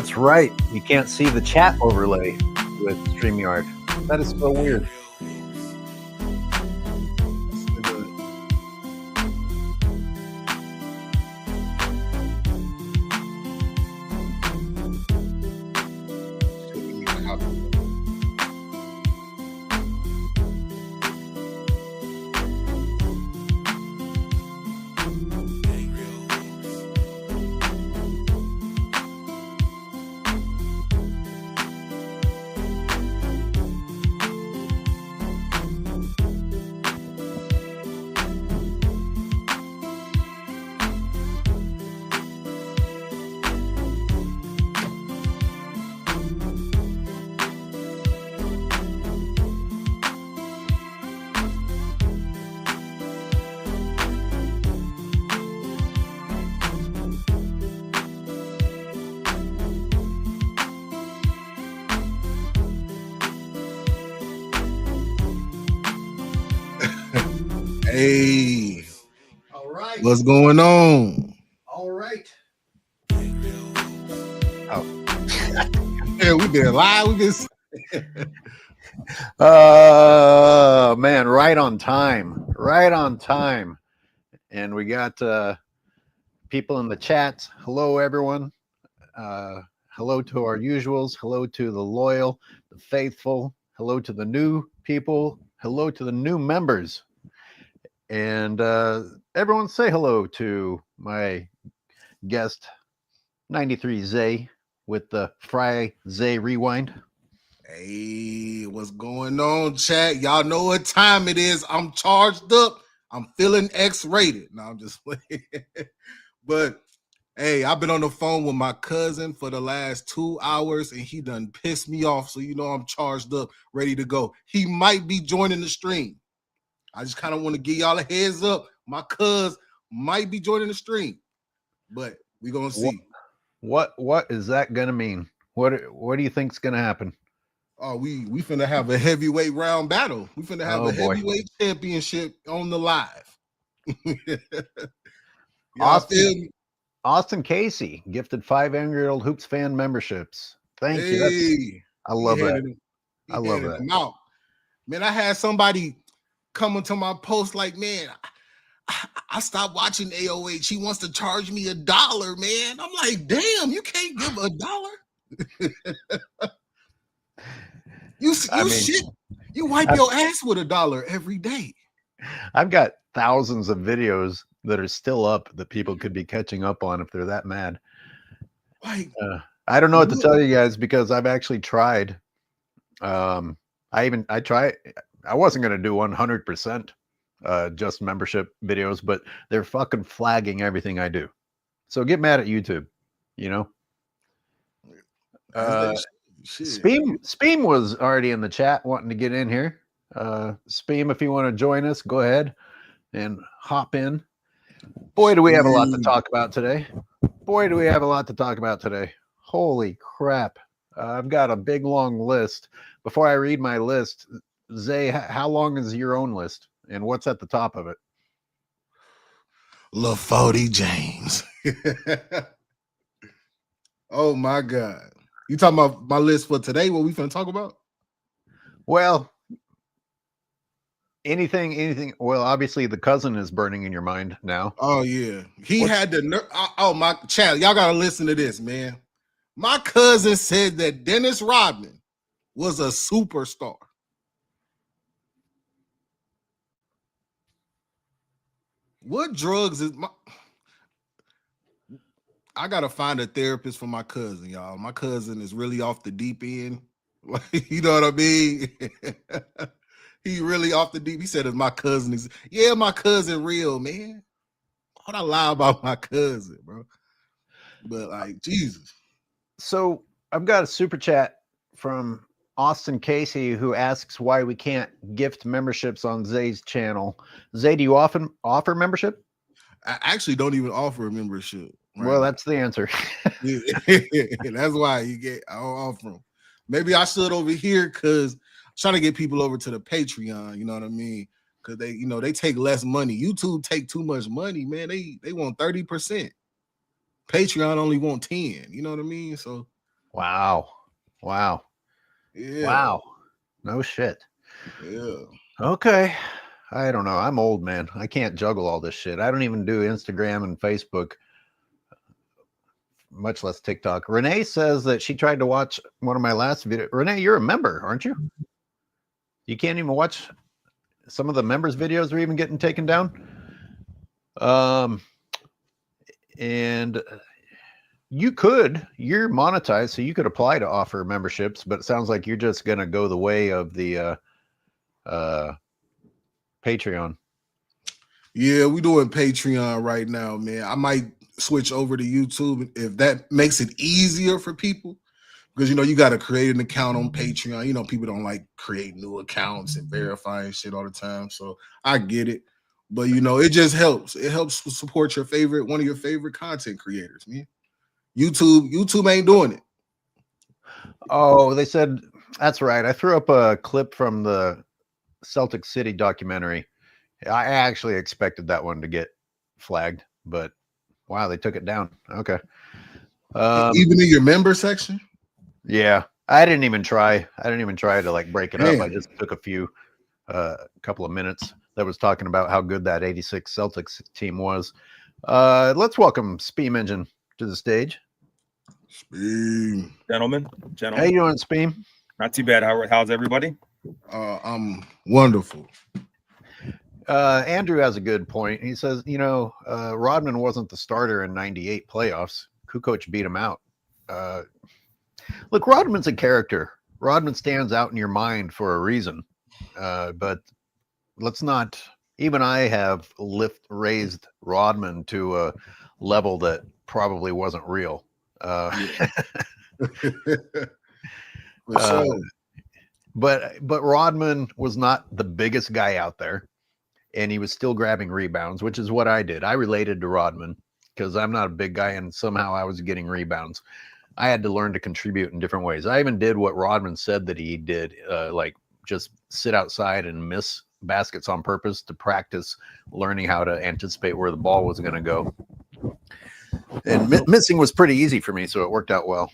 That's right. You can't see the chat overlay with StreamYard. That is so weird. Hey, all right. What's going on? All right. Oh, yeah, we did live. We just man, right on time. And we got people in the chat. Hello, everyone. Hello to our usuals. Hello to the loyal, the faithful. Hello to the new people. Hello to the new members. And everyone say hello to my guest, 93 Zay, with the Fry Zay Rewind. Hey, what's going on, chat? Y'all know what time it is. I'm charged up. I'm feeling X-rated. No, I'm just playing. But hey, I've been on the phone with my cousin for the last 2 hours, and he done pissed me off. So you know I'm charged up, ready to go. He might be joining the stream. I just kind of want to give y'all a heads up. My cuz might be joining the stream, but we're gonna see. What is that gonna mean? What do you think's gonna happen? Oh, we finna have a heavyweight round battle. We finna have a heavyweight championship on the live. Austin Casey gifted 5 angry-old hoops fan memberships. Thank you. I love that. I love that. Man, I had somebody coming to my post like, man, I stopped watching AOH. He wants to charge me $1, man. I'm like, damn, you can't give $1. You wipe your ass with $1 every day. I've got thousands of videos that are still up that people could be catching up on if they're that mad. I don't know what to tell you guys because I've actually tried. I wasn't going to do 100% just membership videos, but they're fucking flagging everything I do. So get mad at YouTube, you know? Speem was already in the chat wanting to get in here. Speem, if you want to join us, go ahead and hop in. Boy, do we have a lot to talk about today. Holy crap. I've got a big, long list. Before I read my list, Zay, how long is your own list? And what's at the top of it? LaFody James. Oh, my God. You talking about my list for today? What we finna talk about? Well, anything. Well, obviously the cousin is burning in your mind now. Oh yeah, he had the. Oh my child, y'all gotta listen to this, man. My cousin said that Dennis Rodman was a superstar. What drugs is my? I gotta find a therapist for my cousin, y'all. My cousin is really off the deep end. You know what I mean? He really off the deep. He said, "Is my cousin is? Yeah, my cousin real, man. What I lie about my cousin, bro? But like Jesus." So I've got a super chat from Austin Casey who asks why we can't gift memberships on Zay's channel. Zay, do you often offer membership? I actually don't even offer a membership. Right well, now. That's the answer. That's why you get. I don't offer them. Maybe I should over here because I'm trying to get people over to the Patreon. You know what I mean? Because they take less money. YouTube take too much money, man. They want 30%. Patreon only want 10. You know what I mean? So Wow. Wow. Yeah. Wow. No shit. Yeah. Okay. I don't know. I'm old, man. I can't juggle all this shit. I don't even do Instagram and Facebook, much less TikTok. Renee says that she tried to watch one of my last videos. Renee, you're a member, aren't you? You can't even watch some of the members' videos are even getting taken down. And you're monetized, so you could apply to offer memberships, but it sounds like you're just going to go the way of the Patreon. Yeah, we doing Patreon right now, man. I might switch over to YouTube if that makes it easier for people. Because you got to create an account on Patreon. People don't like create new accounts and verifying shit all the time. So I get it. But it just helps. It helps support one of your favorite content creators, man. YouTube ain't doing it. Oh, they said that's right. I threw up a clip from the Celtic City documentary. I actually expected that one to get flagged, but wow, they took it down. Okay. Even in your member section? Yeah. I didn't even try to like break it up. I just took a couple of minutes that was talking about how good that 86 Celtics team was. Let's welcome Speem Engine to the stage. Speem. Gentlemen. How you doing, Speem? Not too bad. How's everybody? I'm wonderful. Andrew has a good point. He says, Rodman wasn't the starter in '98 playoffs. Kukoc beat him out. Look, Rodman's a character. Rodman stands out in your mind for a reason. But let's not. Even I have raised Rodman to a level that probably wasn't real. For sure. But Rodman was not the biggest guy out there, and he was still grabbing rebounds, which is what I did. I related to Rodman because I'm not a big guy, and somehow I was getting rebounds. I had to learn to contribute in different ways. I even did what Rodman said that he did, like just sit outside and miss baskets on purpose to practice learning how to anticipate where the ball was going to go. And missing was pretty easy for me, so it worked out well.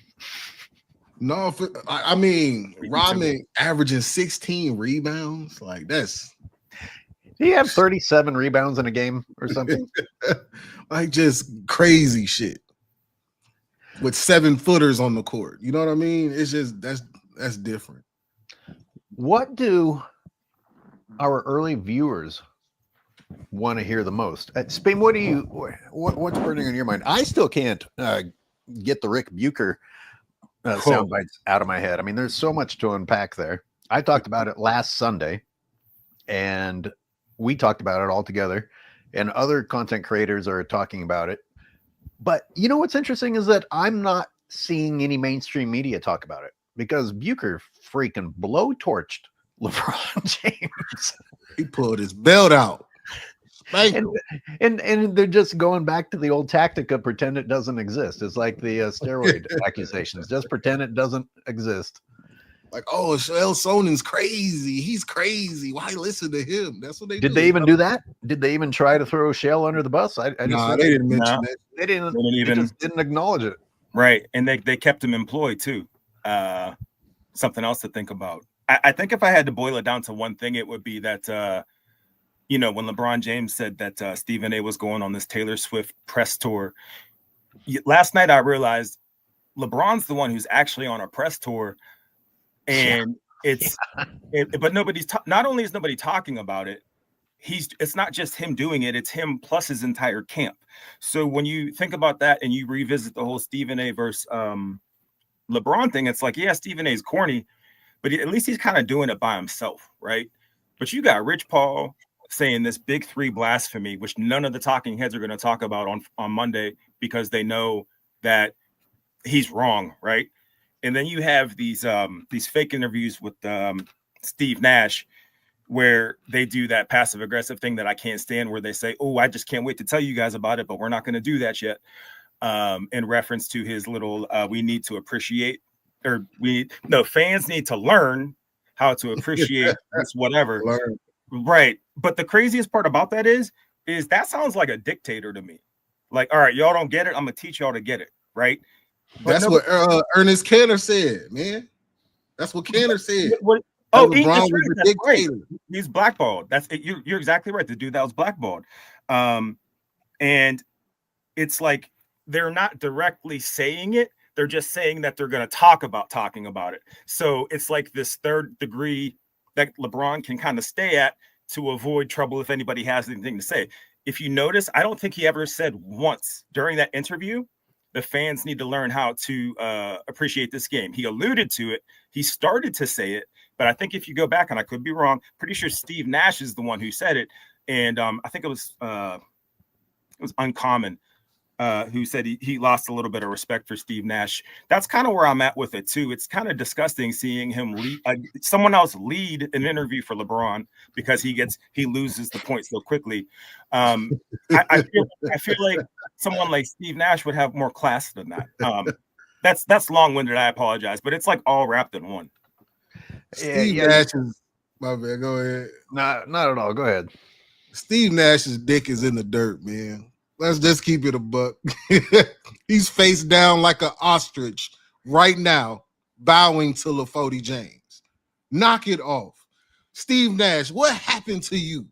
No, I mean, Rodman averaging 16 rebounds, like that's. Did he have 37 rebounds in a game or something? Like just crazy shit. With 7-footers on the court. You know what I mean? It's just that's different. What do our early viewers want to hear the most? Spain, what's burning on your mind? I still can't get the Rick Bucher sound bites out of my head. I mean, there's so much to unpack there. I talked about it last Sunday, and we talked about it all together, and other content creators are talking about it. But you know what's interesting is that I'm not seeing any mainstream media talk about it because Bucher freaking blowtorched LeBron James. He pulled his belt out. And they're just going back to the old tactic of pretend it doesn't exist. It's like the steroid accusations. Just pretend it doesn't exist. Like, oh, Shel Sonen's crazy. He's crazy. Why listen to him? That's what they did. They even do that? Did they even try to throw Shel under the bus? They didn't mention that. They just didn't acknowledge it. Right. And they kept him employed too. Something else to think about. I think if I had to boil it down to one thing, it would be that when LeBron James said that Stephen A was going on this Taylor Swift press tour. Last night I realized LeBron's the one who's actually on a press tour. And but not only is nobody talking about it, it's not just him doing it, it's him plus his entire camp. So when you think about that and you revisit the whole Stephen A versus LeBron thing, it's like, yeah, Stephen A is corny, but at least he's kind of doing it by himself, right? But you got Rich Paul saying this big three blasphemy, which none of the talking heads are going to talk about on Monday because they know that he's wrong, right? And then you have these fake interviews with Steve Nash, where they do that passive aggressive thing that I can't stand, where they say, "Oh, I just can't wait to tell you guys about it, but we're not going to do that yet." In reference to his little, we need to appreciate, fans need to learn how to appreciate this, whatever. Right. But the craziest part about that is that sounds like a dictator to me. Like, all right, y'all don't get it. I'm going to teach y'all to get it. Right. That's what Ernest Canner said, man. That's what Canner said. Oh, LeBron was a dictator. Right. He's blackballed. That's it. You're exactly right. The dude that was blackballed. And it's like they're not directly saying it. They're just saying that they're going to talking about it. So it's like this third degree that LeBron can kind of stay at to avoid trouble if anybody has anything to say. If you notice, I don't think he ever said once during that interview, the fans need to learn how to appreciate this game. He alluded to it. He started to say it. But I think if you go back, and I could be wrong, pretty sure Steve Nash is the one who said it. And I think it was Uncommon who said he lost a little bit of respect for Steve Nash. That's kind of where I'm at with it too. It's kind of disgusting seeing him lead someone else lead an interview for LeBron because he loses the point so quickly. I feel like someone like Steve Nash would have more class than that. That's long-winded. I apologize, but it's like all wrapped in one. Steve Nash is my bad. Go ahead. Not at all. Go ahead. Steve Nash's dick is in the dirt, man. Let's just keep it a buck. He's face down like an ostrich right now, bowing to LaFody James. Knock it off. Steve Nash, what happened to you?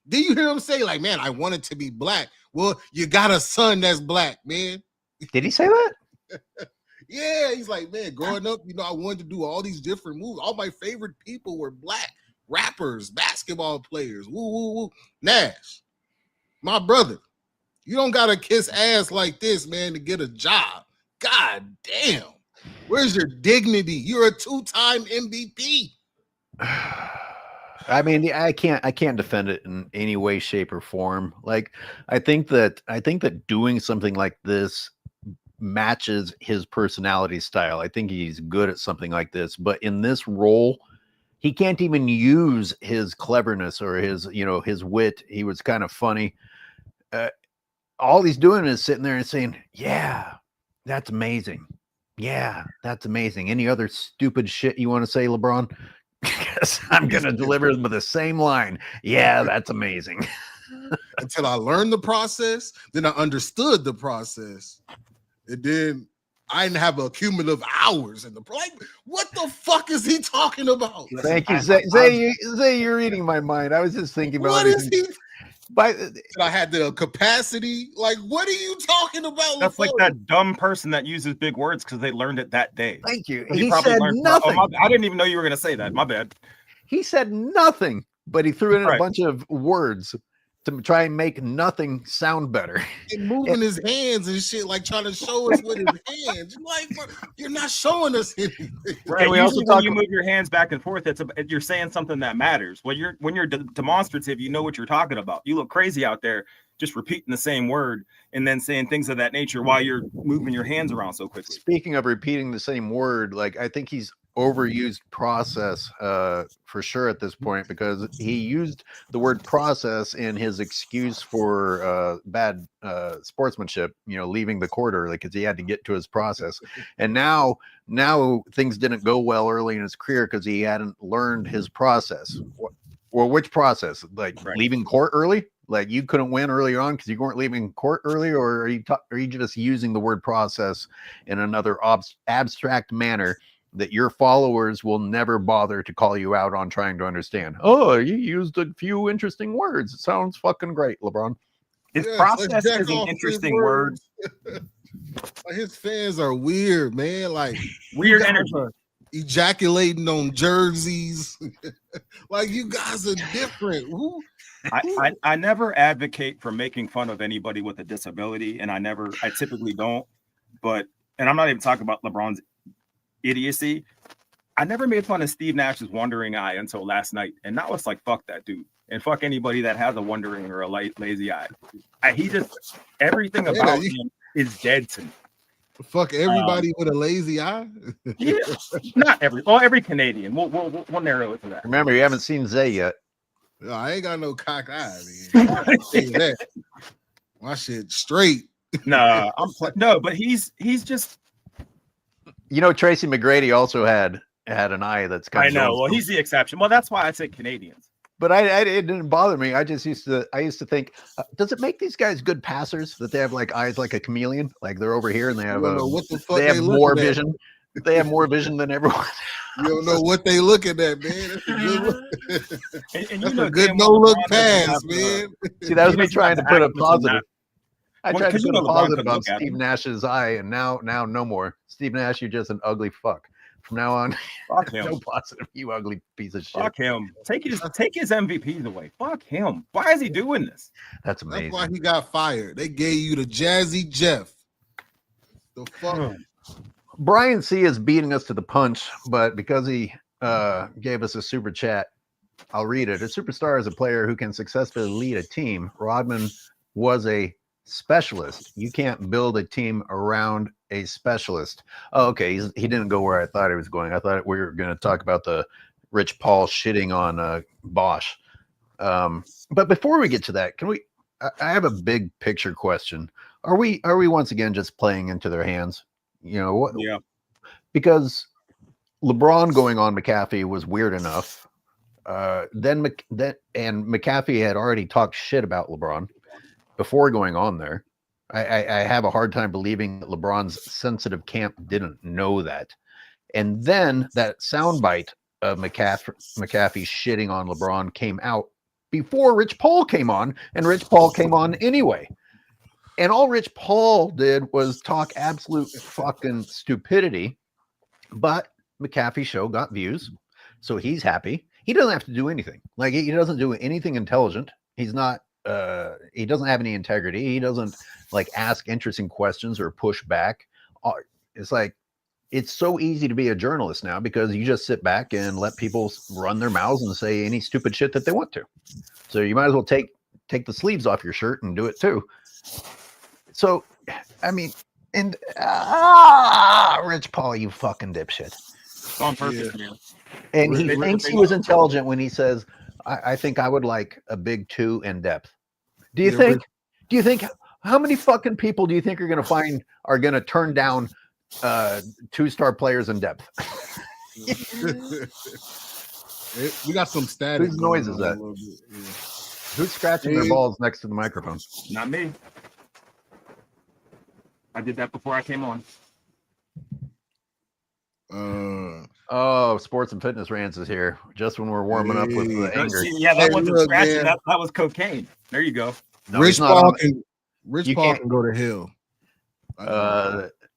Did you hear him say, like, man, I wanted to be black? Well, you got a son that's black, man. Did he say that? Yeah, he's like, man, growing up, I wanted to do all these different moves. All my favorite people were black rappers, basketball players. Woo, woo, woo. Nash, my brother, you don't got to kiss ass like this, man, to get a job. God damn. Where's your dignity? You're a 2-time MVP. I mean, I can't defend it in any way, shape, or form. Like, I think that doing something like this matches his personality style. I think he's good at something like this, but in this role, he can't even use his cleverness or his wit. He was kind of funny. All he's doing is sitting there and saying, yeah, that's amazing. Yeah, that's amazing. Any other stupid shit you want to say, LeBron? Because I'm going to deliver them with the same line. Yeah, that's amazing. Until I learned the process, then I understood the process. And then I didn't have a cumulative hours in the like. What the fuck is he talking about? Thank you, Zay. You're reading my mind. I was just thinking about what is he? But I had the capacity. Like, what are you talking about? That's like that dumb person that uses big words because they learned it that day. Thank you. So he said nothing. I didn't even know you were going to say that. My bad. He said nothing, but he threw in a bunch of words to try and make nothing sound better. And moving his hands and shit, like trying to show us with his hands. Like, you're not showing us anything. Right. We also when you move your hands back and forth, you're saying something that matters. When you're demonstrative, you know what you're talking about. You look crazy out there just repeating the same word and then saying things of that nature while you're moving your hands around so quickly. Speaking of repeating the same word, like I think he's overused process for sure at this point, because he used the word process in his excuse for bad sportsmanship, leaving the court early because he had to get to his process. And now things didn't go well early in his career because he hadn't learned his process. Well, which process? Like leaving court early? Like you couldn't win early on because you weren't leaving court early, or are you just using the word process in another abstract manner that your followers will never bother to call you out on trying to understand? Oh, you used a few interesting words. It sounds fucking great, LeBron. Process is an interesting word. His fans are weird, man. Like weird energy. Ejaculating on jerseys. Like you guys are different. I never advocate for making fun of anybody with a disability, and I typically don't. And I'm not even talking about LeBron's idiocy. I never made fun of Steve Nash's wandering eye until last night, and now it's like fuck that dude, and fuck anybody that has a wandering or a lazy eye. Everything about him is dead to me. Fuck everybody with a lazy eye. Yeah, not every Canadian. We'll narrow it to that. Remember, you haven't seen Zay yet. No, I ain't got no cock eye. Man. My shit straight. No, but he's just. Tracy McGrady also had an eye that's kind of. I know. Well, he's the exception. Well, that's why I say Canadians. But it didn't bother me. I used to think, does it make these guys good passers that they have like eyes like a chameleon? Like they're over here and they have You don't know what the fuck they have they more looking at. vision. They have more vision than everyone. You don't know what they looking at, man. That's a good look. And That's you know, a good damn no well look LeBron doesn't pass, have man. See, that was he me doesn't trying have to put a the accuracy positive. not- I Well, tried to 'cause you put a know LeBron positive couldn't on look at Steve him. Nash's eye, and now no more. Steve Nash, you're just an ugly fuck. From now on, Fuck him. no positive. You ugly piece of shit. Fuck him. Take his MVPs away. Fuck him. Why is he doing this? That's That's amazing. why he got fired. They gave you the Jazzy Jeff. The fuck? Brian C is beating us to the punch, but because he gave us a super chat, I'll read it. A superstar is a player who can successfully lead a team. Rodman was a specialist. You can't build a team around a specialist. Oh, okay. He didn't go where I thought he was going. I thought we were going to talk about the Rich Paul shitting on Bosch. But before we get to that, I have a big picture question. Are we once again just playing into their hands? You know what? Yeah. Because LeBron going on McAfee was weird enough. Then McAfee had already talked shit about LeBron before going on there. I have a hard time believing that LeBron's sensitive camp didn't know that. And then that soundbite of McAfee shitting on LeBron came out before Rich Paul came on, and Rich Paul came on anyway. And all Rich Paul did was talk absolute fucking stupidity, but McAfee's show got views, so he's happy. He doesn't have to do anything. Like he doesn't do anything intelligent. He's not. He doesn't have any integrity. He doesn't like ask interesting questions or push back. It's like it's so easy to be a journalist now because you just sit back and let people run their mouths and say any stupid shit that they want to. So you might as well take the sleeves off your shirt and do it too. So, I mean, and Rich Paul, you fucking dipshit. On purpose, man. And he thinks he was intelligent when he says, I think I would like a big 2 in depth. Do you think how many fucking people do you think are going to turn down 2-star players in depth? We got some static. Whose noise is that? Yeah. Who's scratching their balls next to the microphone? Not me. I did that before I came on. Oh, Sports and Fitness Rants is here. Just when we're warming up with the anger. Yeah, that wasn't look, scratching. man. That was cocaine. There you go. No, Rich he's not Paul on- can go to hell.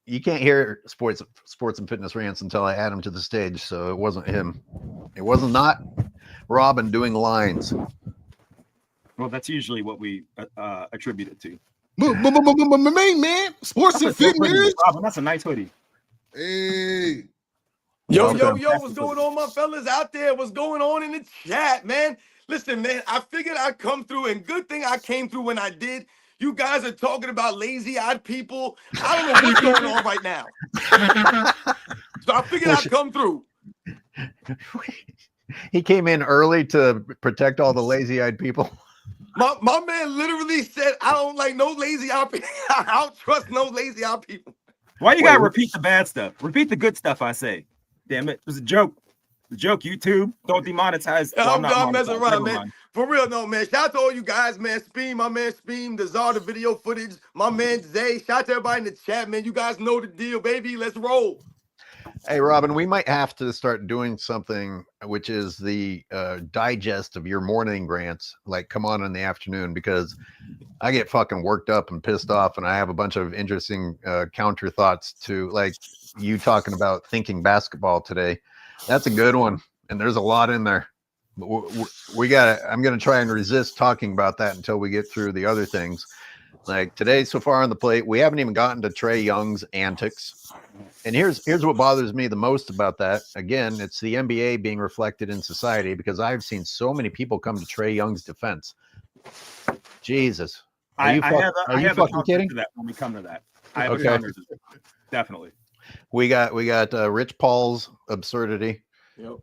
You can't hear sports and fitness rants until I add him to the stage. So it wasn't him. It wasn't not Robin doing lines. Well, that's usually what we attribute it to. Man, sports and fitness. Robin, that's a nice hoodie. Hey, Yo, Welcome. what's going on, my fellas out there? What's going on in the chat, man? Listen, man, I figured I'd come through, and good thing I came through when I did. You guys are talking about lazy-eyed people. I don't know what's going on right now. So I figured I'd come through. He came in early to protect all the lazy-eyed people. My man literally said, I don't like no lazy-eyed people. I don't trust no lazy-eyed people. Why you gotta repeat the bad stuff? Repeat the good stuff I say. Damn it. It was a joke. The joke, YouTube. Don't demonetize. Well, I'm not messing monetized. around, Never man. mind. For real, no, man. Shout out to all you guys, man. Speem, my man Speem, the czar, the video footage. My man Zay. Shout out to everybody in the chat, man. You guys know the deal, baby. Let's roll. Hey, Robin, we might have to start doing something, which is the digest of your morning rants. Like, come on in the afternoon, because I get fucking worked up and pissed off, and I have a bunch of interesting counter thoughts to, like, you talking about thinking basketball today. That's a good one, and there's a lot in there. But we got to. I'm going to try and resist talking about that until we get through the other things. Like today, so far on the plate, we haven't even gotten to Trae Young's antics. And here's what bothers me the most about that. Again, it's the NBA being reflected in society, because I've seen so many people come to Trae Young's defense. Jesus, are you fucking kidding? To that when we come to that, I have Okay. a counter to that. Definitely. We got Rich Paul's absurdity. Yep.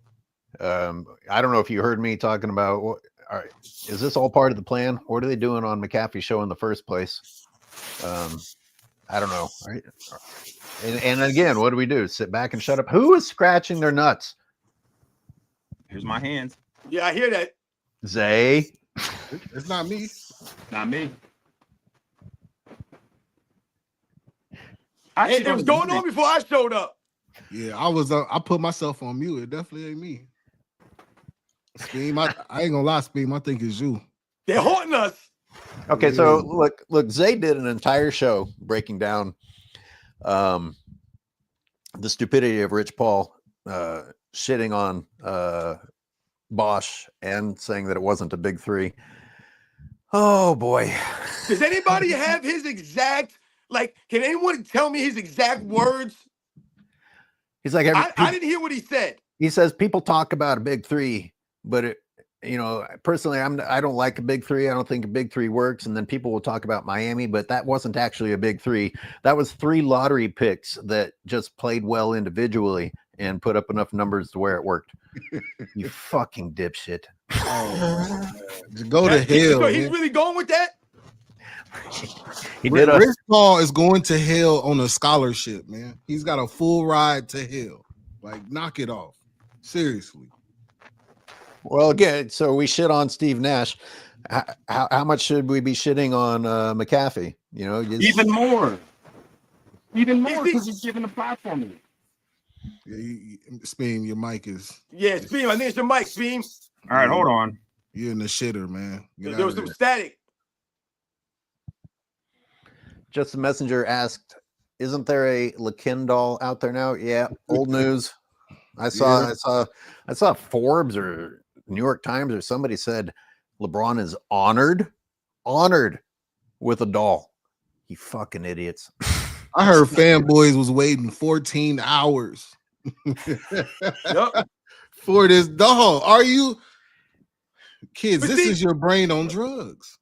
I don't know if you heard me talking about. All right, is this all part of the plan? What are they doing on McAfee's show in the first place? I don't know. Right? And again, what do we do? Sit back and shut up? Who is scratching their nuts? Here's my hands. Yeah, I hear that. Zay. It's not me. Not me. It was going on before I showed up. Yeah, I put myself on mute. It definitely ain't me. Speam, I ain't gonna lie, Speam. I think it's you. They're haunting us. Okay, so look, Zay did an entire show breaking down the stupidity of Rich Paul shitting on Bosch and saying that it wasn't a big three. Oh boy. Does anybody have his exact, like, can anyone tell me his exact words? He's like, I didn't hear what he said. He says people talk about a big three, but personally, I don't like a big three. I don't think a big three works. And then people will talk about Miami, but that wasn't actually a big three. That was 3 lottery picks that just played well individually and put up enough numbers to where it worked. You fucking dipshit. Oh, go to hell. So he's really going with that? He did. Rich Paul is going to hell on a scholarship, man. He's got a full ride to hell. Like, knock it off. Seriously. Well, again, so we shit on Steve Nash. How much should we be shitting on McAfee? Even more because he's given a platform. Yeah, Speam, your mic is. Yeah, Speam. I think it's your mic, Speam. All right, hold on. You're in the shitter, man. There was some static. Just the Messenger asked, "Isn't there a Lakindall out there now?" Yeah, old news. I saw Forbes or New York Times or somebody said LeBron is honored with a doll. You fucking idiots. I heard fanboys was waiting 14 hours for this doll. Are you kids? This is your brain on drugs.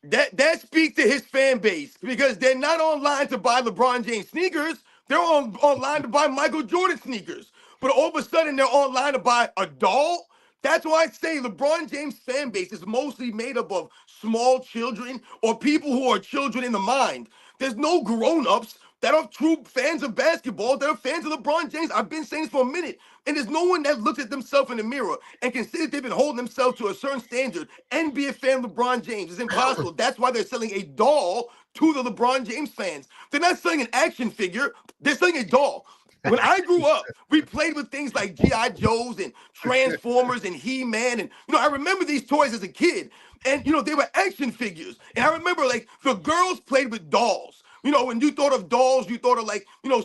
That speaks to his fan base because they're not online to buy LeBron James sneakers. They're online to buy Michael Jordan sneakers. But all of a sudden, they're online to buy a doll. That's why I say LeBron James fan base is mostly made up of small children or people who are children in the mind. There's no grown-ups that are true fans of basketball, that are fans of LeBron James. I've been saying this for a minute. And there's no one that looks at themselves in the mirror and considers they've been holding themselves to a certain standard and be a fan of LeBron James. It's impossible. That's why they're selling a doll to the LeBron James fans. They're not selling an action figure. They're selling a doll. When I grew up, we played with things like G.I. Joes and Transformers and He-Man. And, I remember these toys as a kid. And, they were action figures. And I remember, like, the girls played with dolls. When you thought of dolls, you thought of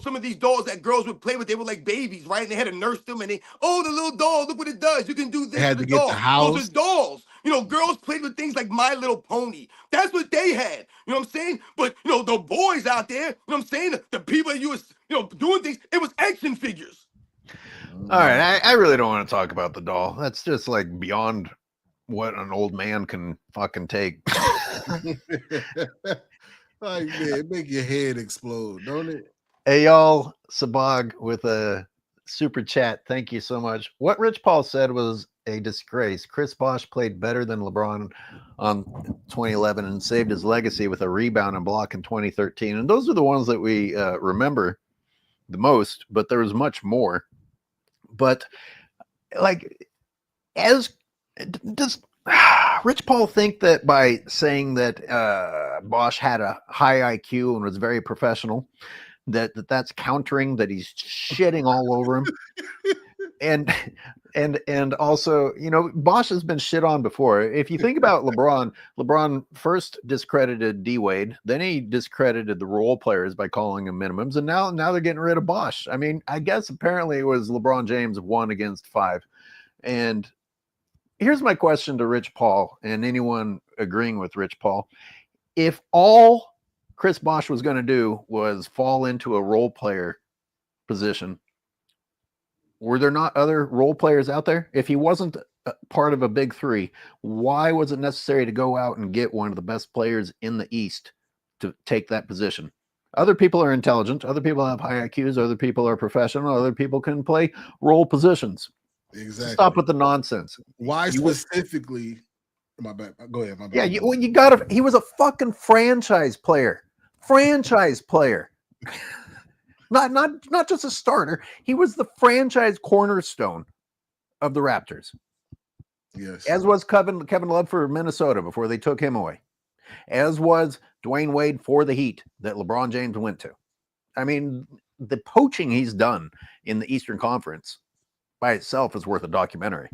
some of these dolls that girls would play with. They were like babies, right? And they had to nurse them. And the little doll, look what it does. You can do this. They had to get the house. Those are dolls. Girls played with things like My Little Pony. That's what they had. You know what I'm saying? But, the boys out there, you know what I'm saying? The people that you was, doing things, it was action figures. All right. I really don't want to talk about the doll. That's just like beyond what an old man can fucking take. Like, man, make your head explode, don't it? Hey, y'all, Sabag with a super chat. Thank you so much. What Rich Paul said was a disgrace. Chris Bosh played better than LeBron on 2011 and saved his legacy with a rebound and block in 2013. And those are the ones that we remember the most, but there was much more. But like, does Rich Paul think that by saying that Bosch had a high IQ and was very professional, that's countering that he's shitting all over him? And also, Bosch has been shit on before. If you think about LeBron first discredited D Wade, then he discredited the role players by calling them minimums, and now they're getting rid of Bosch. I mean, I guess apparently it was LeBron James 1 against 5. And here's my question to Rich Paul and anyone agreeing with Rich Paul. If all Chris Bosh was going to do was fall into a role player position, were there not other role players out there? If he wasn't part of a big three, why was it necessary to go out and get one of the best players in the East to take that position? Other people are intelligent. Other people have high IQs. Other people are professional. Other people can play role positions. Exactly. Stop with the nonsense. Why specifically? My bad. Go ahead. My bad. Yeah, you gotta. He was a fucking franchise player. Not just a starter. He was the franchise cornerstone of the Raptors. Yes. As was Kevin Love for Minnesota before they took him away. As was Dwayne Wade for the Heat that LeBron James went to. I mean, the poaching he's done in the Eastern Conference by itself is worth a documentary.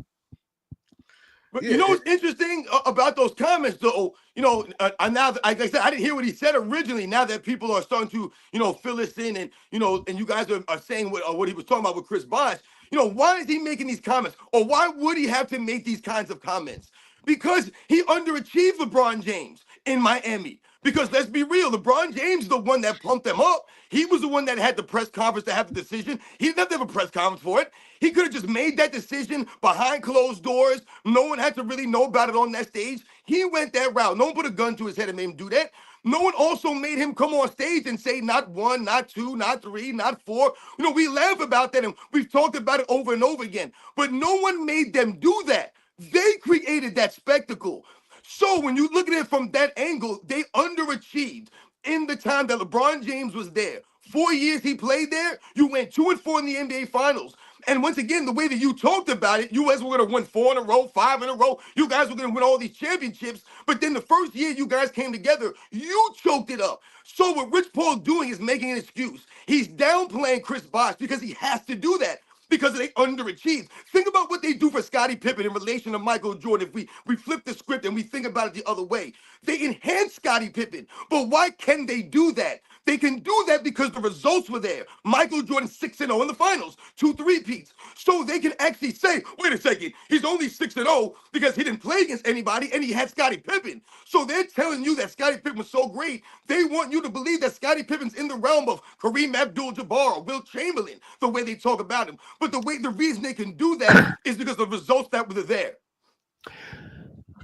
But Yeah, you know what's interesting about those comments, though? You know, now, like I said, I didn't hear what he said originally. Now that people are starting to, you know, fill this in, and and you guys are saying what he was talking about with Chris Bosh. You know, why is he making these comments, or why would he have to make these kinds of comments? Because he underachieved LeBron James in Miami. Because let's be real, LeBron James is the one that pumped them up. He was the one that had the press conference to have the decision. He didn't have to have a press conference for it. He could have just made that decision behind closed doors. No one had to really know about it on that stage. He went that route. No one put a gun to his head and made him do that. No one also made him come on stage and say not one, not two, not three, not four. You know, we laugh about that and we've talked about it over and over again. But no one made them do that. They created that spectacle. So when you look at it from that angle, they underachieved in the time that LeBron James was there. 4 years he played there, you went 2-4 in the NBA Finals. And once again, the way that you talked about it, you guys were going to win 4 in a row, 5 in a row. You guys were going to win all these championships. But then the first year you guys came together, you choked it up. So what Rich Paul's doing is making an excuse. He's downplaying Chris Bosh because he has to do that, because they underachieved. Think about what they do for Scottie Pippen in relation to Michael Jordan. If we flip the script and we think about it the other way, they enhance Scottie Pippen. But why can they do that? They can do that because the results were there. Michael Jordan 6-0 in the finals, 2 3-peats. So they can actually say, wait a second, he's only 6-0 because he didn't play against anybody and he had Scottie Pippen. So they're telling you that Scottie Pippen was so great, they want you to believe that Scottie Pippen's in the realm of Kareem Abdul-Jabbar or Wilt Chamberlain, the way they talk about him. But the reason they can do that is because of the results that were there.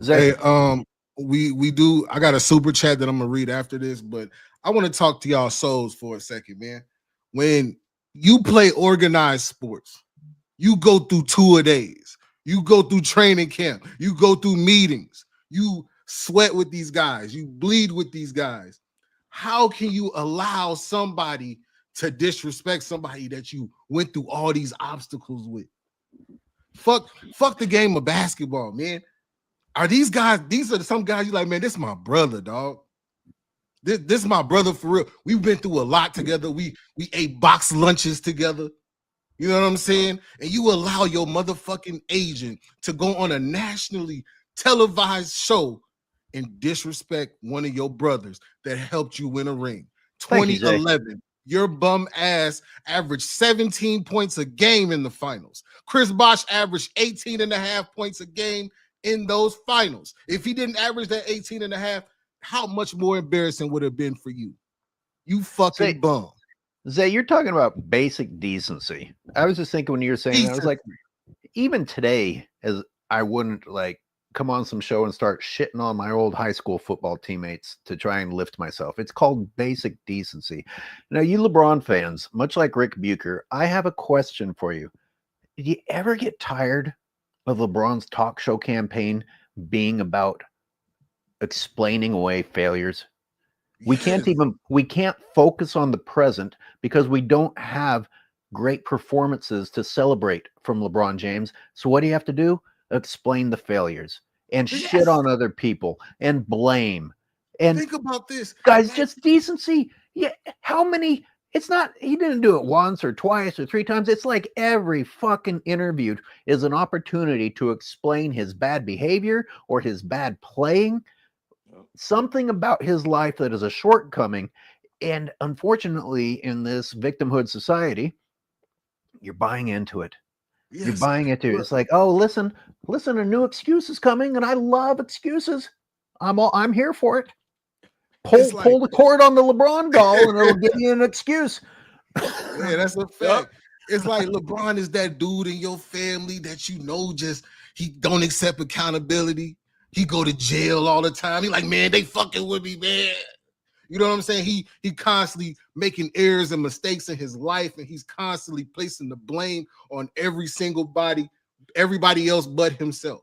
Zay, hey, we do. I got a super chat that I'm gonna read after this, but I want to talk to y'all souls for a second, man. When you play organized sports, you go through two-a-days, you go through training camp, you go through meetings, you sweat with these guys, you bleed with these guys. How can you allow somebody to disrespect somebody that you went through all these obstacles with? Fuck the game of basketball, man. Are these guys? These are some guys you like, man. This is my brother, dog. This is my brother for real. We've been through a lot together. We ate box lunches together. You know what I'm saying? And you allow your motherfucking agent to go on a nationally televised show and disrespect one of your brothers that helped you win a ring. Thank you, Zay. 2011, your bum ass averaged 17 points a game in the finals. Chris Bosh averaged 18 and a half points a game in those finals. If he didn't average that 18 and a half, how much more embarrassing would it have been for you? You fucking bum. Zay, you're talking about basic decency. I was just thinking when you were saying that, I was like, even today, as I wouldn't like come on some show and start shitting on my old high school football teammates to try and lift myself. It's called basic decency. Now, you LeBron fans, much like Rick Bucher, I have a question for you. Did you ever get tired of LeBron's talk show campaign being about explaining away failures? We can't focus on the present because we don't have great performances to celebrate from LeBron James. So what do you have to do? Explain the failures and shit on other people and blame. And think about this, guys, just decency. Yeah, how many? It's not, he didn't do it once or twice or 3 times. It's like every fucking interview is an opportunity to explain his bad behavior or his bad playing. Something about his life that is a shortcoming. And unfortunately, in this victimhood society, you're buying into it. Yes. You're buying into it. It's like, oh, listen, a new excuse is coming, and I love excuses. I'm here for it. Pull the cord on the LeBron doll, and it'll give you an excuse. Yeah, that's a fact. It's like LeBron is that dude in your family that you know just he don't accept accountability. He go to jail all the time. He like, man, they fucking with me, man. You know what I'm saying? He constantly making errors and mistakes in his life, and he's constantly placing the blame on everybody else but himself.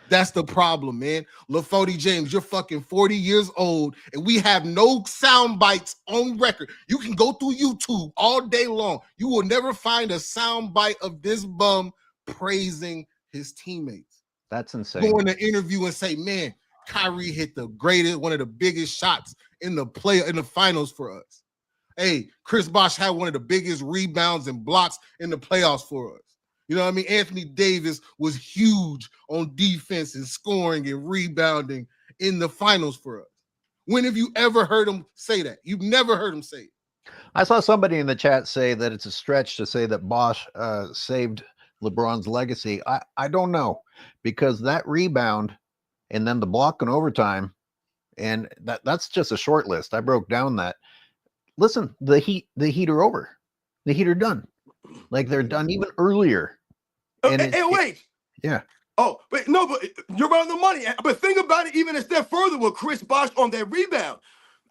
That's the problem, man. LaFody James, you're fucking 40 years old, and we have no sound bites on record. You can go through YouTube all day long. You will never find a sound bite of this bum praising his teammates. That's insane. Go in the interview and say, man, Kyrie hit the greatest, one of the biggest shots in the finals for us. Hey, Chris Bosh had one of the biggest rebounds and blocks in the playoffs for us. You know what I mean? Anthony Davis was huge on defense and scoring and rebounding in the finals for us. When have you ever heard him say that? You've never heard him say it. I saw somebody in the chat say that it's a stretch to say that Bosh saved LeBron's legacy. I don't know, because that rebound and then the block in overtime, and that's just a short list. I broke down that. Listen, the Heat are over. The Heat are done. Like, they're done even earlier. And wait. Yeah. Oh, but no, but you're on the money. But think about it even a step further with Chris Bosh on that rebound.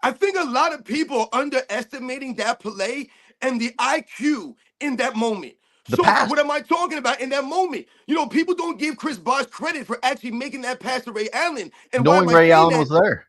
I think a lot of people are underestimating that play and the IQ in that moment. The So pass. what am I talking about in that moment? You know, people don't give Chris Bosh credit for actually making that pass to Ray Allen. And why Knowing am I Ray saying Allen that? was there.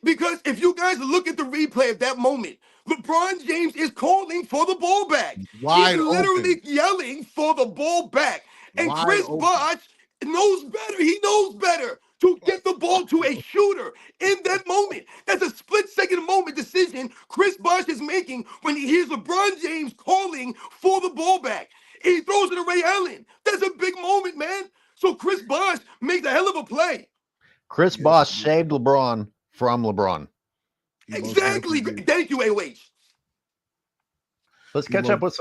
Because if you guys look at the replay of that moment, LeBron James is calling for the ball back. Wide He's literally open. yelling for the ball back. And Wide Chris open. Bosh knows better. He knows better to get the ball to a shooter in that moment. That's a split-second moment decision Chris Bosh is making when he hears LeBron James calling for the ball back. He throws it to Ray Allen. That's a big moment, man. So Chris Bosh makes a hell of a play. Chris Bosh saved LeBron from LeBron. Exactly. Thank you, AOH. Let's catch up with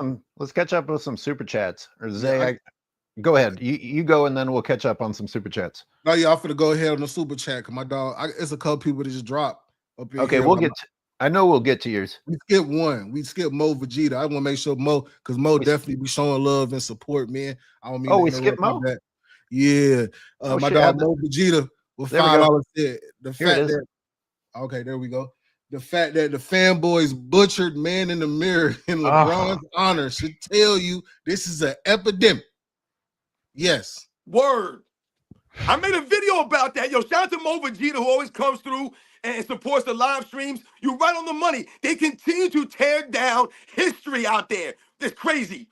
some super chats. Or Zay, go ahead. You go, and then we'll catch up on some super chats. No, y'all finna go ahead on the super chat because my dog, it's a couple people that just dropped up in Okay, here. we'll get. I know we'll get to yours. We skipped one. We skipped Mo Vegeta. I want to make sure Mo, because Mo definitely be showing love and support, man. I don't mean. Oh, we skipped Mo. Yeah, my dog Mo Vegeta with $5 said the fact that. Okay, there we go. The fact that the fanboys butchered man in the mirror in LeBron's honor should tell you this is an epidemic. Yes. Word. I made a video about that. Yo, shout out to Mo Vegeta, who always comes through and supports the live streams. You're right on the money. They continue to tear down history out there. It's crazy.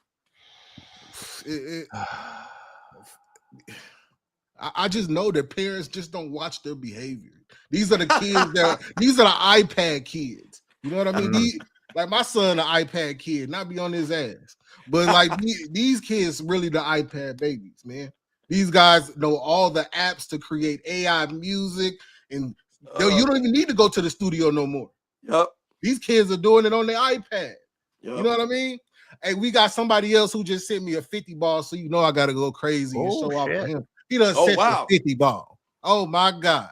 I just know that parents just don't watch their behavior. These are the kids these are the iPad kids. You know what I mean? Like my son, an iPad kid, not be on his ass. But like these kids really the iPad babies, man. These guys know all the apps to create AI music, and you don't even need to go to the studio no more. Yep. These kids are doing it on their iPad. Yep. You know what I mean? Hey, we got somebody else who just sent me a 50 ball, so you know I gotta go crazy and show off for him. He done sent the 50 ball. Oh my God.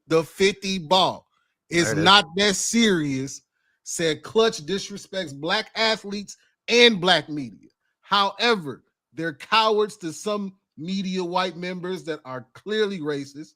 The 50 ball is not that serious, said Clutch disrespects black athletes and black media. However, they're cowards to some media white members that are clearly racist.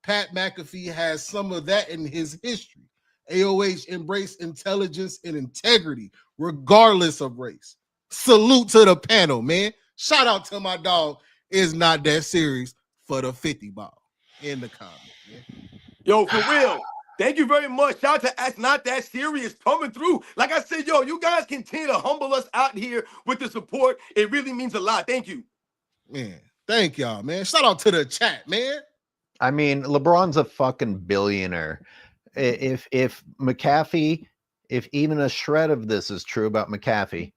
Pat McAfee has some of that in his history. AOH embraced intelligence and integrity regardless of race. Salute to the panel, man. Shout out to my dog. Is not that serious for the 50 ball in the comments, man. Yo, for real. Thank you very much. Shout out to That's Not That Serious coming through. Like I said, yo, you guys continue to humble us out here with the support. It really means a lot. Thank you. Man, thank y'all, man. Shout out to the chat, man. I mean, LeBron's a fucking billionaire. If McAfee, if even a shred of this is true about McAfee,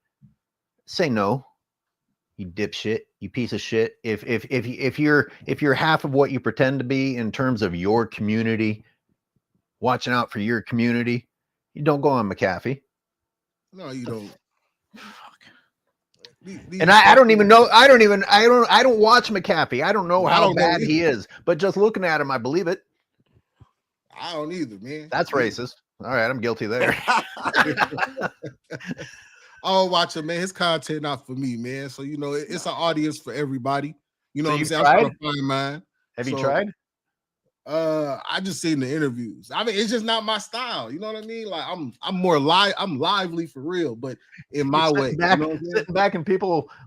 say no. You dipshit, you piece of shit. If you're half of what you pretend to be in terms of your community, watching out for your community, you don't go on McAfee. No, you don't. And I don't even know. I don't watch McAfee. I don't know how bad he is. But just looking at him, I believe it. I don't either, man. That's racist. All right, I'm guilty there. I'll watch him, man. His content not for me, man. So you know, it's an audience for everybody. You know what I'm saying? I'm trying to find mine. Have you tried? I just seen the interviews. I mean, it's just not my style. You know what I mean? Like I'm more I'm lively for real, but in my way. Sitting back and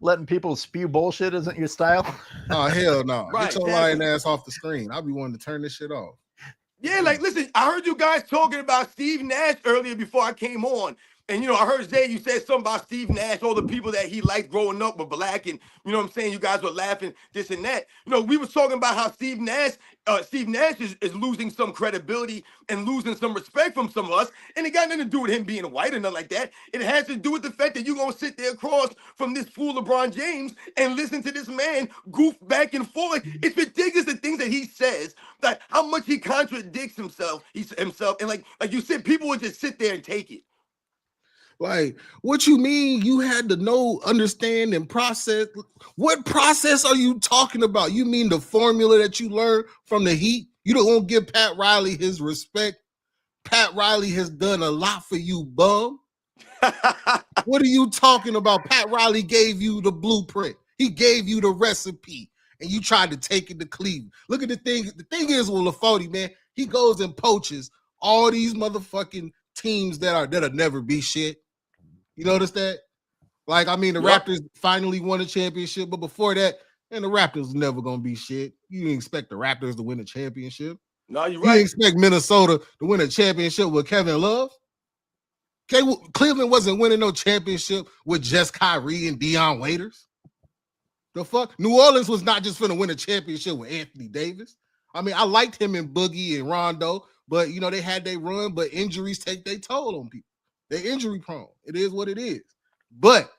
letting people spew bullshit isn't your style. Oh hell no! Right, Get your lying ass off the screen. I'll be wanting to turn this shit off. Yeah, like listen, I heard you guys talking about Steve Nash earlier before I came on. And, I heard Zay, you said something about Steve Nash, all the people that he liked growing up were black. And, you know what I'm saying? You guys were laughing, this and that. We was talking about how Steve Nash is losing some credibility and losing some respect from some of us. And it got nothing to do with him being white or nothing like that. It has to do with the fact that you're going to sit there across from this fool LeBron James and listen to this man goof back and forth. It's ridiculous the things that he says, like how much he contradicts himself. And like you said, people would just sit there and take it. Like, what you mean you had to know, understand, and process? What process are you talking about? You mean the formula that you learned from the Heat? You don't want to give Pat Riley his respect? Pat Riley has done a lot for you, bum. What are you talking about? Pat Riley gave you the blueprint. He gave you the recipe, and you tried to take it to Cleveland. Look at the thing. The thing is with LaFote, man, he goes and poaches all these motherfucking teams that'll never be shit. You notice that? Like, I mean, the Raptors finally won a championship, but before that, and the Raptors was never gonna be shit. You didn't expect the Raptors to win a championship. No, you're right. You didn't expect Minnesota to win a championship with Kevin Love. Okay, well, Cleveland wasn't winning no championship with just Kyrie and Deion Waiters. The fuck? New Orleans was not just gonna win a championship with Anthony Davis. I mean, I liked him and Boogie and Rondo, but they had their run, but injuries take their toll on people. They're injury prone. It is what it is. But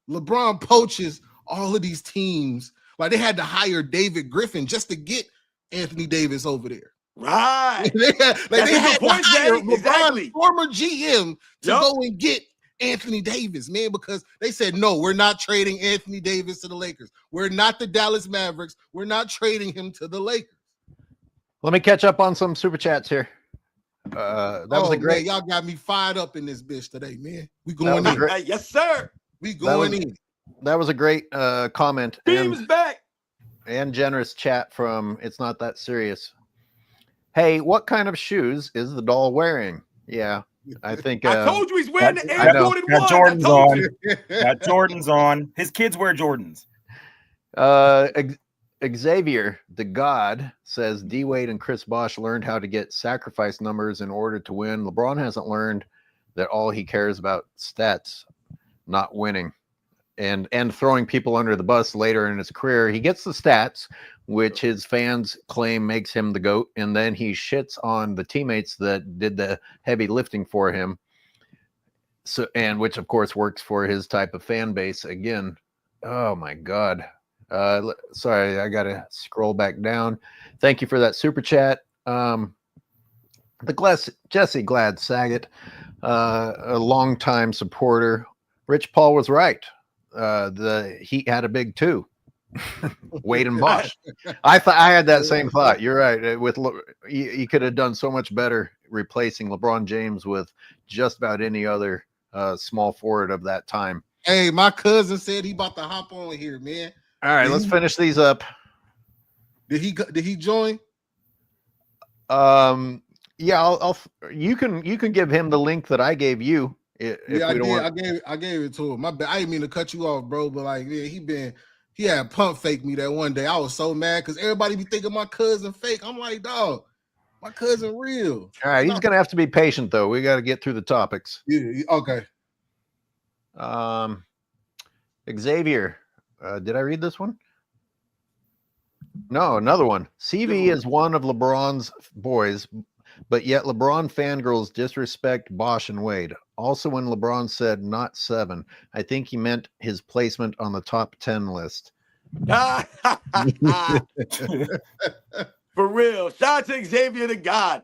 LeBron poaches all of these teams. Like, they had to hire David Griffin just to get Anthony Davis over there. Right. they had to hire exactly. former GM to go and get Anthony Davis, man, because they said, no, we're not trading Anthony Davis to the Lakers. We're not the Dallas Mavericks. We're not trading him to the Lakers. Let me catch up on some super chats here. That was a great. Man, y'all got me fired up in this bitch today, man. We going in. Yes, sir. We going in. That was a great comment. Team's back. And generous chat from It's Not That Serious. Hey, what kind of shoes is the doll wearing? Yeah, I think I told you he's wearing the Air Jordan 1. Got Jordans on. Got Jordans on. His kids wear Jordans. Xavier, the God, says D Wade and Chris Bosh learned how to get sacrifice numbers in order to win. LeBron hasn't learned that all he cares about stats, not winning, and throwing people under the bus later in his career. He gets the stats, which his fans claim makes him the GOAT, and then he shits on the teammates that did the heavy lifting for him. So, and which of course works for his type of fan base. Again, oh my God. Sorry, I gotta scroll back down. Thank you for that super chat. Jesse Glad Saget, a longtime supporter. Rich Paul was right. The Heat had a big two. Wade and Bosh. I had that same thought. You're right. With you could have done so much better replacing LeBron James with just about any other small forward of that time. Hey, my cousin said he about to hop on here, man. All right, let's finish these up. Did he join? Yeah, you can give him the link that I gave you. I gave it to him. My bad. I didn't mean to cut you off, bro, but like, yeah, he had pump fake me that one day. I was so mad because everybody be thinking my cousin fake. I'm like, dog, my cousin real. All right, he's gonna have to be patient though. We got to get through the topics. Yeah, okay. Xavier. Did I read this one? No, another one. CV is one of LeBron's boys, but yet LeBron fangirls disrespect Bosh and Wade. Also, when LeBron said not 7, I think he meant his placement on the top 10 list. For real. Shout out to Xavier the God.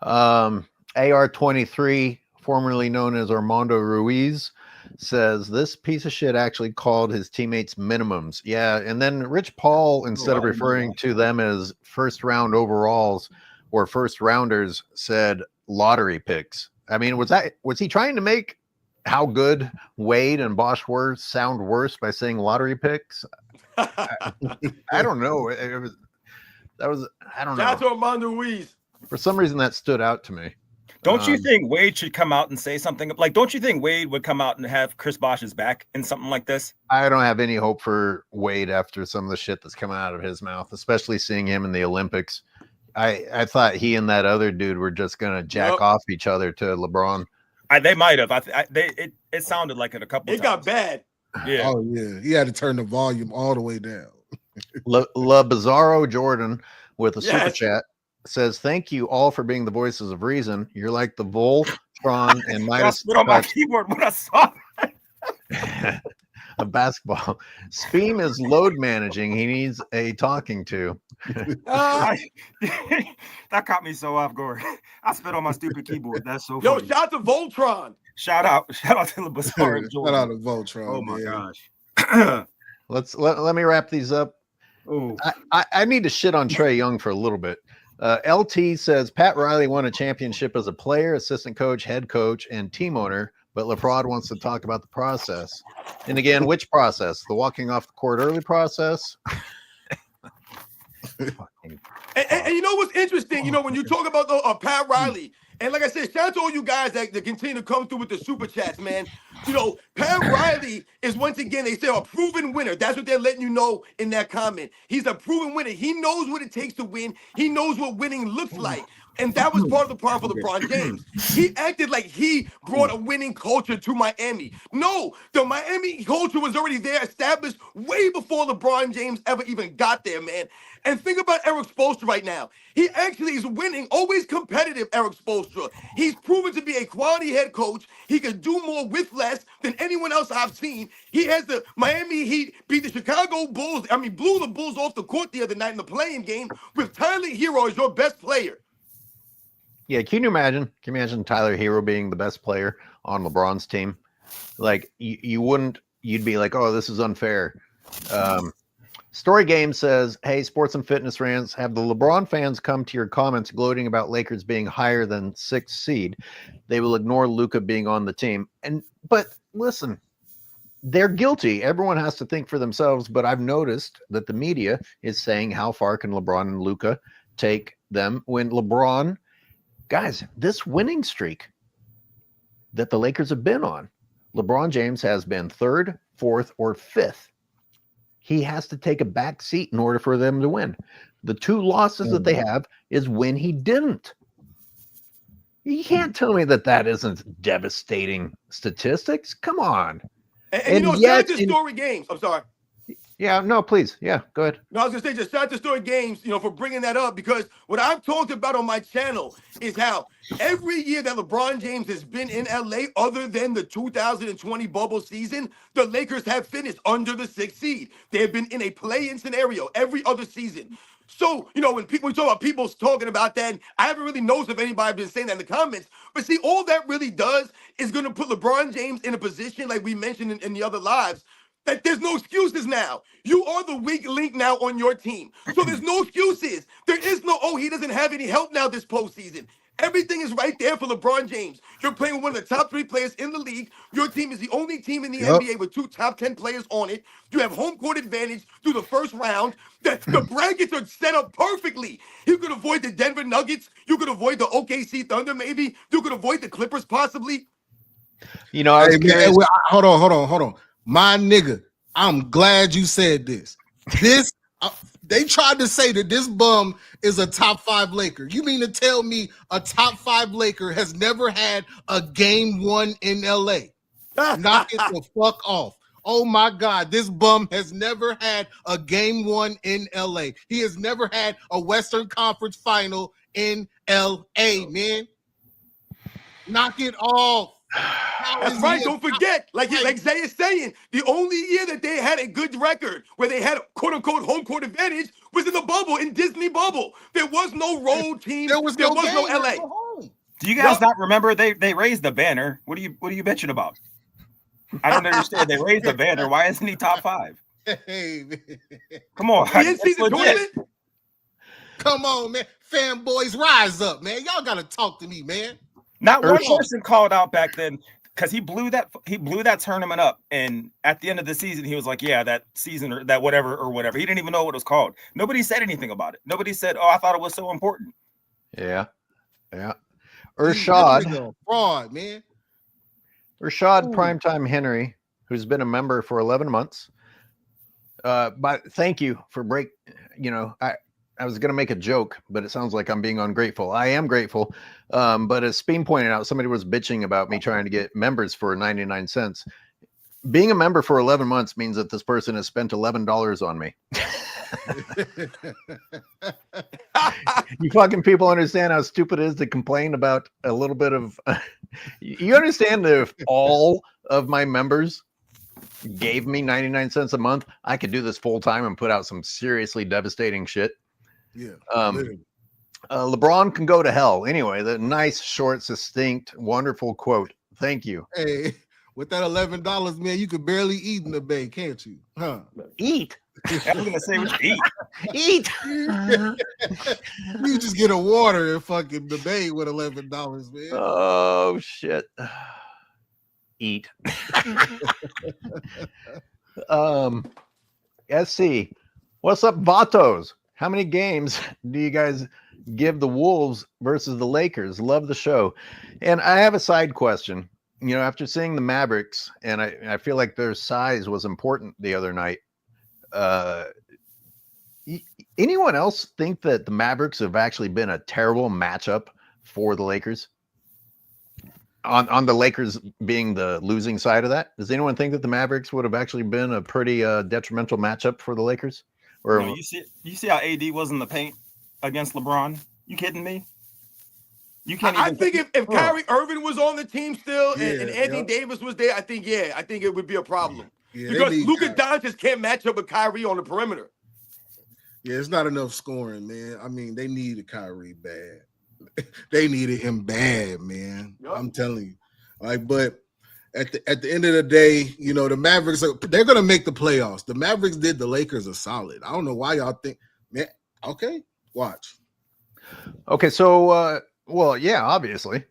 AR23, formerly known as Armando Ruiz, says this piece of shit actually called his teammates minimums. Yeah, and then Rich Paul, instead of referring to them as first round overalls or first rounders, said lottery picks. I mean, was he trying to make how good Wade and Bosh were sound worse by saying lottery picks? I don't know. I don't know. Shout out to Armando Ruiz. For some reason, that stood out to me. Don't you think Wade should come out and say something? Like, don't you think Wade would come out and have Chris Bosh's back in something like this? I don't have any hope for Wade after some of the shit that's coming out of his mouth, especially seeing him in the Olympics. I thought he and that other dude were just going to jack off each other to LeBron. They might have. It sounded like it a couple It times. got bad. Yeah. Oh yeah, he had to turn the volume all the way down. La Bizarro Jordan with a super Yes. chat says, "Thank you all for being the voices of reason. You're like the Voltron and I Midas spit on my Touch keyboard when I saw of basketball. Speam is load managing. He needs a talking to." Ah, that caught me so off guard. I spit on my stupid keyboard. That's so yo, funny. shout out to Voltron. Shout out to the Bizarre Shout Jordan. out to Voltron. Oh my man. gosh. Let me wrap these up. Oh, I need to shit on Trae Young for a little bit. LT says Pat Riley won a championship as a player, assistant coach, head coach, and team owner, but LeProd wants to talk about the process. And again, which process? The walking off the court early process? And you know what's interesting? You know, when you talk about Pat Riley, and like I said, shout out to all you guys that continue to come through with the super chats, man. You know, Pat Riley is once again, they say a proven winner. That's what they're letting you know in that comment. He's a proven winner. He knows what it takes to win. He knows what winning looks like. And that was part of the problem for LeBron James. He acted like he brought a winning culture to Miami. No, the Miami culture was already there, established way before LeBron James ever even got there, man. And think about Eric Spoelstra right now. He actually is winning, always competitive, Eric Spoelstra. He's proven to be a quality head coach. He can do more with less than anyone else I've seen. He has the Miami Heat beat the Chicago Bulls. I mean, blew the Bulls off the court the other night in the playing game with Tyler Hero as your best player. Yeah, can you imagine Tyler Hero being the best player on LeBron's team? Like you'd be like, oh, this is unfair. Story Game says, hey, sports and fitness fans, have the LeBron fans come to your comments gloating about Lakers being higher than 6th seed. They will ignore Luka being on the team. But listen, they're guilty. Everyone has to think for themselves. But I've noticed that the media is saying, how far can LeBron and Luka take them when LeBron, guys, this winning streak that the Lakers have been on, LeBron James has been 3rd, 4th, or 5th. He has to take a back seat in order for them to win. The 2 losses that they have is when he didn't. You can't tell me that isn't devastating statistics. Come on. And you know, shout out to Story Games. I'm sorry. Yeah, no, please. Yeah, go ahead. No, I was going to say, just shout out to Story Games, you know, for bringing that up, because what I've talked about on my channel is how every year that LeBron James has been in LA, other than the 2020 bubble season, the Lakers have finished under the 6th seed. They have been in a play-in scenario every other season. So, you know, when we talk about people talking about that, I haven't really noticed if anybody been saying that in the comments. But see, all that really does is going to put LeBron James in a position, like we mentioned in the other lives, that there's no excuses now. You are the weak link now on your team. So there's no excuses. There is no, oh, he doesn't have any help now this postseason. Everything is right there for LeBron James. You're playing with one of the top 3 players in the league. Your team is the only team in the NBA with 2 top 10 players on it. You have home court advantage through the first round. The brackets are set up perfectly. You could avoid the Denver Nuggets. You could avoid the OKC Thunder maybe. You could avoid the Clippers possibly. You know, I was curious. Hold on. My nigga, I'm glad you said this. They tried to say that this bum is a top 5 Laker. You mean to tell me a top 5 Laker has never had a game 1 in LA? Knock it the fuck off. Oh my God, this bum has never had a game 1 in LA. He has never had a Western Conference final in LA, man. Knock it off. That's right. Don't forget, like Zay is saying, the only year that they had a good record where they had quote unquote home court advantage was in the bubble, in Disney bubble. There was no road team. There was no LA. Do you guys not remember they raised the banner? What are you bitching about? I don't understand. They raised the banner. Why isn't he top 5? Hey, man. Come on. The in-season tournament? Come on, man. Fanboys, rise up, man. Y'all gotta talk to me, man. Not one person called out back then because he blew that tournament up, and at the end of the season he was like, yeah, that season or that whatever. He didn't even know what it was called. Nobody said anything about it. Nobody said, oh, I thought it was so important. Yeah. Urshad, fraud, man. Urshad Primetime Henry, who's been a member for 11 months. But thank you for I was going to make a joke, but it sounds like I'm being ungrateful. I am grateful. But as Speen pointed out, somebody was bitching about me trying to get members for 99 cents. Being a member for 11 months means that this person has spent $11 on me. You fucking people understand how stupid it is to complain about a little bit of. You understand that if all of my members gave me 99 cents a month, I could do this full time and put out some seriously devastating shit. Yeah. LeBron can go to hell. Anyway, the nice, short, succinct, wonderful quote. Thank you. Hey, with that $11, man, you could barely eat in the Bay, can't you? Huh? Eat. I was gonna say eat. Eat. You just get a water and fucking the Bay with $11, man. Oh shit. Eat. SC. What's up, Vatos? How many games do you guys give the Wolves versus the Lakers? Love the show. And I have a side question. You know, after seeing the Mavericks, and I feel like their size was important the other night. Anyone else think that the Mavericks have actually been a terrible matchup for the Lakers? On the Lakers being the losing side of that, does anyone think that the Mavericks would have actually been a pretty detrimental matchup for the Lakers? Or No, you see how AD was in the paint against LeBron? You kidding me? You can't. I think if Kyrie Irving was on the team still and Yeah, Anthony Davis was there, I think it would be a problem. Yeah, Because Luka Doncic can't match up with Kyrie on the perimeter. Yeah, it's not enough scoring, man. I mean, they needed Kyrie bad. They needed him bad, man. Yep. I'm telling you. Like, but at the end of the day, you know, the Mavericks they're gonna make the playoffs. The Mavericks did the Lakers a solid. I don't know why y'all think, man. Okay, watch. Okay, so well, yeah, obviously.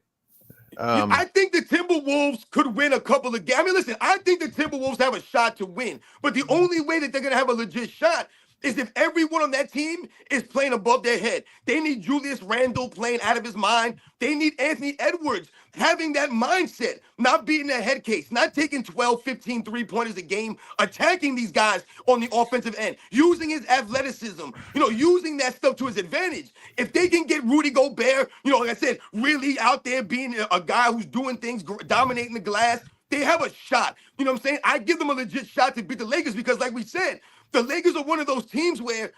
I think the Timberwolves could win a couple of games. I mean, listen, I think the Timberwolves have a shot to win, but the only way that they're gonna have a legit shot is if everyone on that team is playing above their head. They need Julius Randle playing out of his mind. They need Anthony Edwards having that mindset, not beating that head case, not taking 12, 15 three-pointers a game, attacking these guys on the offensive end, using his athleticism, using that stuff to his advantage. If they can get Rudy Gobert, like I said, really out there being a guy who's doing things, dominating the glass, they have a shot. You know what I'm saying? I give them a legit shot to beat the Lakers because, like we said, the Lakers are one of those teams where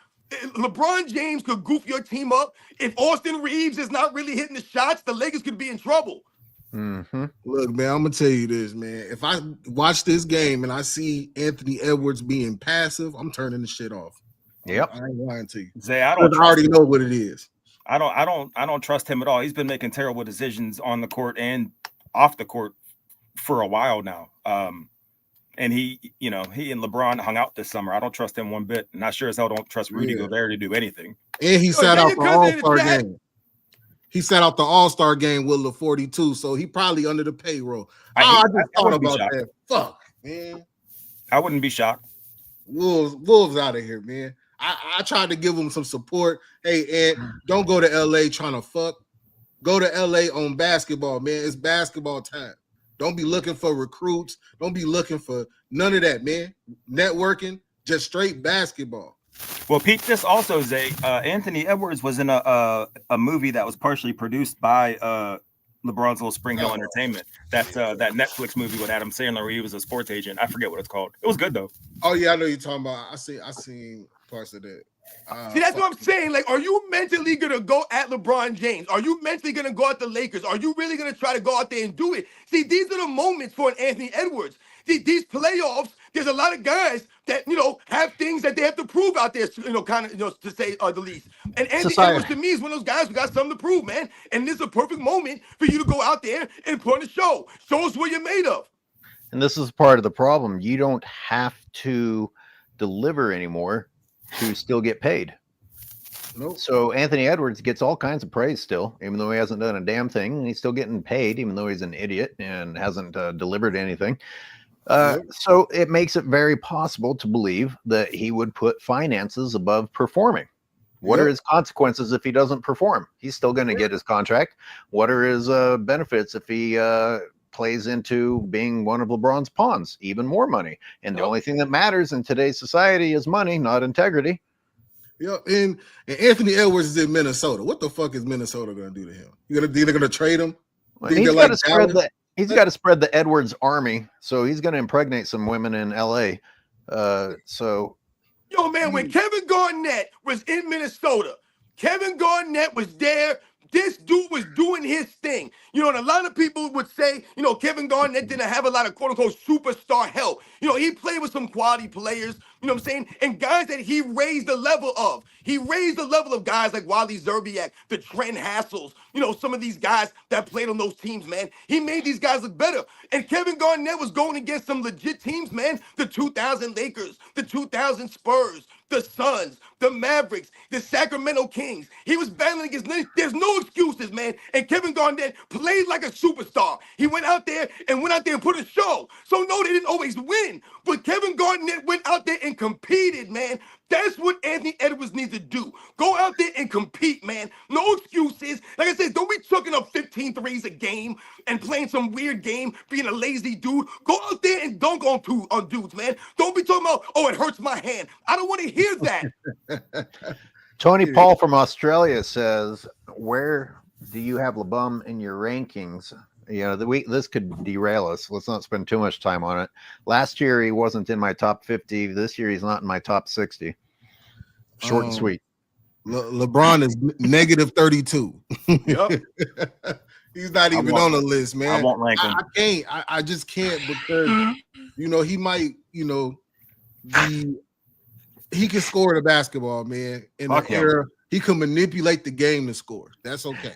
LeBron James could goof your team up. If Austin Reeves is not really hitting the shots, the Lakers could be in trouble. Mm-hmm. Look, man, I'm gonna tell you this, man. If I watch this game and I see Anthony Edwards being passive, I'm turning the shit off. Yep, I ain't lying to you. Zay, I already know what it is. I don't trust him at all. He's been making terrible decisions on the court and off the court for a while now. And he and LeBron hung out this summer. I don't trust him one bit. And I sure as hell don't trust Rudy Gobert to do anything. And he sat out the All-Star game. He sat out the All-Star game with the 42, so he probably under the payroll. I just thought about that. Fuck, man. I wouldn't be shocked. Wolves out of here, man. I tried to give him some support. Hey, Ed, don't go to LA trying to fuck. Go to LA on basketball, man. It's basketball time. Don't be looking for recruits. Don't be looking for none of that, man. Networking, just straight basketball. Well, Pete, this also, Zay, Anthony Edwards was in a movie that was partially produced by LeBron's Little Spring Hill Entertainment. That Netflix movie with Adam Sandler where he was a sports agent. I forget what it's called. It was good, though. Oh, yeah, I know you're talking about. I seen parts of that. See, that's what I'm saying. Like, are you mentally going to go at LeBron James? Are you mentally going to go at the Lakers? Are you really going to try to go out there and do it? See, these are the moments for an Anthony Edwards. These playoffs, there's a lot of guys that, have things that they have to prove out there, to say the least. And Anthony Edwards, to me, is one of those guys who got something to prove, man. And this is a perfect moment for you to go out there and put on a show. Show us what you're made of. And this is part of the problem. You don't have to deliver anymore to still get paid. Nope. So Anthony Edwards gets all kinds of praise still, even though he hasn't done a damn thing, and he's still getting paid, even though he's an idiot and hasn't delivered anything. So it makes it very possible to believe that he would put finances above performing. What are his consequences if he doesn't perform? He's still going to get his contract. What are his benefits if he plays into being one of LeBron's pawns? Even more money. And the only thing that matters in today's society is money, not integrity. Yeah, and Anthony Edwards is in Minnesota. What the fuck is Minnesota gonna do to him? They're gonna trade him? And he's got to spread the Edwards army, so he's going to impregnate some women in L.A. So, yo, man, when Kevin Garnett was in Minnesota, Kevin Garnett was there. This dude was doing his thing. You know, and a lot of people would say, you know, Kevin Garnett didn't have a lot of quote-unquote superstar help. You know, he played with some quality players, you know what I'm saying? And guys that he raised the level of. He raised the level of guys like Wally Zerbiak, the Trent Hassels, you know, some of these guys that played on those teams, man. He made these guys look better. And Kevin Garnett was going against some legit teams, man. The 2000 Lakers, the 2000 Spurs, the Suns, the Mavericks, the Sacramento Kings. He was battling against, there's no excuses, man. And Kevin Garnett played like a superstar. He went out there and put a show. So no, they didn't always win. But Kevin Garnett went out there and competed, man. That's what Anthony Edwards needs to do. Go out there and compete, man. No excuses. Like I said, don't be chucking up 15 threes a game and playing some weird game, being a lazy dude. Go out there and dunk on dudes, man. Don't be talking about, oh, it hurts my hand. I don't want to hear that. Tony Paul from Australia says, where do you have LeBum in your rankings? You know, this could derail us. Let's not spend too much time on it. Last year, he wasn't in my top 50. This year, he's not in my top 60. Short and sweet. LeBron is negative 32. Yep. He's not even on the list, man. I won't rank him. I can't. I just can't because, you know, he might, you know, he can score the basketball, man. In the era, he can manipulate the game to score. That's okay.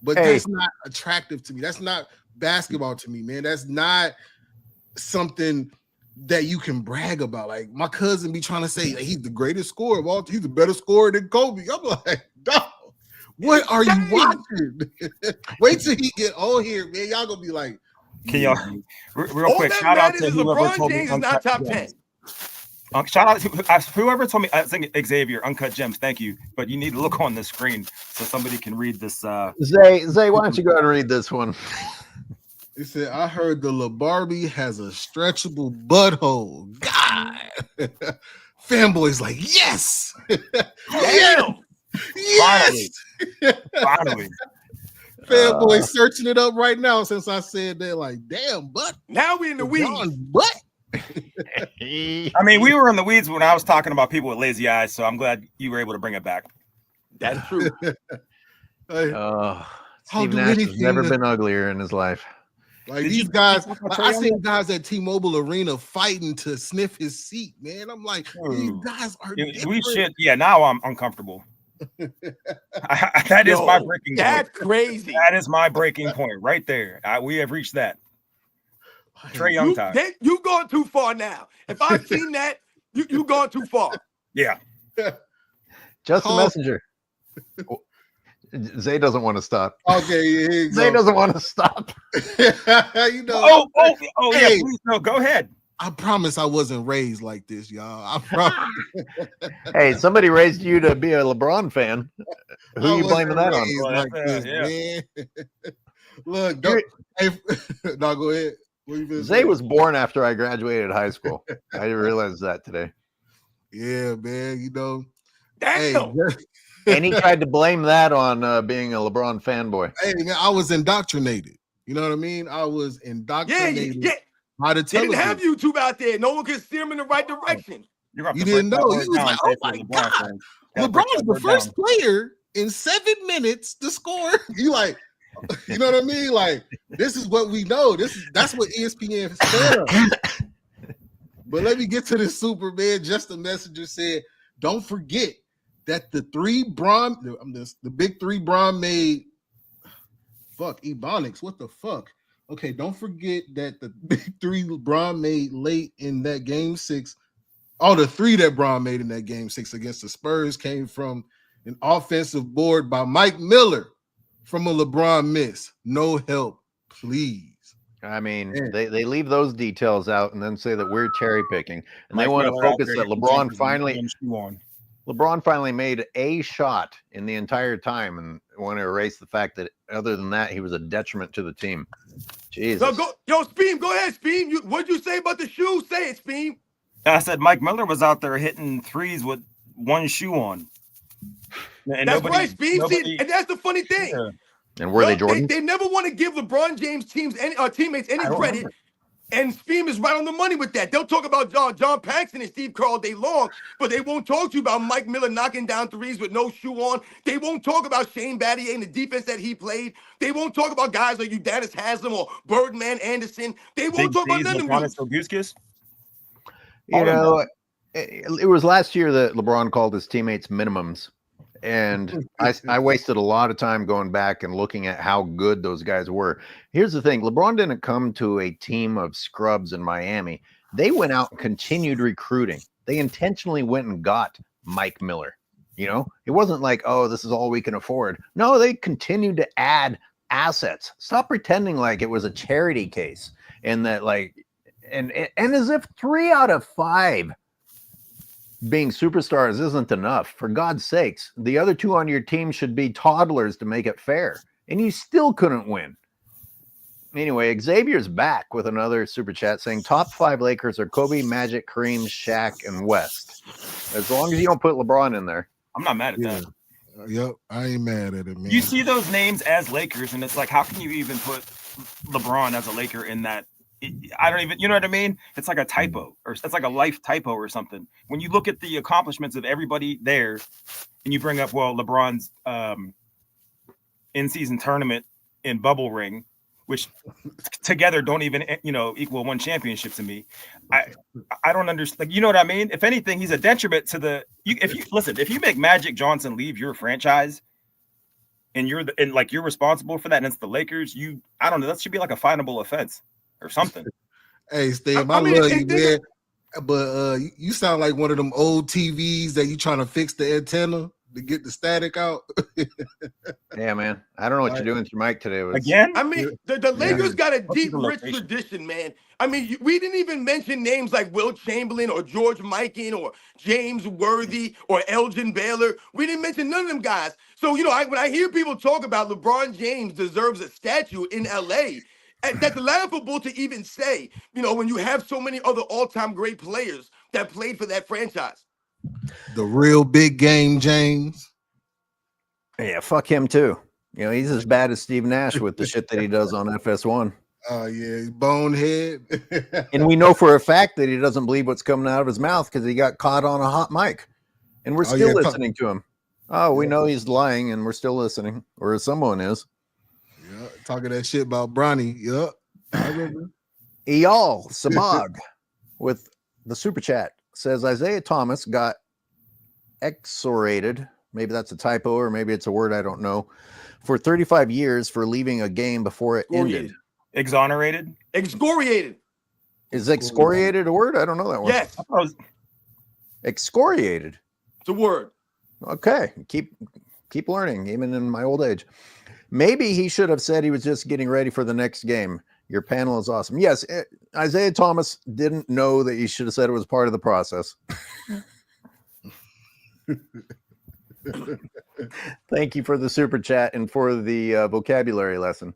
But that's not attractive to me. That's not basketball to me, man. That's not something that you can brag about. Like my cousin be trying to say he's the greatest scorer of all. He's a better scorer than Kobe. I'm like, dog, what are you watching? Wait till he get on here, man. Y'all gonna be like, can y'all real quick? Shout out to whoever told me LeBron James is not top 10. Shout out to whoever told me. I think Xavier, Uncut Gems. Thank you, but you need to look on the screen so somebody can read this. Zay, why don't you go ahead and read this one? He said, "I heard the LaBarbie has a stretchable butthole." God, fanboys like, yes, Damn. yes. Finally. Fanboys searching it up right now since I said that. Like, damn, butt. Now we in the weeds. What? I mean, we were in the weeds when I was talking about people with lazy eyes, so I'm glad you were able to bring it back. That's true. Steve Nash has never been uglier in his life. Like these guys, I seen guys at T-Mobile Arena fighting to sniff his seat, man. I'm like, these guys are we should, yeah, now I'm uncomfortable. That is my breaking point. That's crazy. That is my breaking point right there. We have reached that. Trae Young time. You gone too far now. If I've seen that, you gone too far. Yeah. Just a messenger. Zay doesn't want to stop. Okay, yeah, Zay doesn't want to stop. You know. Oh, yeah. Please, no, go ahead. I promise I wasn't raised like this, y'all. I promise. Hey, somebody raised you to be a LeBron fan. Who are you blaming that on? Like this, man. Look, don't. Hey, no, go ahead. Zay was born after I graduated high school. I didn't realize that today. Yeah, man. You know. Damn. Hey, and he tried to blame that on being a LeBron fanboy. Hey, man, I was indoctrinated. You know what I mean? I was indoctrinated. Yeah. By the they didn't have YouTube out there. No one could steer him in the right direction. You didn't know. He was like, oh my God. LeBron's the first player in 7 minutes to score. You like, you know what I mean? Like, this is what we know. That's what ESPN said. But let me get to this Superman. Just a messenger said, don't forget that the big three Bron made. Fuck, Ebonics. What the fuck? Okay, don't forget that the big three Bron made late in that game 6. All the three that Bron made in that game 6 against the Spurs came from an offensive board by Mike Miller from a LeBron miss. No help, please. I mean, they leave those details out and then say that we're cherry picking, and they want to focus that LeBron finally made a shot in the entire time, and want to erase the fact that other than that, he was a detriment to the team. Jesus. Yo, Speem, go ahead, Speem. What'd you say about the shoes? Say it, Speem. I said Mike Miller was out there hitting threes with one shoe on. And That's right, Steve. See, and that's the funny thing. Yeah. And were they Jordans? They never want to give LeBron James teammates any credit. And Speam is right on the money with that. They'll talk about John Paxson and Steve Kerr all day long, but they won't talk to you about Mike Miller knocking down threes with no shoe on. They won't talk about Shane Battier and the defense that he played. They won't talk about guys like Udonis Haslem or Birdman Anderson. They won't talk about none of them dudes. You know, it was last year that LeBron called his teammates minimums. And I wasted a lot of time going back and looking at how good those guys were. Here's the thing. LeBron didn't come to a team of scrubs in Miami. They went out and continued recruiting. They intentionally went and got Mike Miller. You know, it wasn't like, oh, this is all we can afford. No, they continued to add assets. Stop pretending like it was a charity case and that like, and as if 3 out of 5 being superstars isn't enough. For God's sakes, the other 2 on your team should be toddlers to make it fair. And you still couldn't win. Anyway, Xavier's back with another super chat saying top 5 Lakers are Kobe, Magic, Kareem, Shaq, and West. As long as you don't put LeBron in there. I'm not mad at that. Yep, I ain't mad at it, man. You see those names as Lakers, and it's like, how can you even put LeBron as a Laker in that? I don't even, you know what I mean? It's like a typo, or it's like a life typo or something. When you look at the accomplishments of everybody there, and you bring up, well, LeBron's in-season tournament and bubble ring, which together don't even, equal 1 championship to me. I don't understand. Like, you know what I mean? If anything, he's a detriment to the. If you make Magic Johnson leave your franchise, and you're responsible for that, and it's the Lakers, I don't know. That should be like a finable offense or something. Hey, Steve, I love you, man. But you sound like one of them old TVs that you trying to fix the antenna to get the static out. Yeah, man. I don't know what you're doing with your mic today. Again? I mean, the Lakers got a deep, rich tradition, man. I mean, we didn't even mention names like Will Chamberlain or George Mikan or James Worthy or Elgin Baylor. We didn't mention none of them guys. So, when I hear people talk about LeBron James deserves a statue in L.A., that's laughable to even say, when you have so many other all-time great players that played for that franchise. The real big game, James. Yeah, fuck him too. He's as bad as Steve Nash with the shit that he does on FS1. Oh, yeah, bonehead. And we know for a fact that he doesn't believe what's coming out of his mouth because he got caught on a hot mic. And we're still listening to him. Oh, we know he's lying and we're still listening. Or someone is. Yeah, talking that shit about Bronny. Yep. I remember. Eyal Sabag with the super chat says Isaiah Thomas got exonerated. Maybe that's a typo or maybe it's a word I don't know. For 35 years for leaving a game before it ended. Exonerated? Excoriated. Is excoriated a word? I don't know that word. Yes. Excoriated. It's a word. Okay. Keep learning, even in my old age. Maybe he should have said he was just getting ready for the next game. Your panel is awesome. Yes, Isaiah Thomas didn't know that you should have said it was part of the process. Thank you for the super chat and for the vocabulary lesson.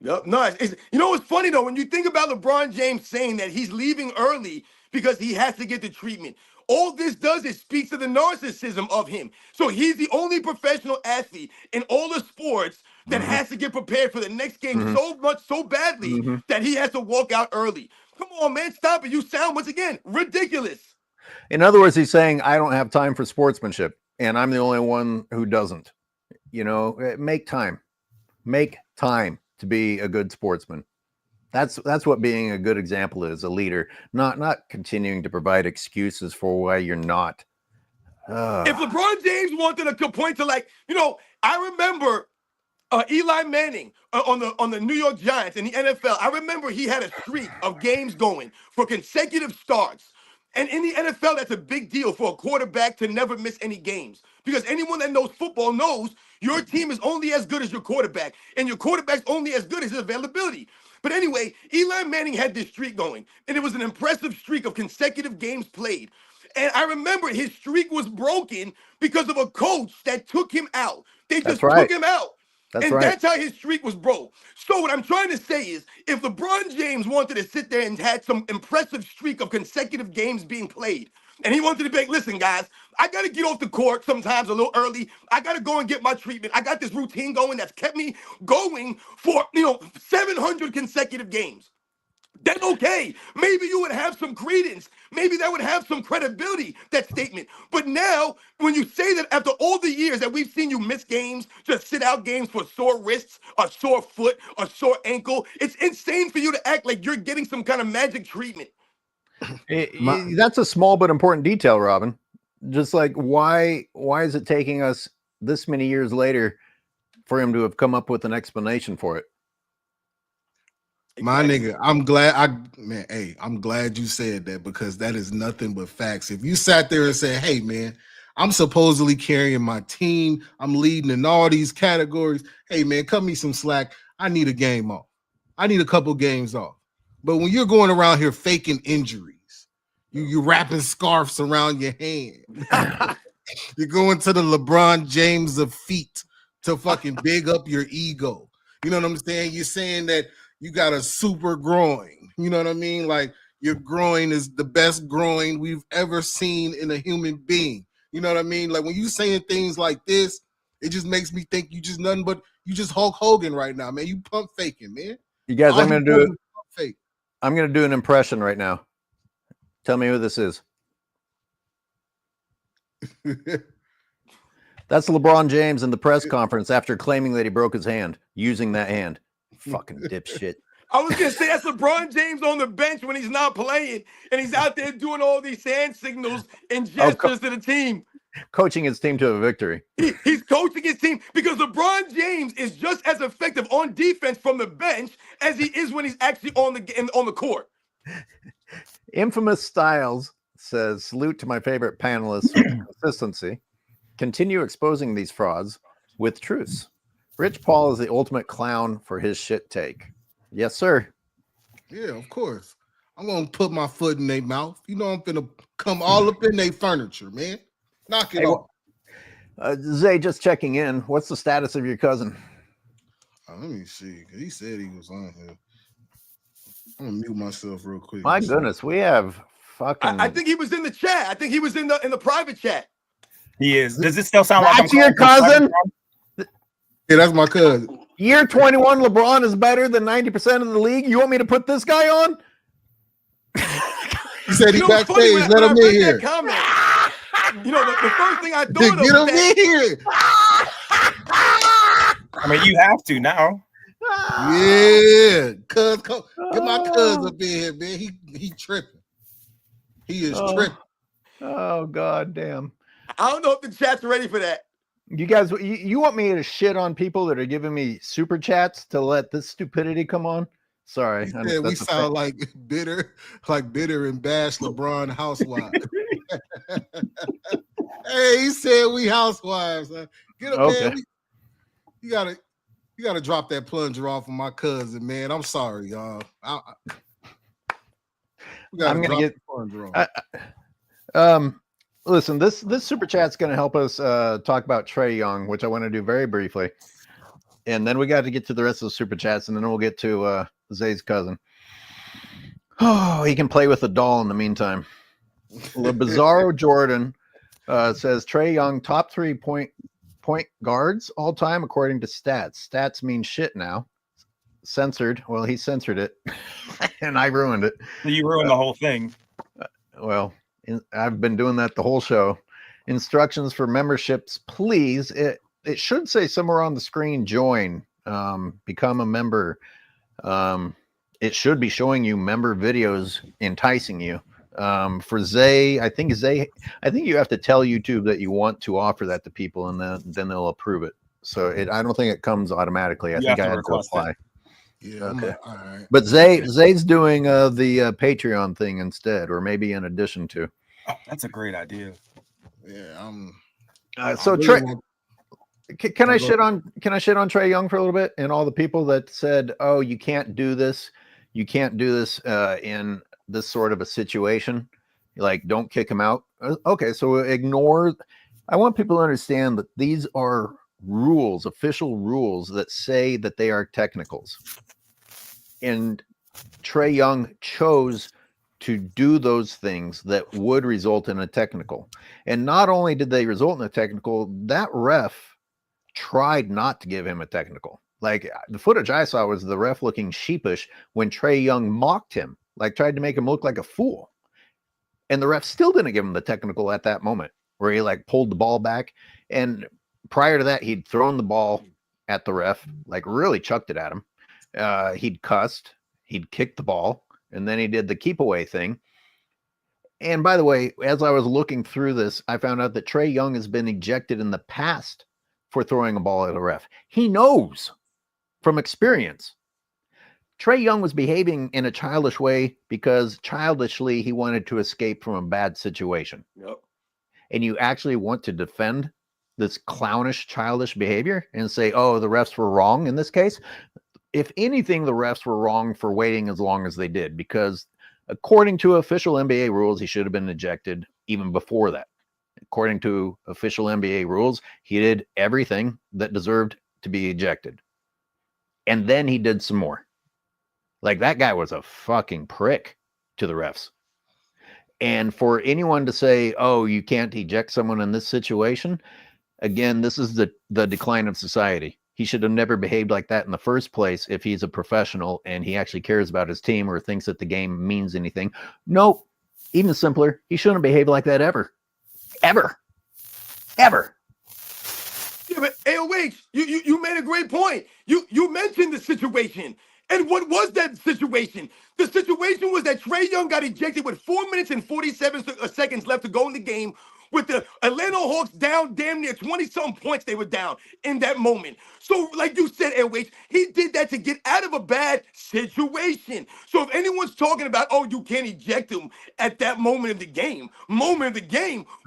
Yep. No, what's funny though, when you think about LeBron James saying that he's leaving early because he has to get the treatment, all this does is speaks to the narcissism of him. So he's the only professional athlete in all the sports that has to get prepared for the next game so badly that he has to walk out early. Come on, man, stop it. You sound, once again, ridiculous. In other words, he's saying, I don't have time for sportsmanship, and I'm the only one who doesn't. Make time. Make time to be a good sportsman. That's what being a good example is, a leader, not continuing to provide excuses for why you're not. If LeBron James wanted to point to I remember Eli Manning on the New York Giants in the NFL. I remember he had a streak of games going for consecutive starts. And in the NFL, that's a big deal for a quarterback to never miss any games. Because anyone that knows football knows your team is only as good as your quarterback. And your quarterback's only as good as his availability. But anyway, Eli Manning had this streak going. And it was an impressive streak of consecutive games played. And I remember his streak was broken because of a coach that took him out. They just took him out. That's how his streak was broke. So what I'm trying to say is, if LeBron James wanted to sit there and had some impressive streak of consecutive games being played, And he wanted to be like, listen, guys, I got to get off the court sometimes a little early. I got to go and get my treatment. I got this routine going that's kept me going for, 700 consecutive games. Then okay, maybe you would have some credence. Maybe that would have some credibility, that statement. But now, when you say that after all the years that we've seen you miss games, just sit out games for sore wrists, a sore foot, a sore ankle, it's insane for you to act like you're getting some kind of magic treatment. That's a small but important detail, Robin. Just like why is it taking us this many years later for him to have come up with an explanation for it? My nigga, I'm glad you said that, because that is nothing but facts. If you sat there and said, hey man, I'm supposedly carrying my team, I'm leading in all these categories, hey man, cut me some slack, I need a game off, I need a couple games off. But when you're going around here faking injuries, you're wrapping scarves around your hand, you're going to the LeBron James of feet to fucking big up your ego. You know what I'm saying? You're saying that you got a super groin. You know what I mean? Like, your groin is the best groin we've ever seen in a human being. You know what I mean? Like, when you saying things like this, it just makes me think you just nothing but you just Hulk Hogan right now, man. You pump faking, man. You guys, I'm gonna do it. Fake. I'm gonna do an impression right now. Tell me who this is. That's LeBron James in the press conference after claiming that he broke his hand, using that hand. Fucking dipshit. I was going to say, that's LeBron James on the bench when he's not playing, and he's out there doing all these hand signals and gestures to the team. Coaching his team to a victory. He's coaching his team because LeBron James is just as effective on defense from the bench as he is when he's actually on the court. Infamous Styles says, salute to my favorite panelists for consistency. Continue exposing these frauds with truths. Rich Paul is the ultimate clown for his shit take. Yes, sir. Yeah, of course. I'm going to put my foot in their mouth. You know, I'm going to come all up in their furniture, man. Knock it off. Zay, just checking in. What's the status of your cousin? Let me see. He said he was on here. I'm going to mute myself real quick. My goodness, we have fucking... I think he was in the chat. I think he was in the private chat. He is. Does it still sound like that's your cousin? Yeah, that's my cousin. Year 21 LeBron is better than 90% of the league. You want me to put this guy on? He said he backstage. Let him in here. The first thing I thought Get him in here. I mean, you have to now. Yeah, cuz, get my cuz up in here, man. He tripping. He is tripping. Oh, god damn. I don't know if the chat's ready for that. You guys, you want me to shit on people that are giving me super chats to let this stupidity come on? Sorry. Yeah, we sound like bitter and bash LeBron housewives. Hey, he said we housewives. Get up, okay. Man. You gotta drop that plunger off of my cousin, man. I'm sorry, y'all. We gotta I'm gonna get the plunger off. Listen, this super chat's going to help us talk about Trae Young, which I want to do very briefly, and then we got to get to the rest of the super chats, and then we'll get to Zay's cousin. Oh, he can play with a doll in the meantime. Le Bizarro Jordan says Trae Young top 3 point guards all time according to stats. Stats mean shit now. Censored. Well, he censored it, and I ruined it. You ruined the whole thing. Well. I've been doing that the whole show. Instructions for memberships, please. It should say somewhere on the screen, join, become a member. It should be showing you member videos enticing you. For Zay, I think you have to tell YouTube that you want to offer that to people, and then they'll approve it. So I don't think it comes automatically. I think I had to apply. Yeah, okay. All right. But Zay's doing the Patreon thing instead, or maybe in addition to. Oh, that's a great idea. Yeah, so really can I shit on Trae Young for a little bit, and all the people that said, "Oh, you can't do this in this sort of a situation, like don't kick him out." Okay, so ignore. I want people to understand that these are rules, official rules that say that they are technicals. And Trae Young chose to do those things that would result in a technical. And not only did they result in a technical, that ref tried not to give him a technical. Like, the footage I saw was the ref looking sheepish when Trae Young mocked him, like tried to make him look like a fool. And the ref still didn't give him the technical at that moment, where he like pulled the ball back. And prior to that, he'd thrown the ball at the ref, like really chucked it at him. He'd cussed, he'd kicked the ball, and then he did the keep away thing. And by the way, as I was looking through this, I found out that Trae Young has been ejected in the past for throwing a ball at a ref. He knows from experience. Trae Young was behaving in a childish way because childishly he wanted to escape from a bad situation. Yep. And you actually want to defend this clownish, childish behavior and say, oh, the refs were wrong in this case? If anything, the refs were wrong for waiting as long as they did, because according to official NBA rules, he should have been ejected even before that. According to official NBA rules, he did everything that deserved to be ejected. And then he did some more. Like, that guy was a fucking prick to the refs. And for anyone to say, oh, you can't eject someone in this situation, again, this is the decline of society. He should have never behaved like that in the first place if he's a professional and he actually cares about his team or thinks that the game means anything. Nope. Even simpler, he shouldn't behave like that ever. Ever. Ever. Yeah, but AOH, you made a great point. You mentioned the situation. And what was that situation? The situation was that Trae Young got ejected with 4 minutes and 47 seconds left to go in the game, with the Atlanta Hawks down damn near 20-something points they were down in that moment. So, like you said, AOH, he did that to get out of a bad situation. So if anyone's talking about, oh, you can't eject him at that moment of the game,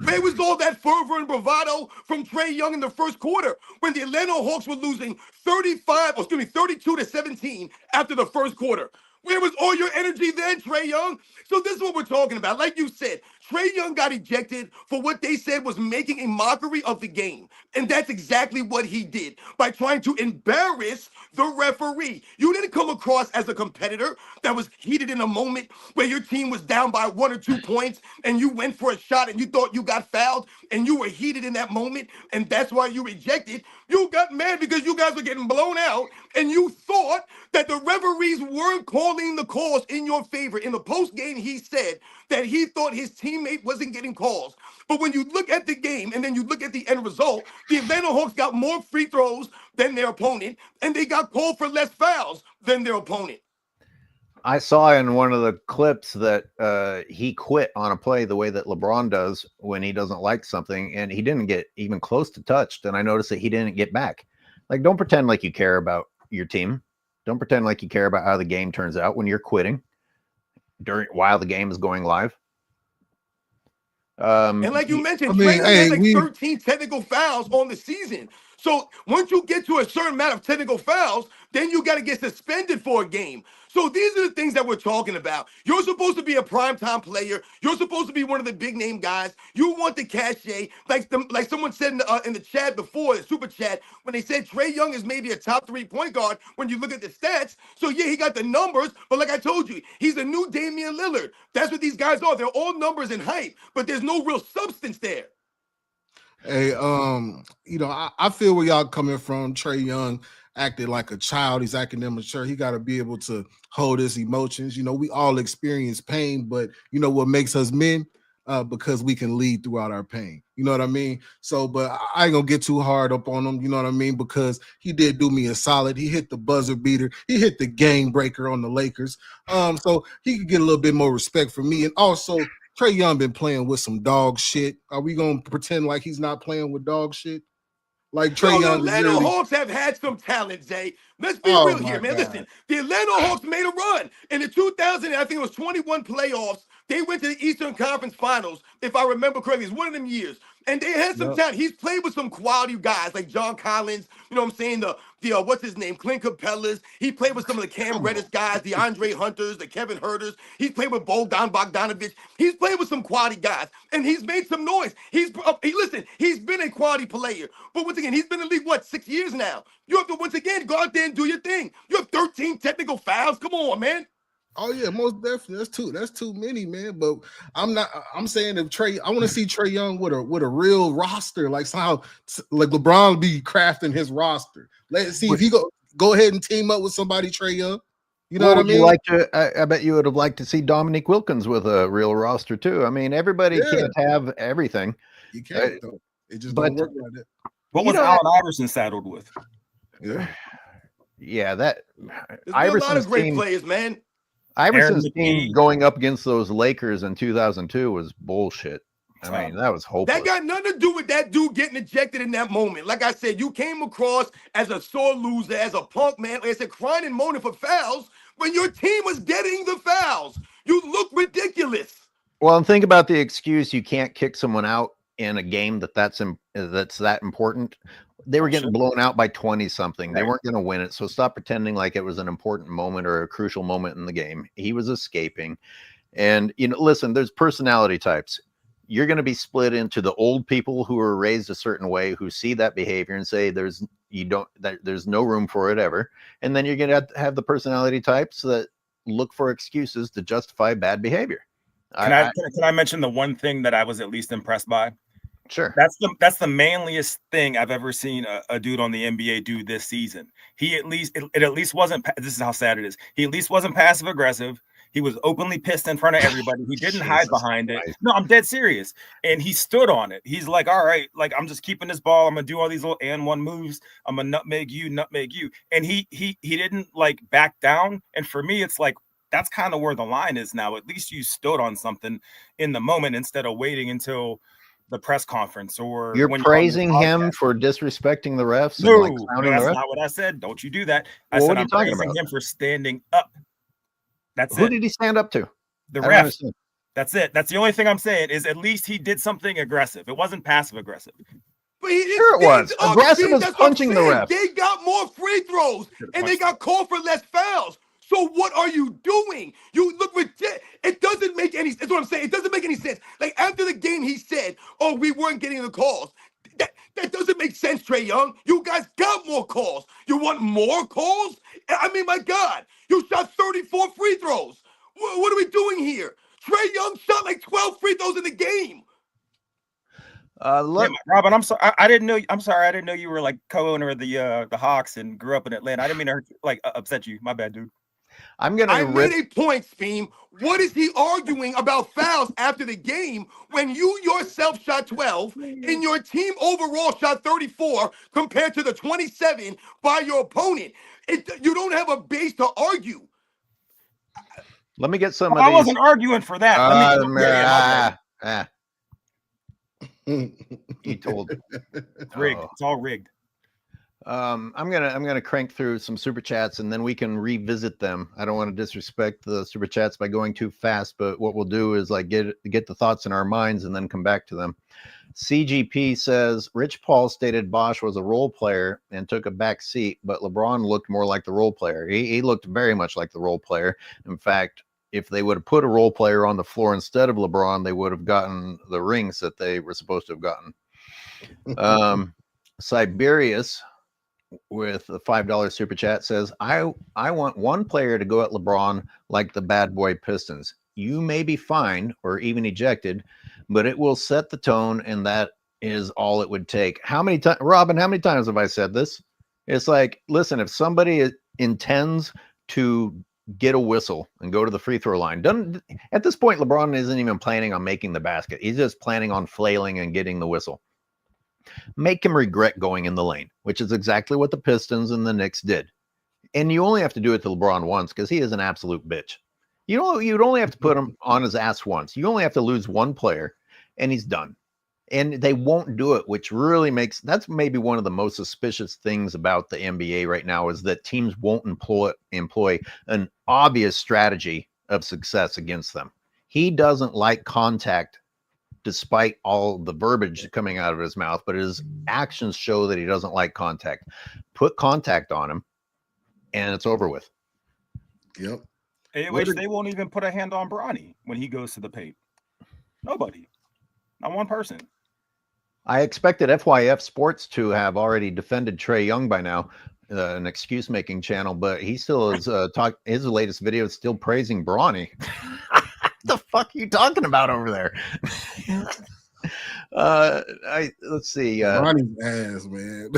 where was all that fervor and bravado from Trae Young in the first quarter when the Atlanta Hawks were losing 32 to 17 after the first quarter? Where was all your energy then, Trae Young? So this is what we're talking about. Like you said, Trae Young got ejected for what they said was making a mockery of the game. And that's exactly what he did by trying to embarrass the referee. You didn't come across as a competitor that was heated in a moment where your team was down by 1 or 2 points and you went for a shot and you thought you got fouled and you were heated in that moment and that's why you rejected. You got mad because you guys were getting blown out and you thought that the referees weren't calling the calls in your favor. In the post game, he said that he thought his teammate wasn't getting calls. But when you look at the game and then you look at the end result, the Atlanta Hawks got more free throws than their opponent, and they got called for less fouls than their opponent. I saw in one of the clips that he quit on a play the way that LeBron does when he doesn't like something, and he didn't get even close to touched. And I noticed that he didn't get back. Like, don't pretend like you care about your team. Don't pretend like you care about how the game turns out when you're quitting while the game is going live. And like you mentioned, Trae had like 13 technical fouls on the season. So once you get to a certain amount of technical fouls, then you got to get suspended for a game. So these are the things that we're talking about. You're supposed to be a primetime player. You're supposed to be one of the big name guys. You want the cachet, like someone said in the chat before, the super chat, when they said Trae Young is maybe a top 3 point guard when you look at the stats. So yeah, he got the numbers, but like I told you, he's the new Damian Lillard. That's what these guys are. They're all numbers and hype, but there's no real substance there. Hey, I feel where y'all coming from. Trae Young acted like a child. He's acting immature. He got to be able to hold his emotions. We all experience pain, but what makes us men? Because we can lead throughout our pain. You know what I mean? So, but I ain't gonna get too hard up on him. You know what I mean? Because he did do me a solid. He hit the buzzer beater. He hit the game breaker on the Lakers. So he could get a little bit more respect from me. And also, Trae Young been playing with some dog shit. Are we gonna pretend like he's not playing with dog shit? Like Trae Young. The Atlanta Hawks have had some talent, Zay. Let's be real here, man. God. Listen, the Atlanta Hawks made a run in the 2000, I think it was 21 playoffs. They went to the Eastern Conference Finals, if I remember correctly. It's one of them years. And they had some talent. He's played with some quality guys like John Collins, you know what I'm saying? The what's his name? Clint Capellas. He played with some of the Cam Reddish guys, the Andre Hunters, the Kevin Herters. He's played with Bogdan Bogdanovic. He's played with some quality guys, and he's made some noise. He's been a quality player. But once again, he's been in the league, 6 years now? You have to, once again, go out there and do your thing. You have 13 technical fouls. Come on, man. Oh yeah, most definitely. That's too many, man. But I'm saying if Trey, I want to see Trey Young with a real roster, like somehow like LeBron be crafting his roster. Let's see if he go ahead and team up with somebody, Trey Young. You know what I would you mean? like to? I bet you would have liked to see Dominique Wilkins with a real roster too. I mean, everybody Yeah. can't have everything. You can't though. It just but don't work like that. What You was know, Allen Iverson saddled with? Yeah. yeah, that There's been a lot Iverson's of great team. players, man. Iverson's Aaron team McKee. going up against those Lakers in 2002 was bullshit. I mean, that was hopeless. That got nothing to do with that dude getting ejected in that moment. Like I said, you came across as a sore loser, as a punk man, like I said, crying and moaning for fouls when your team was getting the fouls. You look ridiculous. Well, and think about the excuse you can't kick someone out in a game that's that important. They were getting blown out by 20 something. They weren't going to win it. So stop pretending like it was an important moment or a crucial moment in the game. He was escaping. And, listen, there's personality types. You're going to be split into the old people who are raised a certain way, who see that behavior and say there's no room for it ever. And then you're going to have the personality types that look for excuses to justify bad behavior. Can I mention the one thing that I was at least impressed by? Sure. That's the manliest thing I've ever seen a dude on the NBA do this season. He at least wasn't. This is how sad it is. He at least wasn't passive aggressive. He was openly pissed in front of everybody. He didn't hide behind it. No, I'm dead serious. And he stood on it. He's like, all right, like I'm just keeping this ball. I'm gonna do all these little and one moves. I'm gonna nutmeg you. And he didn't like back down. And for me, it's like that's kind of where the line is now. At least you stood on something in the moment instead of waiting until the press conference or you're when praising him for disrespecting the refs. No, that's not what I said. Don't you do that. I Well, said what are I'm you talking praising about? him for standing up. That's Who it. did he stand up to? The I don't ref. understand. That's it. That's the only thing I'm saying is at least he did something aggressive. It wasn't passive aggressive. But he Sure it was. Aggressive is that's what I'm punching the saying. ref. They got more free throws and they got called for less fouls. So what are you doing? You look ridiculous. It doesn't make any sense. That's what I'm saying. It doesn't make any sense. Like after the game, he said, "Oh, we weren't getting the calls." That doesn't make sense, Trey Young. You guys got more calls. You want more calls? I mean, my God, you shot 34 free throws. What are we doing here? Trey Young shot like 12 free throws in the game. Robin, I'm sorry. I didn't know. I'm sorry. I didn't know you were like co-owner of the Hawks and grew up in Atlanta. I didn't mean to upset you. My bad, dude. I made a point, Speam. What is he arguing about fouls after the game when you yourself shot 12 and your team overall shot 34 compared to the 27 by your opponent? You don't have a base to argue. Let me get some of these. I wasn't arguing for that. He told. It's rigged. It's all rigged. I'm gonna crank through some super chats and then we can revisit them. I don't want to disrespect the super chats by going too fast, but what we'll do is like get the thoughts in our minds and then come back to them. CGP says Rich Paul stated Bosch was a role player and took a back seat, but LeBron looked more like the role player. He looked very much like the role player. In fact, if they would have put a role player on the floor instead of LeBron, they would have gotten the rings that they were supposed to have gotten. Siberius with a $5 super chat says, I want one player to go at LeBron like the bad boy Pistons. You may be fined or even ejected, but it will set the tone, and that is all it would take. How many times, Robin, how many times have I said this? It's like, listen, if somebody intends to get a whistle and go to the free throw line, at this point, LeBron isn't even planning on making the basket. He's just planning on flailing and getting the whistle. Make him regret going in the lane, which is exactly what the Pistons and the Knicks did. And you only have to do it to LeBron once because he is an absolute bitch. You'd only have to put him on his ass once. You only have to lose one player and he's done. And they won't do it, which really that's maybe one of the most suspicious things about the NBA right now is that teams won't employ an obvious strategy of success against them. He doesn't like contact despite all the verbiage coming out of his mouth, but his actions show that he doesn't like contact. Put contact on him, and it's over with. Yep. AOH, they won't even put a hand on Bronny when he goes to the paint. Nobody. Not one person. I expected FYF Sports to have already defended Trey Young by now. an excuse making channel, but he still is his latest video is still praising Brawny. What the fuck are you talking about over there? Let's see. Bronny's ass, man.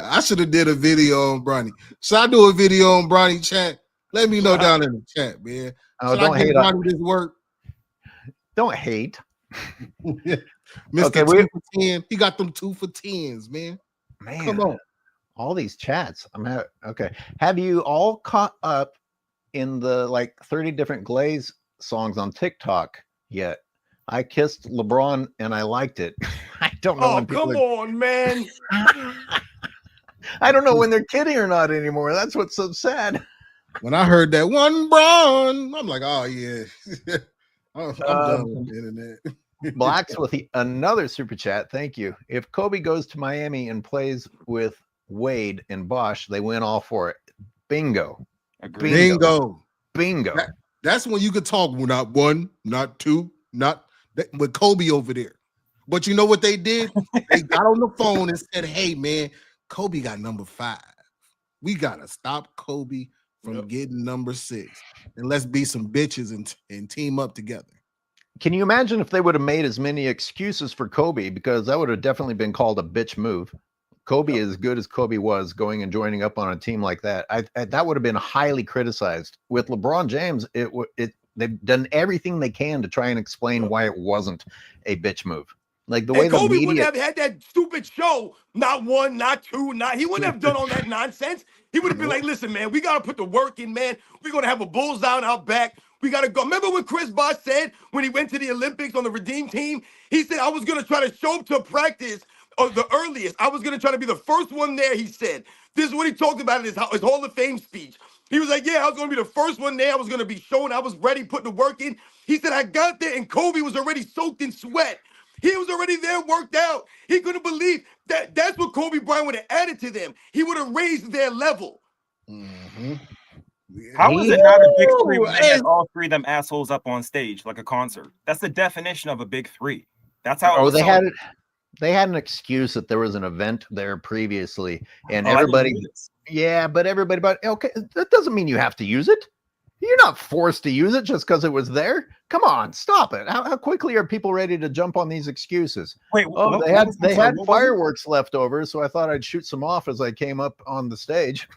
I should have did a video on Bronny. Should I do a video on Bronny, chat? Let me know down in the chat, man. Should don't I give hate Bronny this work? Don't hate. Mr. Okay, 2 for 10. He got them 2 for 10s, man. Come on. All these chats. Okay. Have you all caught up in the like 30 different Glaze songs on TikTok yet? I kissed LeBron and I liked it. I don't know. Oh, come on, man. I don't know when they're kidding or not anymore. That's what's so sad. When I heard that one Bron, I'm like, oh yeah. I'm done with the internet. Blacks with another super chat. Thank you. If Kobe goes to Miami and plays with Wade and Bosch, they win all for it. Bingo. Bingo. That's when you could talk. Not one, not two, not with Kobe over there. But you know what they did? They got on the phone and said, hey, man, Kobe got number 5. We got to stop Kobe from getting number 6. And let's be some bitches and team up together. Can you imagine if they would have made as many excuses for Kobe? Because that would have definitely been called a bitch move. Kobe, as good as Kobe was, going and joining up on a team like that, that would have been highly criticized. With LeBron James, they've done everything they can to try and explain why it wasn't a bitch move. Like the way the Kobe media wouldn't have had that stupid show. Not 1, not 2, he wouldn't have done all that nonsense. He would have been like, listen, man, we got to put the work in, man. We're going to have a bullseye on our back. We got to go. Remember what Chris Bosh said when he went to the Olympics on the Redeem team? He said, I was going to try to show up to practice the earliest. I was going to try to be the first one there, he said. This is what he talked about in his Hall of Fame speech. He was like, yeah, I was going to be the first one there. I was going to be showing I was ready, putting the work in. He said, I got there, and Kobe was already soaked in sweat. He was already there, worked out. He couldn't believe that that's what Kobe Bryant would have added to them. He would have raised their level. Mm-hmm. How is it not a big 3 when they had all 3 of them assholes up on stage like a concert? That's the definition of a big 3. That's how they had an excuse that there was an event there previously, and everybody. Yeah, but everybody. But okay, that doesn't mean you have to use it. You're not forced to use it just because it was there. Come on, stop it. How quickly are people ready to jump on these excuses? Wait, they had fireworks left over, so I thought I'd shoot some off as I came up on the stage.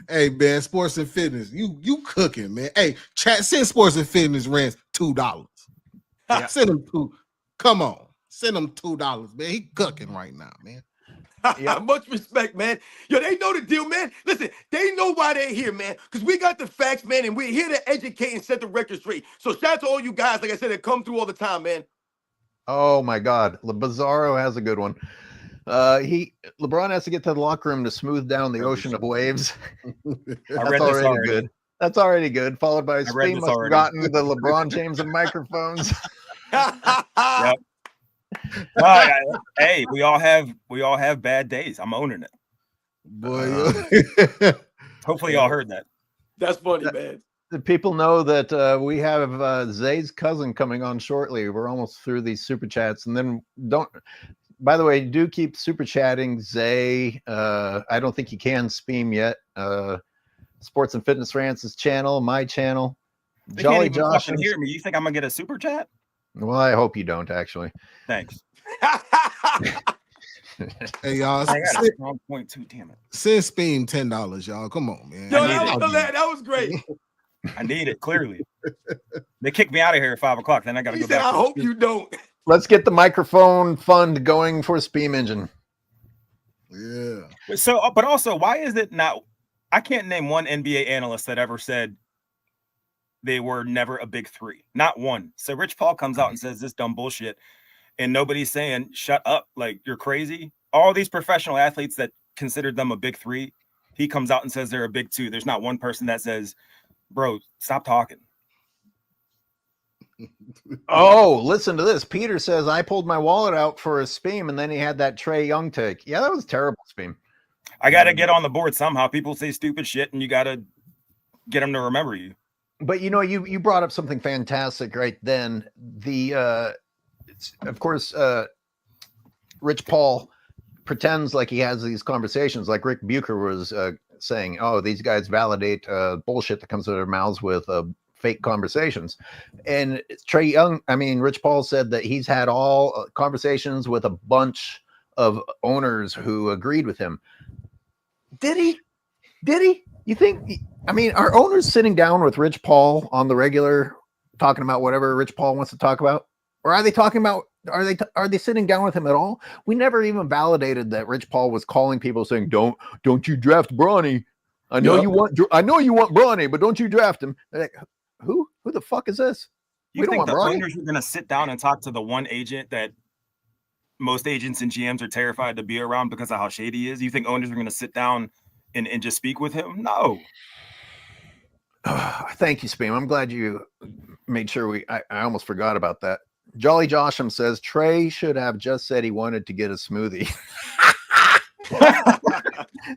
Hey man, sports and fitness, you cooking, man. Hey, chat, send sports and fitness rents $2. Yeah. Send them $2. Come on, send them $2, man. He cooking right now, man. Yeah, much respect, man. Yo, they know the deal, man. Listen, they know why they're here, man. Because we got the facts, man, and we're here to educate and set the record straight. So shout out to all you guys, like I said, that come through all the time, man. Oh my God, Bizarro has a good one. LeBron has to get to the locker room to smooth down the ocean of waves. That's already good. That's already good. Followed by Spain must have gotten the LeBron James and microphones. Yep. Hey, we all have bad days. I'm owning it. Boy, hopefully y'all heard that. That's funny, man. The people know that we have Zay's cousin coming on shortly. We're almost through these super chats, and then by the way, do keep super chatting Zay. I don't think you can Speam yet. Sports and Fitness Rants' channel, my channel. They Jolly can't even fucking hear me. You think I'm gonna get a super chat? Well, I hope you don't, actually. Thanks. Hey, y'all. I got a strong point too, damn it. Send Speam $10, y'all. Come on, man. Yo, that was great. I need it, clearly. They kicked me out of here at 5 o'clock. Then I got to go back. I hope you don't. Let's get the microphone fund going for Speam Engine. Yeah. So, but also, why is it not? I can't name one NBA analyst that ever said they were never a big 3. Not one. So Rich Paul comes out and says this dumb bullshit, and nobody's saying, shut up, like you're crazy. All these professional athletes that considered them a big 3, he comes out and says they're a big 2. There's not one person that says, bro, stop talking. Oh, listen to this. Peter says, I pulled my wallet out for a Speam, and then he had that Trae Young take. Yeah, that was terrible, Speam. I got to get on the board somehow. People say stupid shit, and you got to get them to remember you. But you know, you brought up something fantastic right then. The of course, Rich Paul pretends like he has these conversations, like Rick Bucher was saying, oh, these guys validate bullshit that comes out of their mouths with fake conversations. And Rich Paul said that he's had all conversations with a bunch of owners who agreed with him. Did he? You think? Are owners sitting down with Rich Paul on the regular, talking about whatever Rich Paul wants to talk about, or are they talking about? Are they sitting down with him at all? We never even validated that Rich Paul was calling people saying, "Don't you draft Bronny? I know you want Bronny, but don't you draft him?" They're like, who the fuck is this? You think the owners are going to sit down and talk to the one agent that most agents and GMs are terrified to be around because of how shady he is? You think owners are going to sit down and just speak with him? No. Thank you, Spam. I'm glad you made sure I almost forgot about that. Jolly Josham says Trey should have just said he wanted to get a smoothie.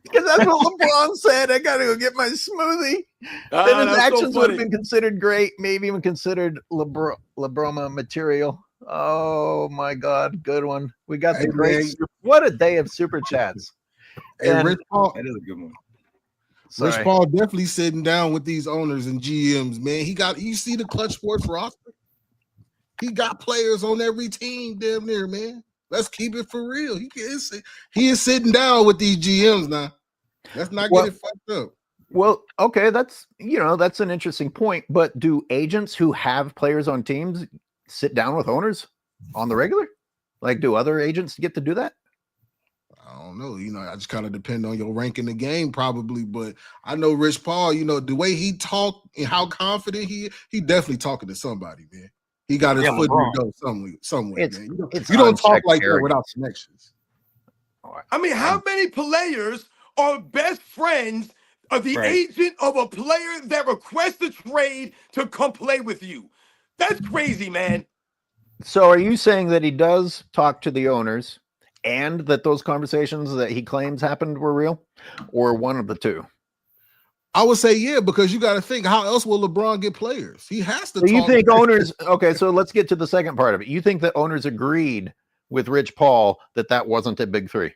Because that's what LeBron said. I got to go get my smoothie. Then his actions would have been considered great, maybe even considered LeBron material. Oh my God, good one. We got the great. What a day of super chats. And Rich Paul, that is a good one. Rich Paul definitely sitting down with these owners and GMs, man. You see the Clutch Sports roster? He got players on every team damn near, man. Let's keep it for real. He is sitting down with these GMs now. Let's not get it fucked up. Well, okay, that's an interesting point. But do agents who have players on teams sit down with owners on the regular? Like, do other agents get to do that? I don't know. I just kind of depend on your rank in the game, probably. But I know Rich Paul, the way he talked and how confident he definitely talking to somebody, man. He got his foot in the door somewhere, man. You don't talk like that without connections. How many players are best friends of the agent of a player that requests a trade to come play with you? That's crazy, man. So are you saying that he does talk to the owners and that those conversations that he claims happened were real, or one of the two? I would say, yeah, because you got to think, how else will LeBron get players? He has to. So you think owners? Okay, so let's get to the second part of it. You think that owners agreed with Rich Paul that wasn't a big three?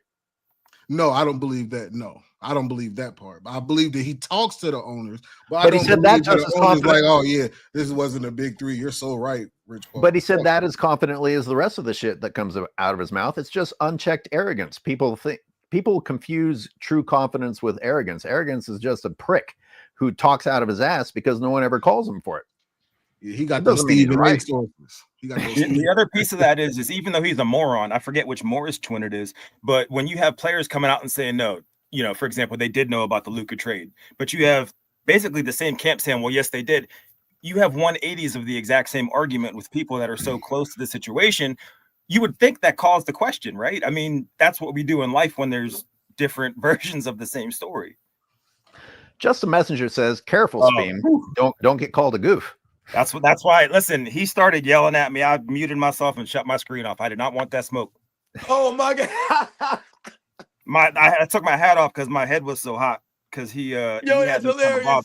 No, I don't believe that. No, I don't believe that part. I believe that he talks to the owners, but he said that just as confidently. Like, oh yeah, this wasn't a big three. You're so right, Rich Paul. But he said that as confidently as the rest of the shit that comes out of his mouth. It's just unchecked arrogance. People confuse true confidence with arrogance. Arrogance is just a prick who talks out of his ass because no one ever calls him for it. Yeah, he got those Stephen A sources. The other piece of that is even though he's a moron, I forget which Morris twin it is, but when you have players coming out and saying no, for example, they did know about the Luka trade, but you have basically the same camp saying, well, yes, they did. You have 180s of the exact same argument with people that are so close to the situation. You would think that caused the question, right? That's what we do in life when there's different versions of the same story. Just a messenger says, "Careful, Speen. Don't get called a goof." That's why. Listen, he started yelling at me. I muted myself and shut my screen off. I did not want that smoke. Oh my God! I took my hat off because my head was so hot. Because he that's hilarious.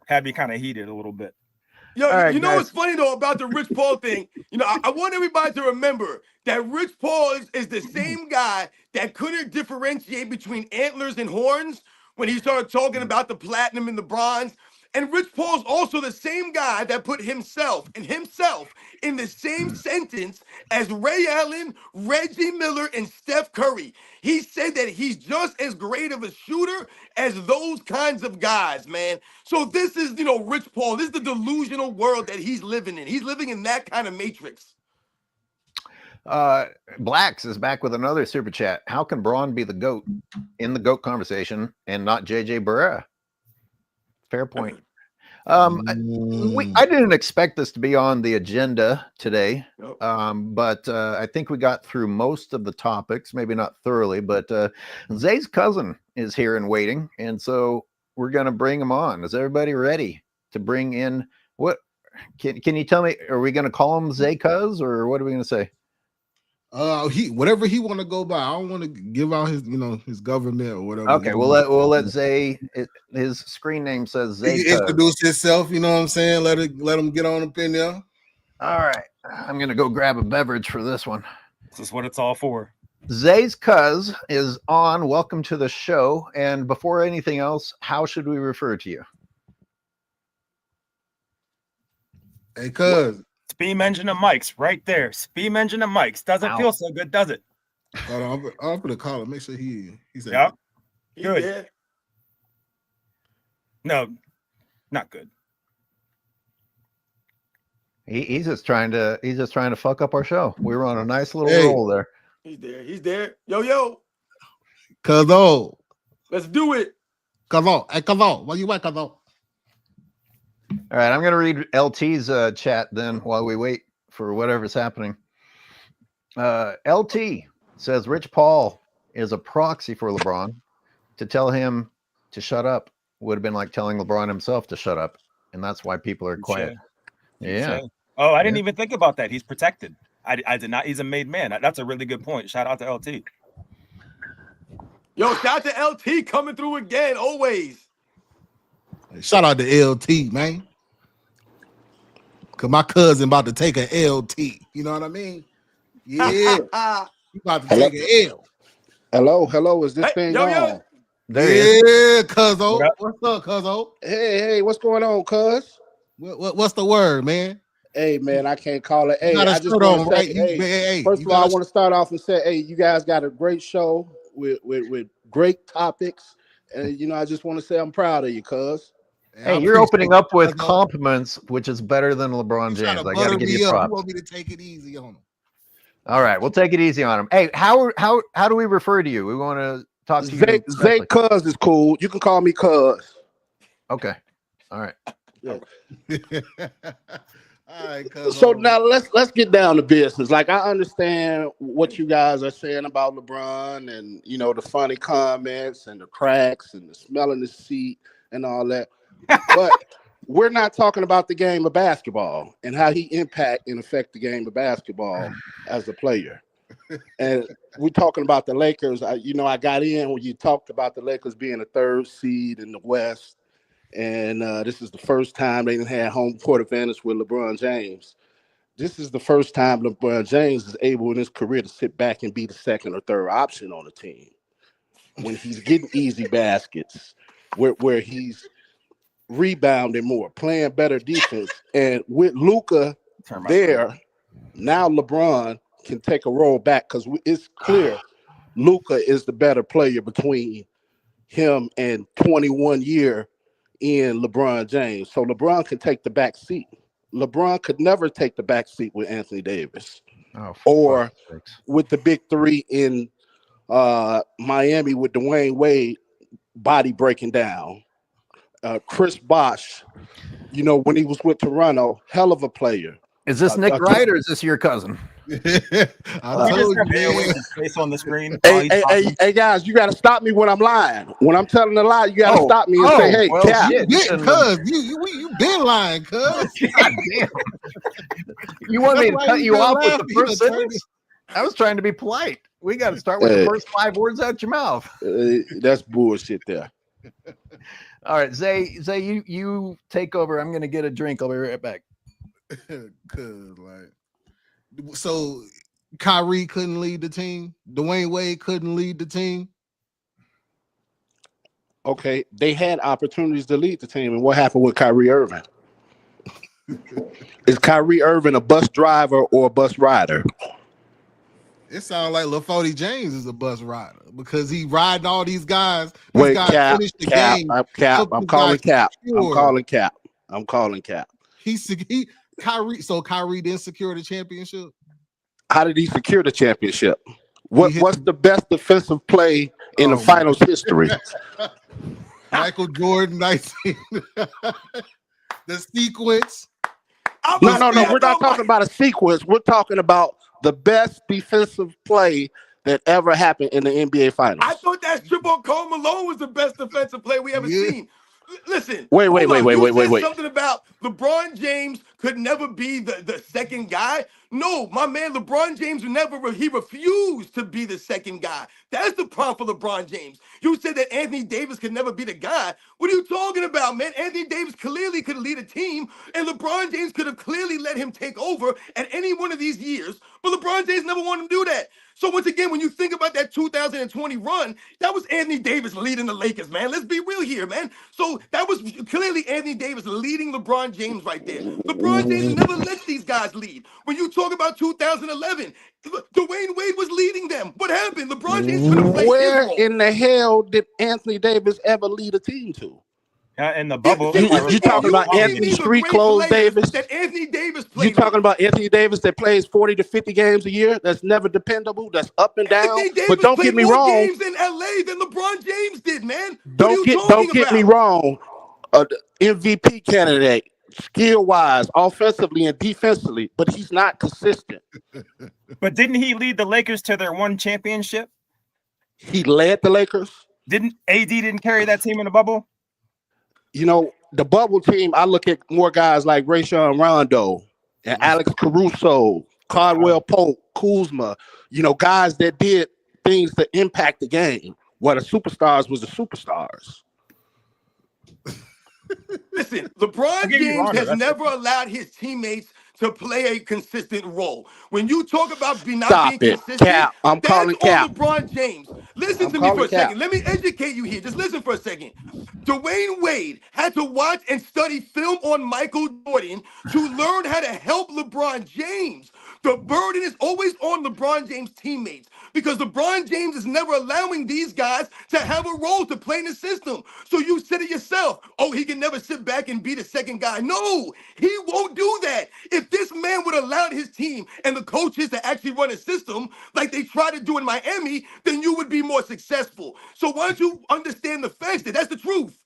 Had me kind of heated a little bit. Right, what's funny though about the Rich Paul thing? I want everybody to remember that Rich Paul is the same guy that couldn't differentiate between antlers and horns when he started talking about the platinum and the bronze. And Rich Paul's also the same guy that put himself in the same sentence as Ray Allen, Reggie Miller, and Steph Curry. He said that he's just as great of a shooter as those kinds of guys, man. So this is, Rich Paul. This is the delusional world that he's living in. He's living in that kind of matrix. Blacks is back with another super chat. How can Braun be the GOAT in the GOAT conversation and not JJ Barea? Fair point. I didn't expect this to be on the agenda today, but I think we got through most of the topics, maybe not thoroughly, but Zay's cousin is here and waiting, and so we're going to bring him on. Is everybody ready to bring in what? Can you tell me, are we going to call him Zay Cuz, or what are we going to say? Whatever he want to go by. I don't want to give out his, his government or whatever. Okay, we'll let Zay. His screen name says Zay. He introduce himself. You know what I'm saying? Let him get on up in there. All right, I'm gonna go grab a beverage for this one. This is what it's all for. Zay's cuz is on. Welcome to the show. And before anything else, how should we refer to you? Hey, cuz. Steam engine and mics right there. Steam engine and mics. Doesn't feel so good, does it? Hold on, I'm gonna call him. Make sure he said. Yep. Good. Good. No, not good. He's just trying to fuck up our show. We were on a nice little roll there. He's there. Yo. Cuzzo. Let's do it. Cuzzo. Hey, Cuzzo. Where you at, Cuzzo? All right, I'm going to read LT's chat then while we wait for whatever's happening. LT says Rich Paul is a proxy for LeBron. To tell him to shut up would have been like telling LeBron himself to shut up, and that's why people are quiet. Yeah. Oh, I didn't even think about that. He's protected. I did not. He's a made man. That's a really good point. Shout out to LT. Yo, shout out to LT coming through again, always. Shout out to LT, man. Cause my cousin about to take a LT. You know what I mean? Yeah. He about to take an L. Hello. Is this thing on? Yo. Yeah, cuzzo. What's up, cuzzo? Hey, what's going on, cuz? What's the word, man? Hey, man, I can't call it. Hey, I just want to say, right? First of all, I want to start off and say, hey, you guys got a great show with great topics. And, I just want to say I'm proud of you, cuz. Hey, you're opening up with compliments, which is better than LeBron James. I got to give you props. You want me to take it easy on him? All right, we'll take it easy on him. Hey, how do we refer to you? We want to talk to you. Zay Cuz is cool. You can call me Cuz. Okay. All right. Yeah. All right, cuz. So now let's get down to business. Like, I understand what you guys are saying about LeBron and the funny comments and the cracks and the smell in the seat and all that. But we're not talking about the game of basketball and how he impact and affect the game of basketball as a player. And we're talking about the Lakers. I got in when you talked about the Lakers being a third seed in the West. And this is the first time they had home court advantage with LeBron James. This is the first time LeBron James is able in his career to sit back and be the second or third option on the team when he's getting easy baskets, where he's rebounding more, playing better defense. And with Luka there, now LeBron can take a roll back because it's clear Luka is the better player between him and 21-year in LeBron James. So LeBron can take the back seat. LeBron could never take the back seat with Anthony Davis or with the big three in Miami with Dwayne Wade body breaking down. Chris Bosh, when he was with Toronto, hell of a player. Is this Nick Wright or is this your cousin? I told you, face on the screen. Hey, guys, you got to stop me when I'm lying. When I'm telling a lie, you got to stop me and say, "Hey, Cap." You been lying, cuz. You want me to cut you off with the first sentence? I was trying to be polite. We got to start with the first 5 words out your mouth. That's bullshit there. All right, Zay, you take over. I'm going to get a drink. I'll be right back. So Kyrie couldn't lead the team. Dwayne Wade couldn't lead the team. Okay, they had opportunities to lead the team, and what happened with Kyrie Irving? Is Kyrie Irving a bus driver or a bus rider? It sounds like LaFody James is a bus rider because he riding all these guys. Wait, Cap. I'm calling Cap. Kyrie didn't secure the championship. How did he secure the championship? What's the best defensive play in the finals history? Michael Jordan, 19. The sequence. No. We're not talking about a sequence. We're talking about the best defensive play that ever happened in the NBA Finals. I thought that strip on Karl Malone was the best defensive play we ever seen. Listen. Wait. Something about LeBron James could never be the second guy. No, my man, LeBron James he refused to be the second guy. That's the problem for LeBron James. You said that Anthony Davis could never be the guy. What are you talking about, man? Anthony Davis clearly could lead a team, and LeBron James could have clearly let him take over at any one of these years, but LeBron James never wanted him to do that. So once again, when you think about that 2020 run, that was Anthony Davis leading the Lakers, man. Let's be real here, man. So that was clearly Anthony Davis leading LeBron James right there. LeBron James never lets these guys lead. When you talk about 2011, Dwayne Wade was leading them. What happened? LeBron James couldn't play his Where role. in the hell did Anthony Davis ever lead a team to? In the bubble. You talking about Anthony Street Clothes Davis? That Anthony Davis You played talking about Anthony Davis that plays 40 to 50 games a year? That's never dependable. That's up and down. Anthony Davis But don't played get me more wrong. games in LA than LeBron James did, man. What are you Don't talking get me about? wrong. The MVP candidate, skill wise, offensively and defensively, but he's not consistent. But didn't he lead the Lakers to their one championship? He led the Lakers. Didn't AD didn't carry that team in the bubble? You know, the bubble team, I look at more guys like Rajon Rondo and Alex Caruso, Caldwell Pope, Kuzma, you know, guys that did things to impact the game, where the superstars was the superstars. Listen, LeBron James has never allowed his teammates to play a consistent role. When you talk about not being consistent, Cap. I'm calling Cap. on LeBron James. Listen to me for a second. Let me educate you here. Just listen for a second. Dwayne Wade had to watch and study film on Michael Jordan to learn how to help LeBron James. The burden is always on LeBron James' teammates because LeBron James is never allowing these guys to have a role to play in the system. So you said it yourself. Oh, he can never sit back and be the second guy. No, he won't do that. If this man would allow his team and the coaches to actually run a system like they try to do in Miami, then you would be more successful. So why don't you understand the facts that that's the truth?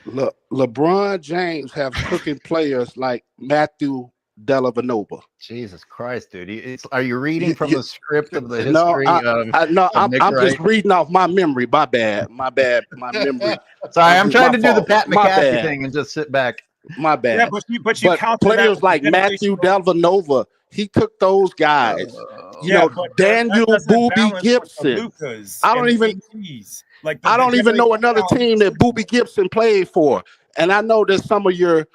Look, LeBron James have cooking players like Matthew Dellavedova. Jesus Christ, dude! Are you reading from the script of the history? I'm just reading off my memory. My bad. My memory. Sorry, I'm trying to do the fault. Pat McAfee thing and just sit back. My bad. Yeah, but you counter players like Matthew Dellavedova, he took those guys. Daniel Boobie Gibson. I don't even know another team that Boobie Gibson played for. And I know that some of your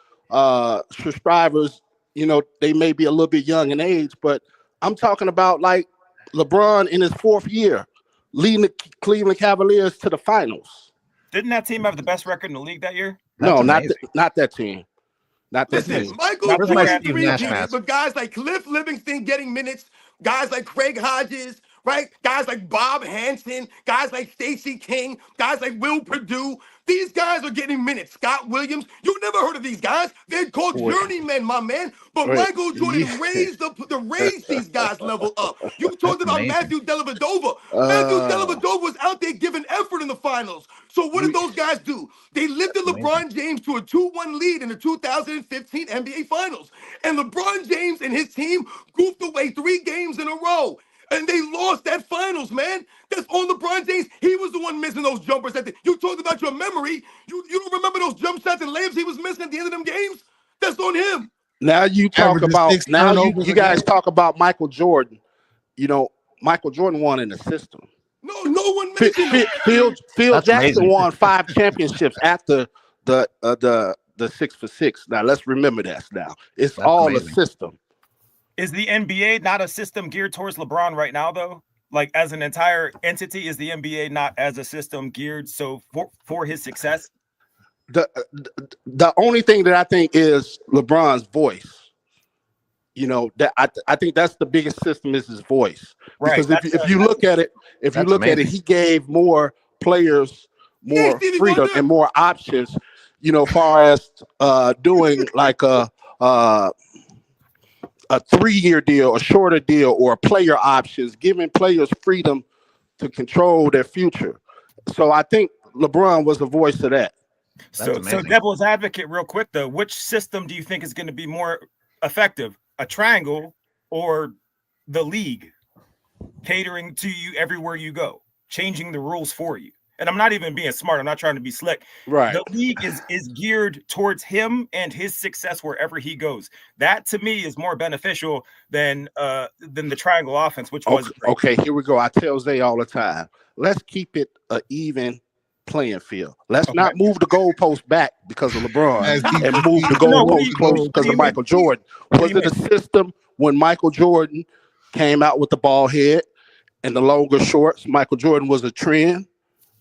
subscribers, you know, they may be a little bit young in age, but I'm talking about like LeBron in his fourth year, leading the Cleveland Cavaliers to the finals. Didn't that team have the best record in the league that year? No, not that team. Not that team. Michael Jordan 3 teams, but guys like Cliff Livingston getting minutes, guys like Craig Hodges, right? Guys like Bob Hansen, guys like Stacey King, guys like Will Perdue. These guys are getting minutes. Scott Williams, you never heard of these guys. They're called journeymen, my man. But Michael Jordan raised these guys level up. You talked about Matthew Dellavedova. Matthew Dellavedova was out there giving effort in the finals. So what did those guys do? They lifted LeBron James to a 2-1 lead in the 2015 NBA Finals. And LeBron James and his team goofed away 3 games in a row. And they lost that finals, man. That's on LeBron James. He was the one missing those jumpers. You talked about your memory. You don't remember those jump shots and layups he was missing at the end of them games? That's on him. Now you talk about you guys talk about Michael Jordan. You know, Michael Jordan won in the system. No one mentioned it. Phil Jackson won 5 championships after the 6 for 6. Now let's remember that. Now it's all amazing. A system. Is the NBA not a system geared towards LeBron right now, though? Like as an entire entity, is the NBA not as a system geared so for his success? The only thing that I think is LeBron's voice. You know, that I think that's the biggest system is his voice. Right. Because if you look at it, he gave more players more freedom and more options. You know, far as doing like a 3-year deal, a shorter deal, or player options, giving players freedom to control their future. So I think LeBron was the voice of that. So devil's advocate, real quick though, which system do you think is going to be more effective? A triangle or the league catering to you everywhere you go, changing the rules for you? and I'm not even being smart. I'm not trying to be slick. Right. The league is geared towards him and his success wherever he goes. That to me is more beneficial than the triangle offense, which was great. Okay. Here we go. I tell Zay all the time. Let's keep it an even playing field. Let's not move the goalpost back because of LeBron and move the goalpost close because of Michael Jordan. Was it a system when Michael Jordan came out with the ball head and the longer shorts? Michael Jordan was a trend.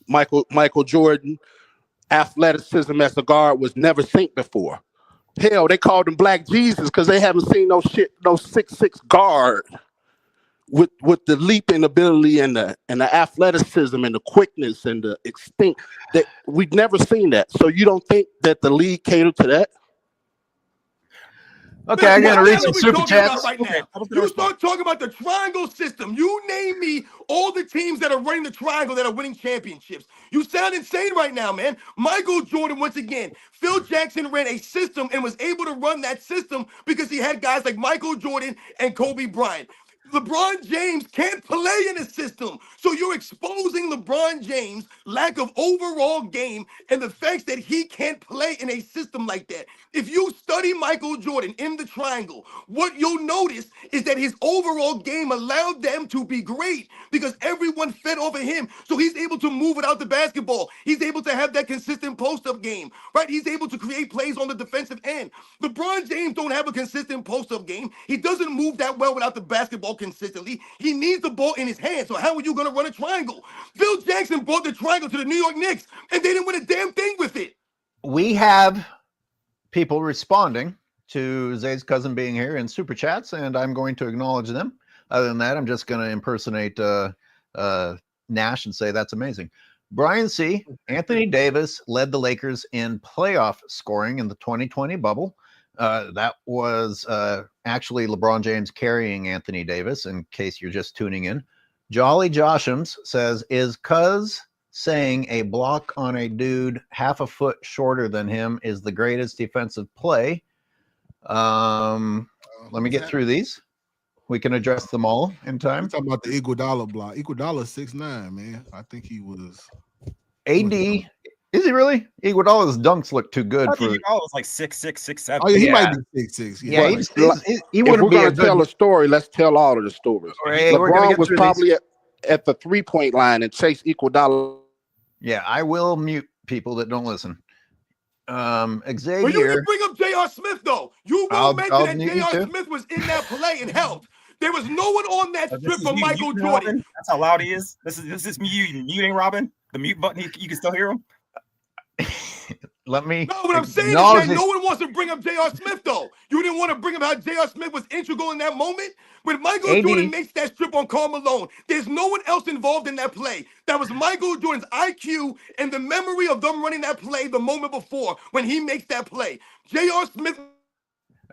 Michael Jordan athleticism as a guard was never seen before. Hell, they called him Black Jesus because they haven't seen no 6'6" guard with the leaping ability and the athleticism and the quickness and the extinct that we've never seen that. So you don't think that the league catered to that? Okay, I'm gonna read some super chats. Right now. You start talking about the triangle system. You name me all the teams that are running the triangle that are winning championships. You sound insane right now, man. Michael Jordan, once again, Phil Jackson ran a system and was able to run that system because he had guys like Michael Jordan and Kobe Bryant. LeBron James can't play in a system. So you're exposing LeBron James' lack of overall game and the fact that he can't play in a system like that. If you study Michael Jordan in the triangle, what you'll notice is that his overall game allowed them to be great because everyone fed off of him. So he's able to move without the basketball. He's able to have that consistent post-up game, right? He's able to create plays on the defensive end. LeBron James don't have a consistent post-up game. He doesn't move that well without the basketball consistently. He needs the ball in his hand. So how are you going to run a triangle? Phil Jackson brought the triangle to the New York Knicks, and they didn't win a damn thing with it. We have people responding to Zay's cousin being here in super chats, and I'm going to acknowledge them. Other than that, I'm just going to impersonate Nash and say that's amazing. Brian C. Anthony Davis led the Lakers in playoff scoring in the 2020 bubble. That was actually LeBron James carrying Anthony Davis, in case you're just tuning in. Jolly Joshams says, is Cuz saying a block on a dude half a foot shorter than him is the greatest defensive play? Let me get through these. We can address them all in time. I'm talking about the Iguodala block. Iguodala 6'9", man. I think he was. AD, is he really? Iguodala's dunks look too good I for. think Iguodala's like 6'6", 6'7". Oh, yeah, he might be 6'6". Yeah, he if wouldn't we're be going to tell a story, let's tell all of the stories. Hey, LeBron was probably at the 3-point line and chased Iguodala. Yeah, I will mute people that don't listen. Xavier. But you can bring up J.R. Smith, though. You will mention that J.R. Smith was in that play and helped. There was no one on that strip for Michael Jordan. Robin? That's how loud he is. This is muting Robin. The mute button, you can still hear him. Let me. No, what I'm saying is that no one wants to bring up J.R. Smith, though. You didn't want to bring up how J.R. Smith was integral in that moment. When Michael Jordan makes that strip on Karl Malone, there's no one else involved in that play. That was Michael Jordan's IQ and the memory of them running that play the moment before when he makes that play. J.R. Smith.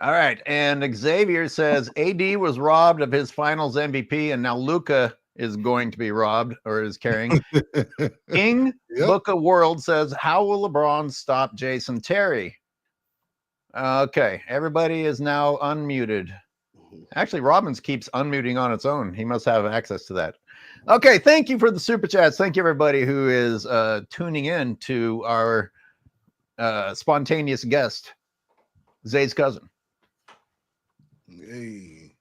All right, and Xavier says AD was robbed of his Finals MVP, and now Luka is going to be robbed or is carrying. King Book of World says, how will LeBron stop Jason Terry? Okay, everybody is now unmuted. Actually, Robbins keeps unmuting on its own. He must have access to that. Okay, thank you for the super chats. Thank you, everybody who is tuning in to our spontaneous guest, Zay's cousin. Hey,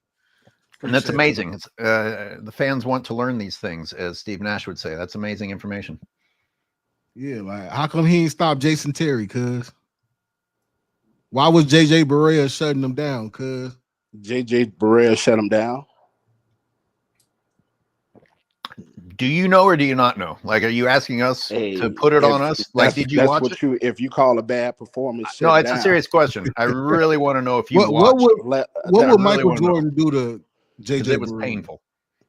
and that's amazing. It's, the fans want to learn these things, as Steve Nash would say. That's amazing information. Yeah, like how come he ain't stopped Jason Terry? Cuz why was JJ Barea shutting him down? Cuz JJ Barea shut him down. Do you know or do you not know? Like, are you asking us to put it on us? Like, did you watch it? If you call a bad performance, no, it's a serious question. I really want to know if you watched. What would Michael Jordan do to JJ? It was painful.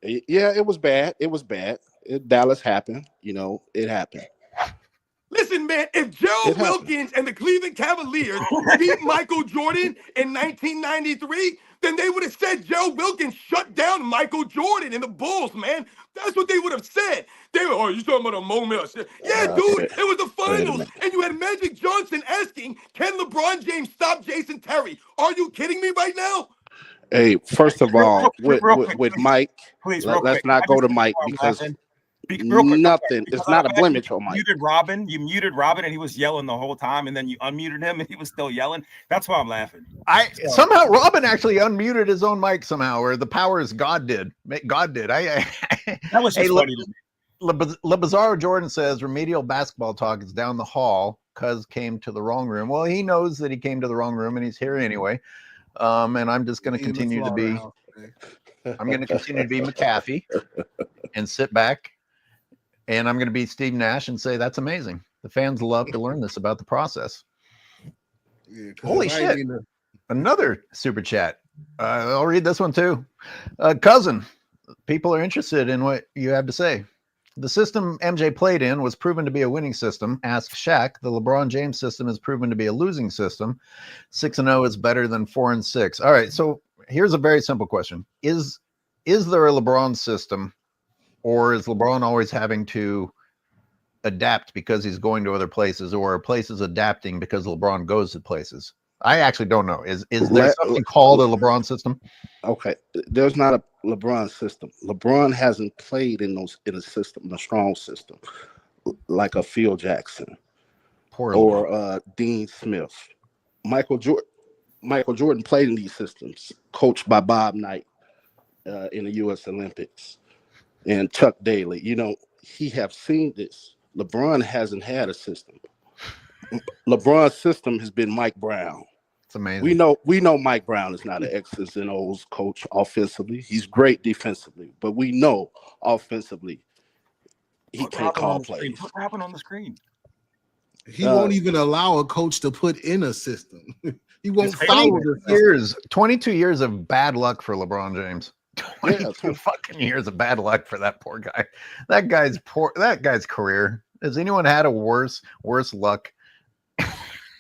Yeah, it was bad. It was bad. Dallas happened. You know, it happened. Listen, man, if Gerald Wilkins and the Cleveland Cavaliers beat Michael Jordan in 1993, then they would have said Gerald Wilkins shut down Michael Jordan and the Bulls, man. That's what they would have said. They were, oh, you talking about a moment? Yeah, dude, it was the finals. And you had Magic Johnson asking, can LeBron James stop Jason Terry? Are you kidding me right now? Hey, first of all, with Mike, let's not go to Mike because Real quick, Nothing. It's not a blemish on Mike. You muted Robin, and he was yelling the whole time, and then you unmuted him, and he was still yelling. That's why I'm laughing. Somehow Robin actually unmuted his own mic somehow, or the powers God did. God did. That was just funny to me. LeBizarro Jordan says remedial basketball talk is down the hall. Cuz came to the wrong room. Well, he knows that he came to the wrong room, and he's here anyway. And I'm just going to continue to be. I'm going to continue to be McAfee and sit back, and I'm going to be Steve Nash and say that's amazing. The fans love to learn this about the process. Yeah, holy shit! Another super chat. I'll read this one too. Cousin, people are interested in what you have to say. The system MJ played in was proven to be a winning system. Ask Shaq. The LeBron James system is proven to be a losing system. 6-0 is better than 4-6. All right, so here's a very simple question: Is there a LeBron system, or is LeBron always having to adapt because he's going to other places, or are places adapting because LeBron goes to places? I actually don't know. Is there something called a LeBron system? Okay, there's not a LeBron system. LeBron hasn't played in a system, in a strong system, like a Phil Jackson or Dean Smith. Michael Jordan played in these systems, coached by Bob Knight in the U.S. Olympics, and Chuck Daly. You know, he have seen this. LeBron hasn't had a system. LeBron's system has been Mike Brown. It's amazing. We know Mike Brown is not an X's and O's coach offensively. He's great defensively, but we know offensively he can't call plays. What happened on the screen? He won't even allow a coach to put in a system. He won't follow the years. 22 years of bad luck for LeBron James. 22 fucking years of bad luck for that poor guy. That guy's career. Has anyone had a worse luck?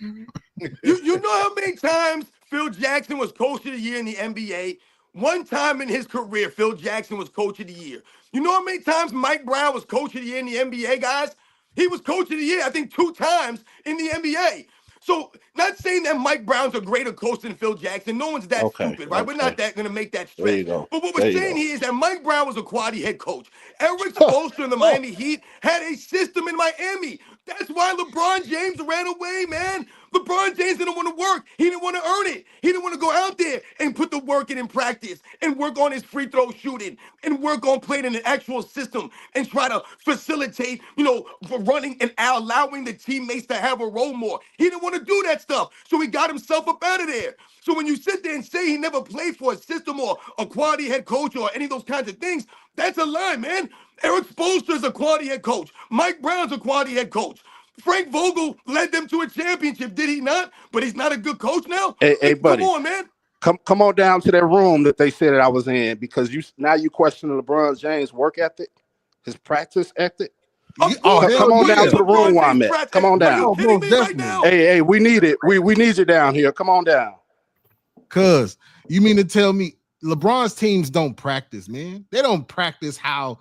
You know how many times Phil Jackson was coach of the year in the NBA? One time in his career, Phil Jackson was coach of the year. You know how many times Mike Brown was coach of the year in the NBA, guys? He was coach of the year, I think, 2 times in the NBA. So, not saying that Mike Brown's a greater coach than Phil Jackson. No one's that stupid, right? We're not going to make that stretch. But what we're saying here is that Mike Brown was a quality head coach. Eric Spoelstra and the Miami Heat had a system in Miami. That's why LeBron James ran away, man. LeBron James didn't want to work. He didn't want to earn it. He didn't want to go out there and put the work in practice and work on his free throw shooting and work on playing in an actual system and try to facilitate, running and allowing the teammates to have a role more. He didn't want to do that stuff. So he got himself up out of there. So when you sit there and say he never played for a system or a quality head coach or any of those kinds of things, that's a lie, man. Eric Spoelstra is a quality head coach. Mike Brown's a quality head coach. Frank Vogel led them to a championship, did he not? But he's not a good coach now? Hey, buddy. Come on, man. Come on down to that room that they said that I was in, because you question LeBron James' work ethic, his practice ethic. Come on down to the room where I'm at. Come on down. Are you kidding me right now? Hey, we need it. We need you down here. Come on down. Cuz you mean to tell me LeBron's teams don't practice, man? They don't practice how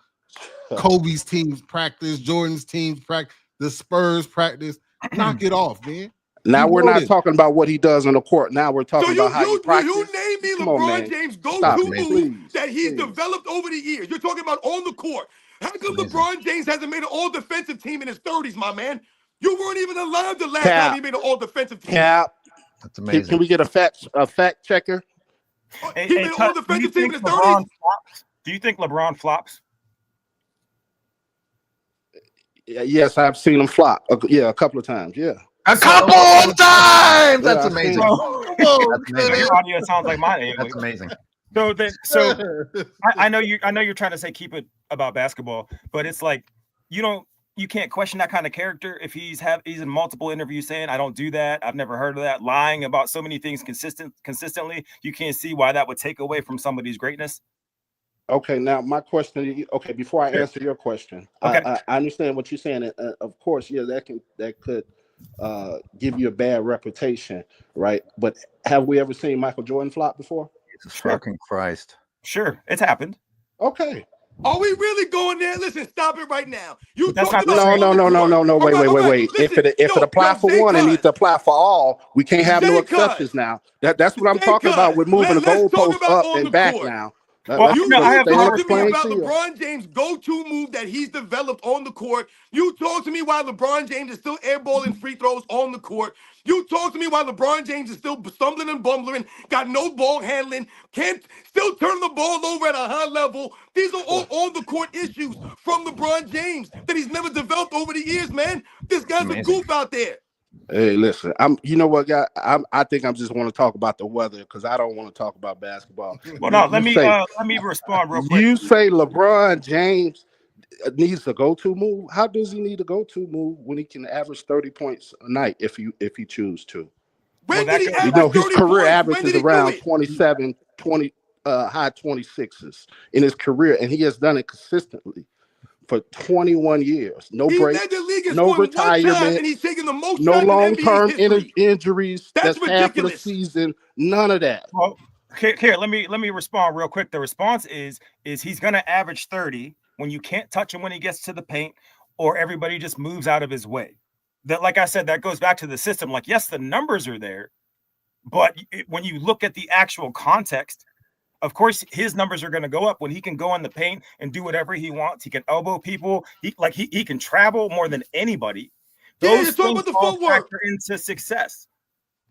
Kobe's teams practice, Jordan's teams practice, the Spurs practice. Knock it off, man. Now we're not talking about what he does on the court. Now we're talking about how he practices. You name me LeBron James go-to move that he's developed over the years. You're talking about on the court. How come LeBron James hasn't made an all-defensive team in his 30s, my man? You weren't even allowed the last time he made an all-defensive team. That's amazing. Can we get a fact checker? He made an all-defensive team in his 30s. Do you think LeBron flops? Yes, I've seen him flop. A couple of times. Yeah. A couple of times. That's amazing. That's amazing. Your audio sounds like mine. That's amazing. So I know you're trying to say keep it about basketball, but it's like you can't question that kind of character if he's in multiple interviews saying I don't do that. I've never heard of that. Lying about so many things consistently. You can't see why that would take away from somebody's greatness. Okay, now my question. Okay, before I answer your question, I understand what you're saying. Of course, yeah, that could give you a bad reputation, right? But have we ever seen Michael Jordan flop before? Jesus fucking Christ! Sure, it's happened. Okay. Are we really going there? Listen, stop it right now. No. Wait. If it apply for one, it needs to apply for all. We can't have no exceptions now. That's what I'm talking about with moving the goalposts up and back now. Well, You no, I have talk more. to me playing about field. LeBron James' go-to move that he's developed on the court. You talk to me why LeBron James is still airballing free throws on the court. You talk to me why LeBron James is still stumbling and bumbling, got no ball handling, can't still turn the ball over at a high level. These are all on the court issues from LeBron James that he's never developed over the years, man. This guy's a Amazing. goof out there. Hey, listen, you know what, guy? I think I'm just want to talk about the weather because I don't want to talk about basketball. Well, no, let me Say, respond real quick. you say LeBron James needs a go-to move. How does he need a go-to move when he can average 30 points a night if he choose to? When Well, did he that goes You average know, his 30 career points? average When is did he do around it? 27, 20, high 26s in his career, and he has done it consistently for 21 years. No He led breaks, the league in no scoring one time, and retirements, he's taking the most no shots in NBA long-term history. injuries. That's That's half of the ridiculous. season. None of that. Well, here, let me respond real quick. The response is he's going to average 30 when you can't touch him when he gets to the paint, or everybody just moves out of his way. That, like I said, that goes back to the system. Like, yes, the numbers are there, but when you look at the actual context, of course, his numbers are going to go up when he can go in the paint and do whatever he wants. He can elbow people. He can travel more than anybody. Yeah, Those you're talking things about the all footwork. factor into success.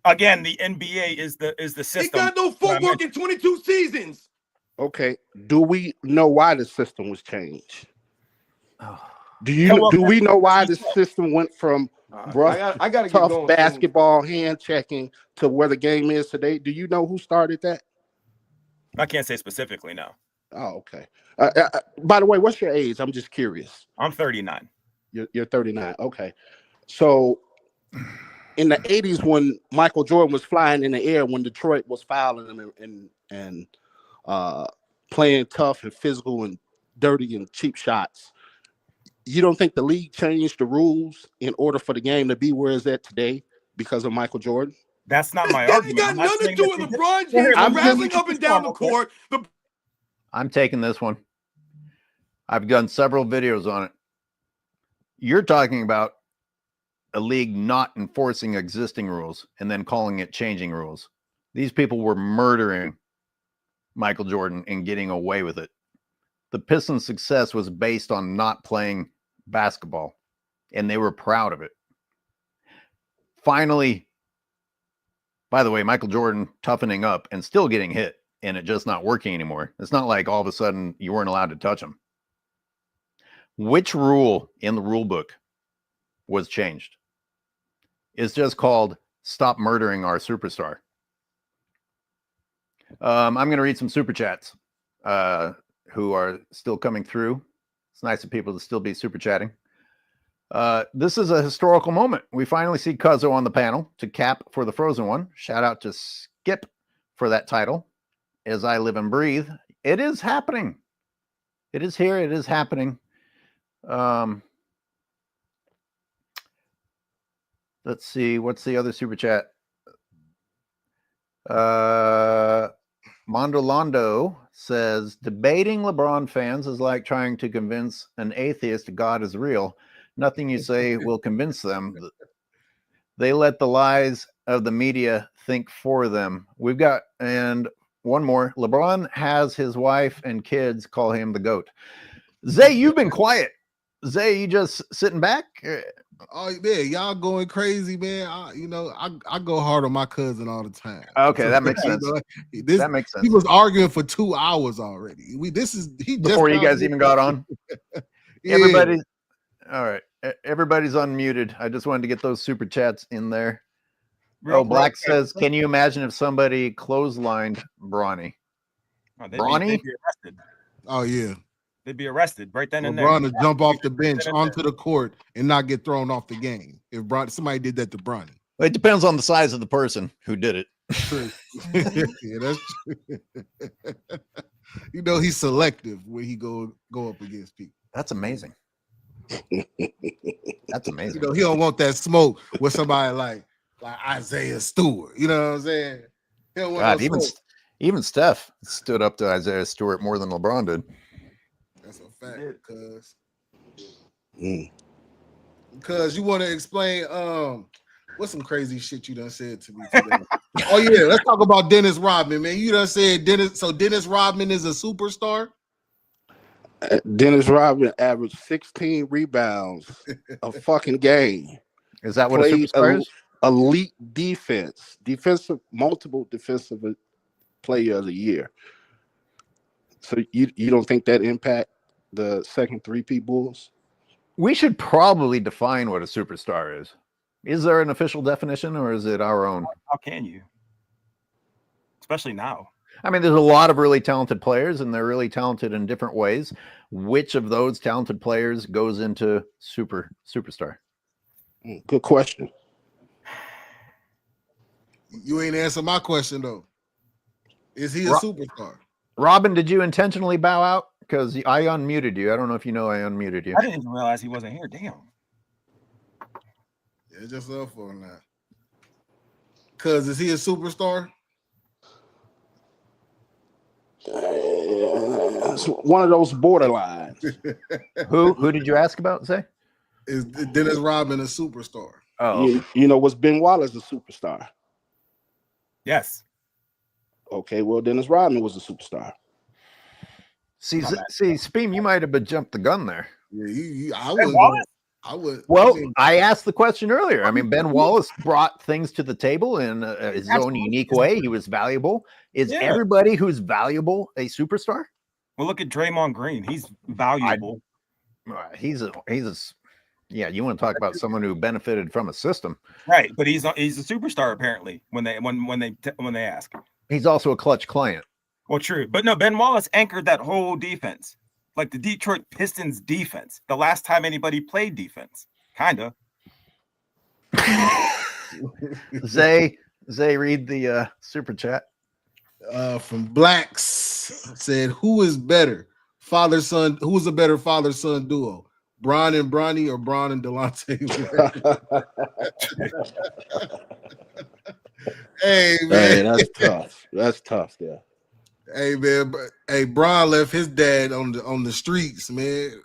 Again, the NBA is the He system. got no footwork in 22 seasons. Okay. Do we know why the system was changed? Oh, Do we know why the system went from rough, I gotta get tough going. basketball hand checking to where the game is today? Do you know who started that? I can't say specifically, no. Oh, okay. By the way, what's your age? I'm just curious. I'm 39. You're 39. Okay. So in the 80s, when Michael Jordan was flying in the air, when Detroit was fouling him and playing tough and physical and dirty and cheap shots, you don't think the league changed the rules in order for the game to be where it's at today because of Michael Jordan? That's not my That ain't argument. got I'm not nothing to saying do that with they did. LeBron Well, here, James I'm traveling just- up and down the court. I'm taking this one. I've done several videos on it. You're talking about a league not enforcing existing rules and then calling it changing rules. These people were murdering Michael Jordan and getting away with it. The Pistons' success was based on not playing basketball, and they were proud of it. Finally, by the way, Michael Jordan toughening up and still getting hit, and it just not working anymore. It's not like all of a sudden you weren't allowed to touch him. Which rule in the rule book was changed? It's just called "Stop Murdering Our Superstar." I'm going to read some super chats who are still coming through. It's nice of people to still be super chatting. This is a historical moment. We finally see Cuzzo on the panel to cap for the Frozen One. Shout out to Skip for that title. As I live and breathe, it is happening. It is here. It is happening. Let's see. What's the other super chat? Mondolando says, debating LeBron fans is like trying to convince an atheist God is real. Nothing you say will convince them. They let the lies of the media think for them. We've got, and one more. LeBron has his wife and kids call him the GOAT. Zay, you've been quiet. Zay, you just sitting back? Oh man, y'all going crazy, man. I go hard on my cousin all the time. Okay, that makes sense. That makes sense. He was arguing for 2 hours already. He Before you guys even got on. Yeah. Everybody, all right. Everybody's unmuted. I just wanted to get those super chats in there. Black says, "Can you imagine if somebody clotheslined Bronny?" Bronny? They'd be arrested. Oh yeah. They'd be arrested right then and there. LeBron to jump off the bench onto the court and not get thrown off the game. If somebody did that to Bronny. It depends on the size of the person who did it. Yeah, that's true. He's selective when he go up against people. That's amazing. That's amazing. He don't want that smoke with somebody like Isaiah Stewart. You know what I'm saying? He don't want God, even Steph stood up to Isaiah Stewart more than LeBron did. That's a fact, because you want to explain what's some crazy shit you done said to me today. Oh yeah, let's talk about Dennis Rodman, man. You done said Dennis. So Dennis Rodman is a superstar. Dennis Rodman averaged 16 rebounds a fucking game. Is that what a Played superstar is? elite defense, multiple defensive player of the year. So you don't think that impact the second 3P Bulls? We should probably define what a superstar is. Is there an official definition, or is it our own? How can you? Especially now. I mean, there's a lot of really talented players, and they're really talented in different ways. Which of those talented players goes into superstar? Good question. You ain't answer my question though. Is he a superstar? Robin, did you intentionally bow out? Because I unmuted you. I don't know if you know I unmuted you. I didn't even realize he wasn't here. Damn. Yeah, just up for that. Cause is he a superstar? It's one of those borderlines. Who did you ask about? Say, is Dennis Rodman a superstar? Oh, you know, was Ben Wallace a superstar? Yes. Okay, well, Dennis Rodman was a superstar. see, Speem, you might have been jumped the gun there. Yeah, I Ben would. Wallace? I would. Well, I asked the question earlier. I mean, Ben Wallace brought things to the table in his own unique way. He was valuable. Is everybody who's valuable a superstar? Well, look at Draymond Green. He's valuable. He's a yeah. You want to talk about someone who benefited from a system, right? But he's a superstar apparently when they ask. He's also a clutch client. Well, true, but no. Ben Wallace anchored that whole defense. Like the Detroit Pistons defense, the last time anybody played defense, kinda. Zay, read the super chat. From Blacks said, "Who is better, father son? Who is a better father son duo, Bron and Bronny or Bron and Delonte?" Hey man, hey, that's tough. That's tough, there. Hey man, hey, Bron left his dad on the streets, man.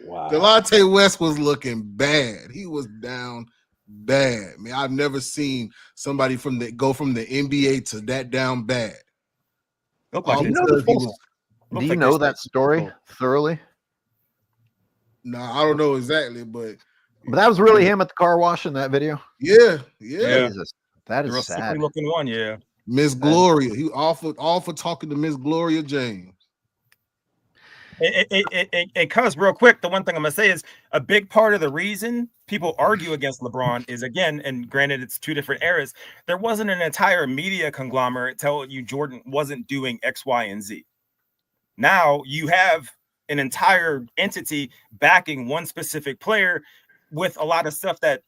Wow. Delonte West was looking bad. He was down bad, man. I've never seen somebody go from the NBA to that down bad. Do you know that story thoroughly? No, I don't know exactly, but that was really him at the car wash in that video. Yeah. Jesus, that is sad. Looking one, yeah. Miss Gloria, he all for talking to Miss Gloria James. And cuz real quick, the one thing I'm gonna say is a big part of the reason people argue against LeBron is, again, and granted it's two different eras, there wasn't an entire media conglomerate telling you Jordan wasn't doing X, Y, and Z. Now you have an entire entity backing one specific player with a lot of stuff that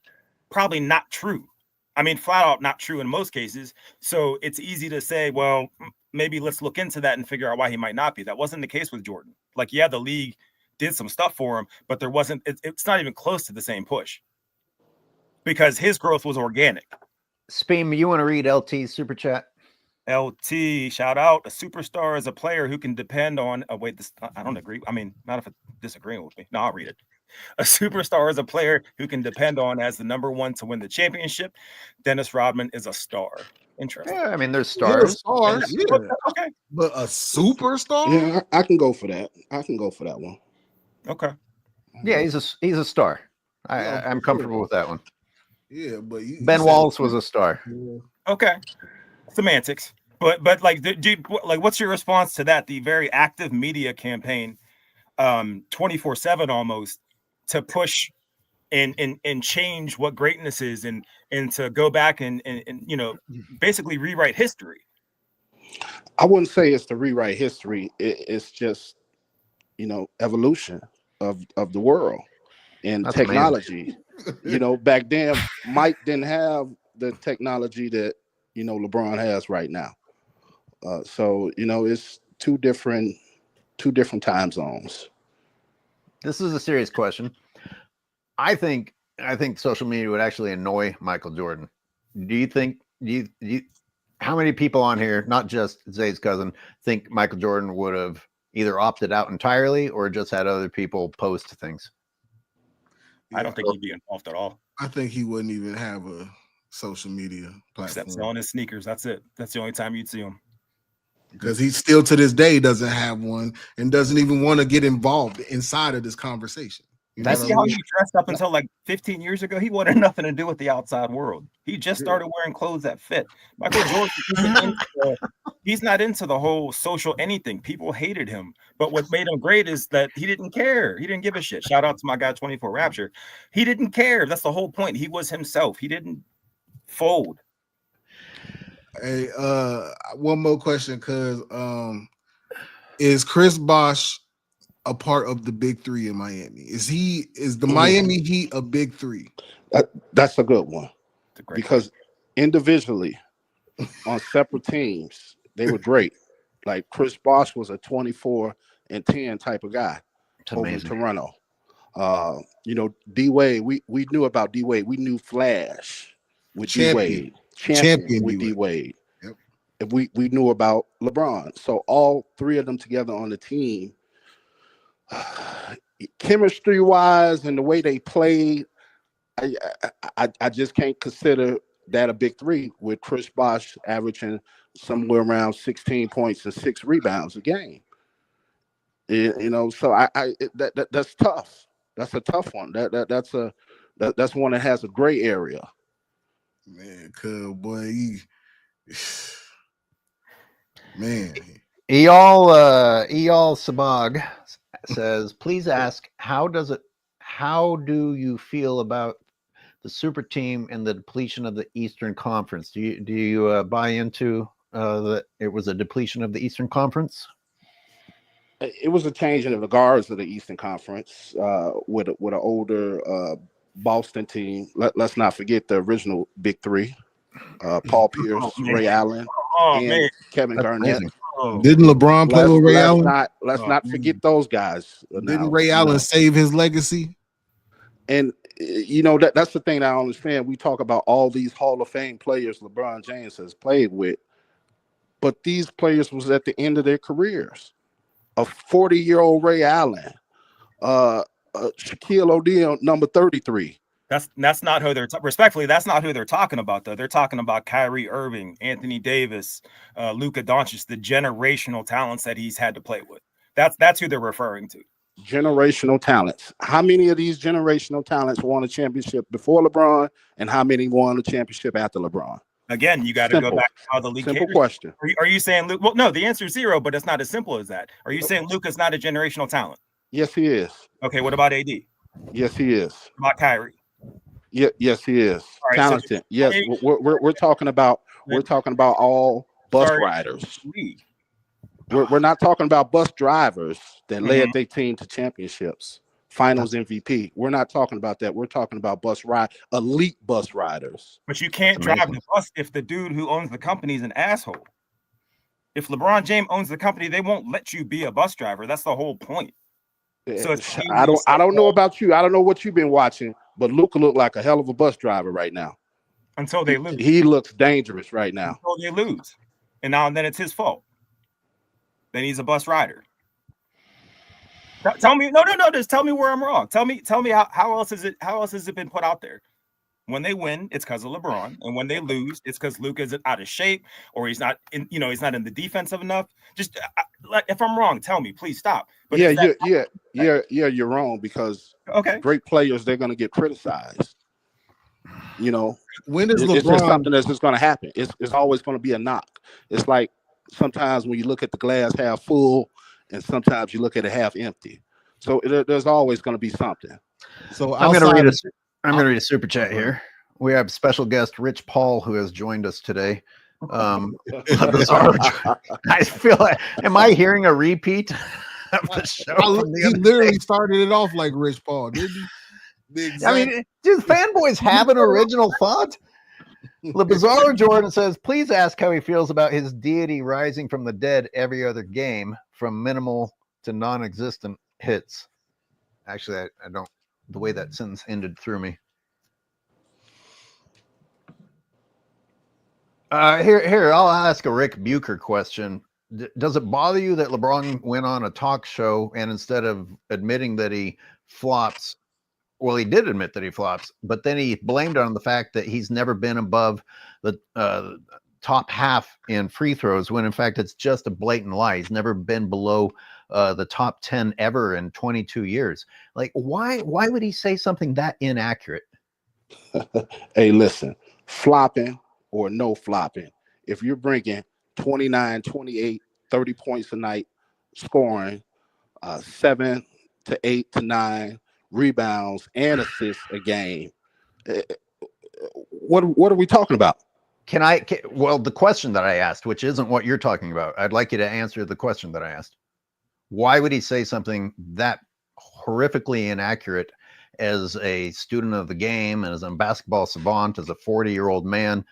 probably not true. I mean, flat out not true in most cases. So it's easy to say, well, maybe let's look into that and figure out why he might not be. That wasn't the case with Jordan. Like, yeah, the league did some stuff for him, but there wasn't, it's not even close to the same push because his growth was organic. Speem, you want to read LT's super chat? LT, shout out. A superstar is a player who can depend on, I don't agree. I mean, not if it's disagreeing with me. No, I'll read it. A superstar is a player who can depend on as the number one to win the championship. Dennis Rodman is a star. Interesting. Yeah, I mean, there's stars. Yeah. Okay. But a superstar? Yeah, I can go for that. I can go for that one. Okay. Yeah, he's a star. I'm comfortable with that one. Yeah, but Ben Wallace was a star. Okay. Semantics. But like, what's your response to that? The very active media campaign, 24/7 almost, to push and change what greatness is and to go back and basically rewrite history. I wouldn't say it's to rewrite history. It's just, evolution of the world and That's technology. Back then Mike didn't have the technology that LeBron has right now. So it's two different time zones. This is a serious question. I think social media would actually annoy Michael Jordan. Do you think how many people on here, not just Zay's cousin, think Michael Jordan would have either opted out entirely or just had other people post things? I don't think he'd be involved at all. I think he wouldn't even have social media Except platform. selling his sneakers. That's it. That's the only time you'd see him. Because he still to this day doesn't have one and doesn't even want to get involved inside of this conversation. You know That's what I how mean? he dressed up until like 15 years ago. He wanted nothing to do with the outside world. He just started wearing clothes that fit. Michael Jordan he's not into the whole social anything. People hated him. But what made him great is that he didn't care. He didn't give a shit. Shout out to my guy 24 Rapture. He didn't care. That's the whole point. He was himself. He didn't fold. Hey, one more question, cuz is Chris Bosh a part of the big three in Miami? Is the Miami Heat a big three? That's a good one. Because Question. individually on separate teams, they were great. Like Chris Bosh was a 24-10 type of guy over in Toronto. D Wade, we knew about D Wade. We knew Flash with D Wade, champion with D Wade. Yep. And we knew about LeBron. So all three of them together on the team, chemistry wise and the way they played, I just can't consider that a big three with Chris Bosh averaging somewhere around 16 points and 6 rebounds a game. So that's tough. That's a tough one. That's one that has a gray area. Man, boy, man. Eyal Sabag says, please ask, how do you feel about the super team and the depletion of the Eastern Conference? Do you buy into that it was a depletion of the Eastern Conference? It was a changing of the guards of the Eastern Conference with an older Boston team. Let's not forget the original Big Three: Paul Pierce, Ray Allen, and Kevin Garnett. Didn't LeBron play with Ray Allen? Let's not forget those guys. Didn't Ray Allen save his legacy? And that's the thing that I understand. We talk about all these Hall of Fame players LeBron James has played with, but these players was at the end of their careers. A 40-year-old Ray Allen, Shaquille O'Neal, number 33. That's not who they're respectfully. That's not who they're talking about, though. They're talking about Kyrie Irving, Anthony Davis, Luka Doncic, the generational talents that he's had to play with. That's who they're referring to. Generational talents. How many of these generational talents won a championship before LeBron, and how many won a championship after LeBron? Again, you got to go back to how the league. Simple question. Are you saying Luke? Well, no, the answer is 0, but it's not as simple as that. Are you saying Luka's not a generational talent? Yes, he is. Okay, what about AD? Yes, he is. What about Kyrie? Yes, he is. Right, talented. So yes, we're talking about all bus riders. We're not talking about bus drivers that led their team to championships, finals MVP. We're not talking about that. We're talking about elite bus riders. But you can't drive the bus if the dude who owns the company is an asshole. If LeBron James owns the company, they won't let you be a bus driver. That's the whole point. So I don't know about you. I don't know what you've been watching, but Luka looked like a hell of a bus driver right now. Until they lose. He looks dangerous right now. Until they lose. And then it's his fault. Then he's a bus rider. Tell me, no. Just tell me where I'm wrong. Tell me how else has it been put out there? When they win, it's because of LeBron, and when they lose, it's because Luka's out of shape, or he's not in the defensive enough. Just if I'm wrong, tell me, please stop. But you're wrong because great players, they're going to get criticized. When is LeBron? It's just something that's just going to happen. It's always going to be a knock. It's like sometimes when you look at the glass half full, and sometimes you look at it half empty. So there's always going to be something. So I'm going to read a super chat here. We have special guest Rich Paul who has joined us today. I feel like, am I hearing a repeat of the show? He literally started it off like Rich Paul, didn't he? I mean, do fanboys have an original thought? The Bizarro Jordan says, please ask how he feels about his deity rising from the dead every other game from minimal to non-existent hits. Actually, I don't. The way that sentence ended through me. Here, I'll ask a Rick Bucher question. Does it bother you that LeBron went on a talk show and instead of admitting that he flops, well, he did admit that he flops, but then he blamed it on the fact that he's never been above the top half in free throws, when in fact it's just a blatant lie. He's never been below the top 10 ever in 22 years. Like, why would he say something that inaccurate? Hey, listen, flopping or no flopping, if you're bringing 29, 28, 30 points a night, scoring 7 to 8 to 9 rebounds and assists a game, what are we talking about? Well, the question that I asked, which isn't what you're talking about, I'd like you to answer the question that I asked. Why would he say something that horrifically inaccurate as a student of the game and as a basketball savant, as a 40-year-old man?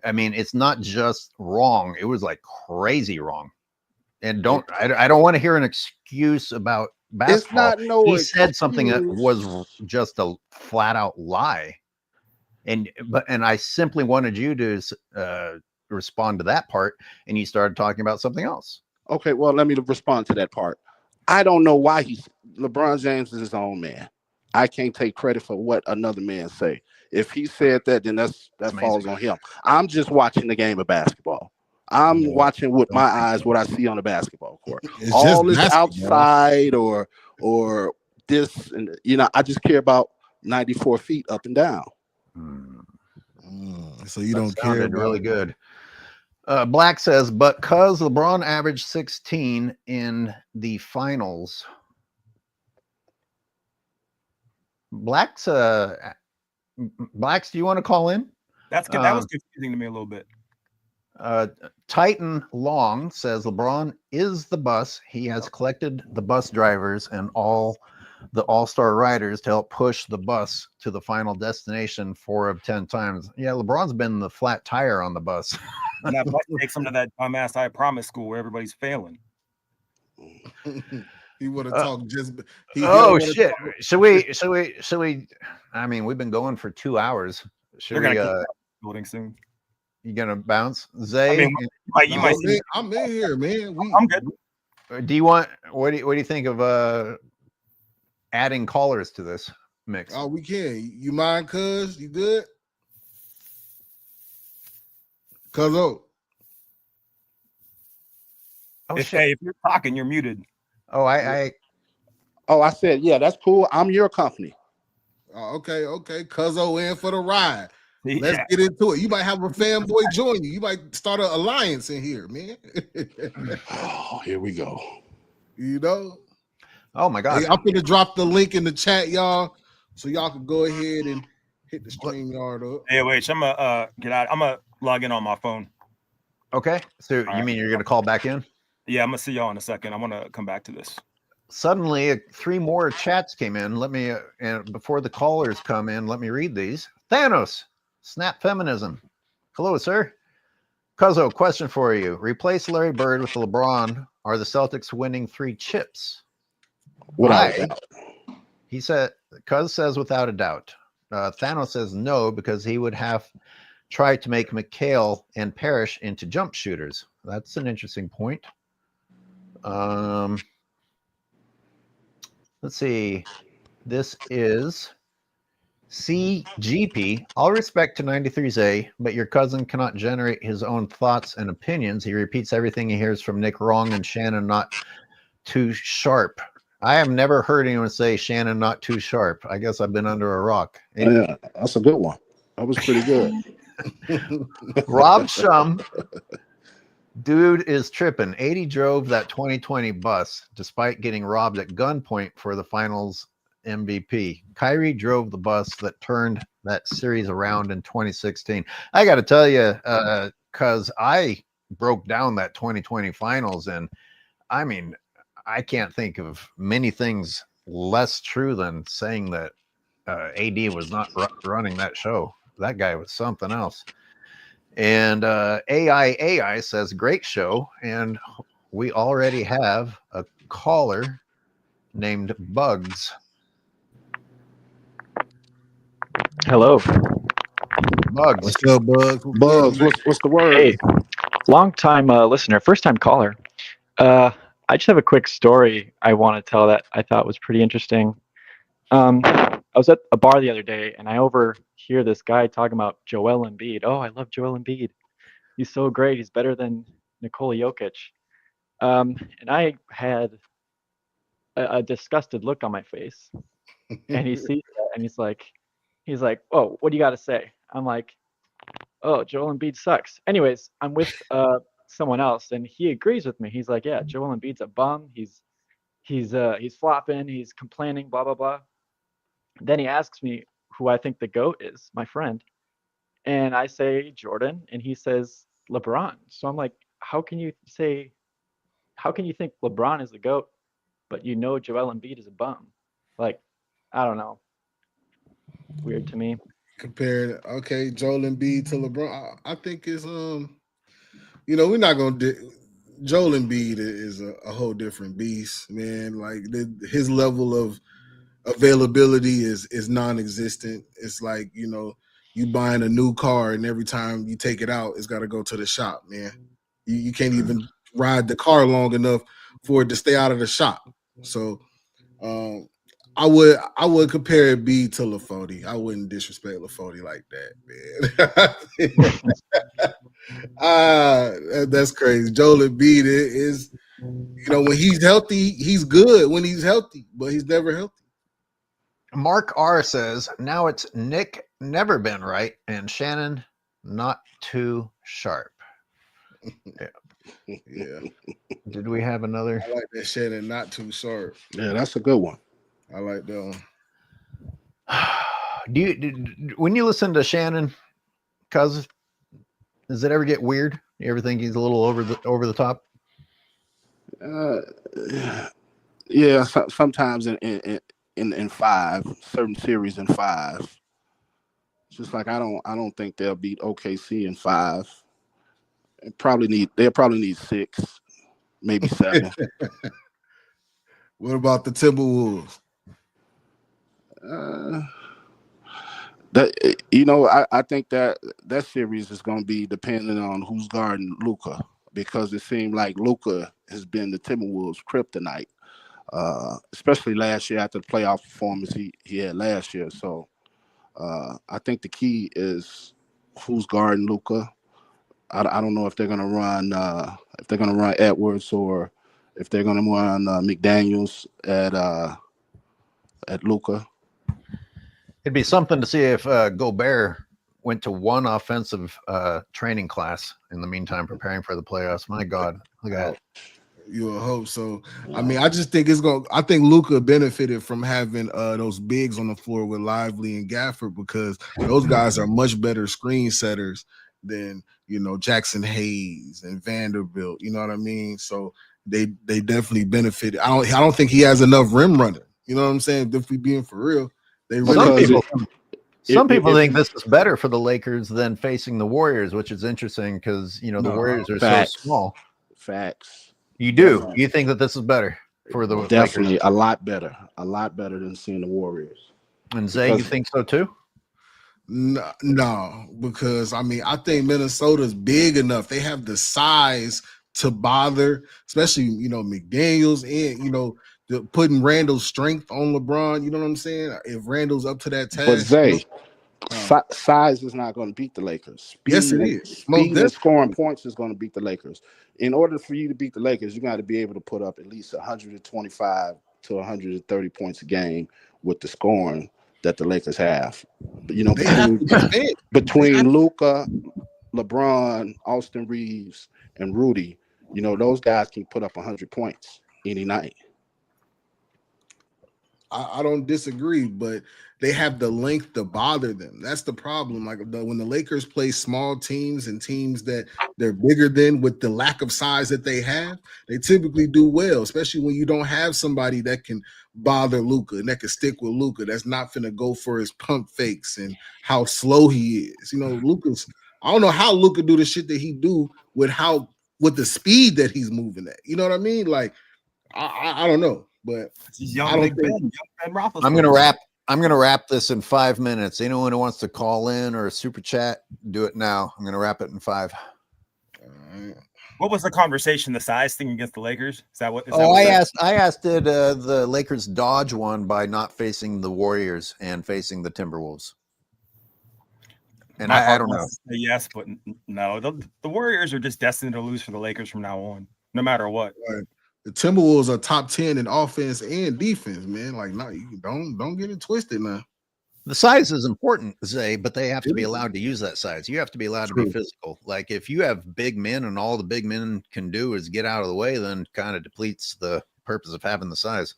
I mean, it's not just wrong. It was like crazy wrong. And I don't want to hear an excuse about basketball. It's not no He excuse. said something that was just a flat out lie. And I simply wanted you to respond to that part, and you started talking about something else. Okay, well, let me respond to that part. I don't know why LeBron James is his own man. I can't take credit for what another man say. If he said that, then that falls on him. I'm just watching the game of basketball. I'm watching with my eyes what I see on the basketball court. All this outside or this, and I just care about 94 feet up and down. So you don't care about really good. Black says, but cause LeBron averaged 16 in the finals. Blacks, do you want to call in? That was confusing to me a little bit. Titan Long says LeBron is the bus. He has collected the bus drivers and all the all-star riders to help push the bus to the final destination 4 of 10 times. Yeah, LeBron's been the flat tire on the bus. And that bus takes him to that dumbass I Promise school where everybody's failing. He would have talked just. Shit! Should we? I mean, we've been going for 2 hours. Should we? Building soon. You gonna bounce, Zay? I mean, I'm in here, man. I'm good. Do you want? What do you think of adding callers to this mix? Oh, we can. You mind, cuz? You good? Cuz Hey, if you're talking, you're muted. Oh, I said, yeah, that's cool. I'm your company. Okay. Cuzzo in for the ride. Let's get into it. You might have a fanboy join you. You might start an alliance in here, man. Oh, here we go. Oh my God. Hey, I'm gonna drop the link in the chat, y'all, so y'all can go ahead and hit the StreamYard up. AOH, I'm gonna get out. I'm gonna log in on my phone. Okay. So you mean you're gonna call back in? Yeah, I'm gonna see y'all in a second. I want to come back to this. Suddenly, 3 more chats came in. Let me, and before the callers come in, let me read these. Thanos, Snap Feminism. Hello, sir. Cuzzo, question for you. Replace Larry Bird with LeBron. Are the Celtics winning 3 chips? Without a doubt. He said, Cuz says without a doubt. Thanos says no, because he would have tried to make McHale and Parrish into jump shooters. That's an interesting point. Let's see. This is CGP. All respect to 93's, but your cousin cannot generate his own thoughts and opinions. He repeats everything he hears from Nick wrong and Shannon not too sharp. I have never heard anyone say Shannon not too sharp. I guess I've been under a rock. Yeah, that's a good one. That was pretty good. Rob Shum. Dude is tripping. 80 drove that 2020 bus despite getting robbed at gunpoint for the finals MVP. Kyrie drove the bus that turned that series around in 2016. I got to tell you, because I broke down that 2020 finals, and I mean, I can't think of many things less true than saying that AD was not running that show. That guy was something else. And AI says, great show. And we already have a caller named Bugs. Hello. Bugs. What's up, Bugs? Bugs, what's the word? Hey, long-time listener, first-time caller. I just have a quick story I want to tell that I thought was pretty interesting. I was at a bar the other day, and I overhear this guy talking about Joel Embiid. Oh, I love Joel Embiid. He's so great. He's better than Nikola Jokic. And I had a disgusted look on my face. And he sees that, and he's like, "Oh, what do you got to say?" I'm like, "Oh, Joel Embiid sucks." Anyways, I'm with someone else, and he agrees with me. He's like, "Yeah, Joel Embiid's a bum. He's flopping. He's complaining. Blah blah blah." Then he asks me who I think the GOAT is, my friend, and I say Jordan, and he says LeBron. So I'm like, how can you think LeBron is the GOAT, but you know Joel Embiid is a bum? Like, I don't know. Weird to me. Compared, okay, Joel Embiid to LeBron, I think is we're not gonna. Joel Embiid is a whole different beast, man. Like his level of availability is non-existent. It's like you buying a new car and every time you take it out, it's got to go to the shop, man. You can't even ride the car long enough for it to stay out of the shop. So I would compare B to LaFody. I wouldn't disrespect LaFody like that, man. That's crazy. Joel Embiid is, when he's healthy, he's good when he's healthy, but he's never healthy. Mark R says, now it's Nick never been right and Shannon not too sharp. Yeah. Did we have another? I like that Shannon not too sharp. Yeah, that's a good one. I like that one. When you listen to Shannon, cuz does it ever get weird? You ever think he's a little over the top? Yeah, sometimes in five, certain series in five. Just like I don't think they'll beat OKC in five. They'll probably need 6, maybe 7. What about the Timberwolves? I think that series is going to be dependent on who's guarding Luka, because it seemed like Luka has been the Timberwolves' kryptonite, especially last year after the playoff performance he had last year. So I think the key is who's guarding Luka. I don't know if they're going to run Edwards or if they're going to run McDaniels at Luka. It'd be something to see if Gobert went to one offensive training class in the meantime, preparing for the playoffs. My God, look at that. You would hope so. I mean, I just think I think Luka benefited from having those bigs on the floor with Lively and Gafford, because those guys are much better screen setters than Jackson Hayes and Vanderbilt. You know what I mean? So they definitely benefited. I don't think he has enough rim running. You know what I'm saying? If we being for real, some people think this is better for the Lakers than facing the Warriors, which is interesting because the Warriors are so small. Facts. You do? Definitely. You think that this is better for the definitely Lakers? a lot better than seeing the Warriors. And Zay, you think so too? No, because I think Minnesota's big enough. They have the size to bother, especially McDaniels and putting Randall's strength on LeBron. You know what I'm saying? If Randall's up to that task, but Zay, size is not going to beat the Lakers. Speed, yes, it is. Speed and scoring points is going to beat the Lakers. In order for you to beat the Lakers, you got to be able to put up at least 125 to 130 points a game with the scoring that the Lakers have. Between Luka, LeBron, Austin Reeves, and Rudy, those guys can put up 100 points any night. I don't disagree, but they have the length to bother them. That's the problem. Like when the Lakers play small teams and teams that they're bigger than, with the lack of size that they have, they typically do well, especially when you don't have somebody that can bother Luka and that can stick with Luka. That's not finna go for his pump fakes and how slow he is. Luka's, I don't know how Luka do the shit that he do with the speed that he's moving at. You know what I mean? Like, I don't know. But young Big Ben, I'm gonna wrap this in 5 minutes. Anyone who wants to call in or super chat, do it now. I'm gonna wrap it in 5. All right. What was the conversation? The size thing against the Lakers? Is that what? I asked did the Lakers dodge one by not facing the Warriors and facing the Timberwolves? And My I heart don't know. wants to say yes, but no. The Warriors are just destined to lose for the Lakers from now on, no matter what. Like, the Timberwolves are top 10 in offense and defense, man. Like, no, you don't get it twisted now. The size is important, Zay, but they have to be allowed to use that size. You have to be allowed to be physical. Like if you have big men and all the big men can do is get out of the way, then kind of depletes the purpose of having the size.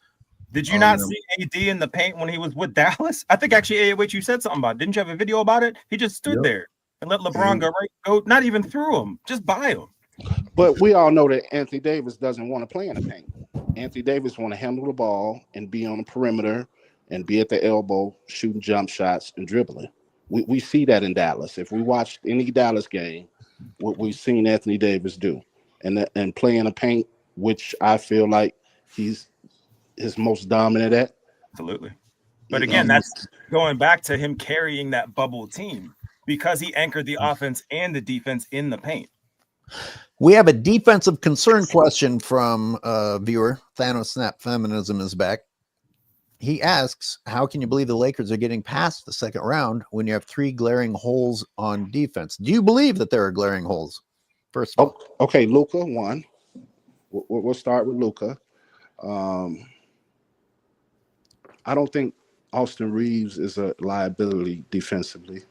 Did you not see AD in the paint when he was with Dallas? I think actually AOH you said something about it. Didn't you have a video about it? He just stood there and let LeBron go not even through him, just by him. But we all know that Anthony Davis doesn't want to play in the paint. Anthony Davis want to handle the ball and be on the perimeter and be at the elbow, shooting jump shots and dribbling. We see that in Dallas. If we watch any Dallas game, what we've seen Anthony Davis do, and play in the paint, which I feel like he's his most dominant at. Absolutely. But again, that's going back to him carrying that bubble team because he anchored the offense and the defense in the paint. We have a defensive concern question from viewer. Thanos Snap Feminism is back. He asks, how can you believe the Lakers are getting past the second round when you have 3 glaring holes on defense? Do you believe that there are glaring holes? First of all. Okay, Luka, one. We'll start with Luka. I don't think Austin Reeves is a liability defensively.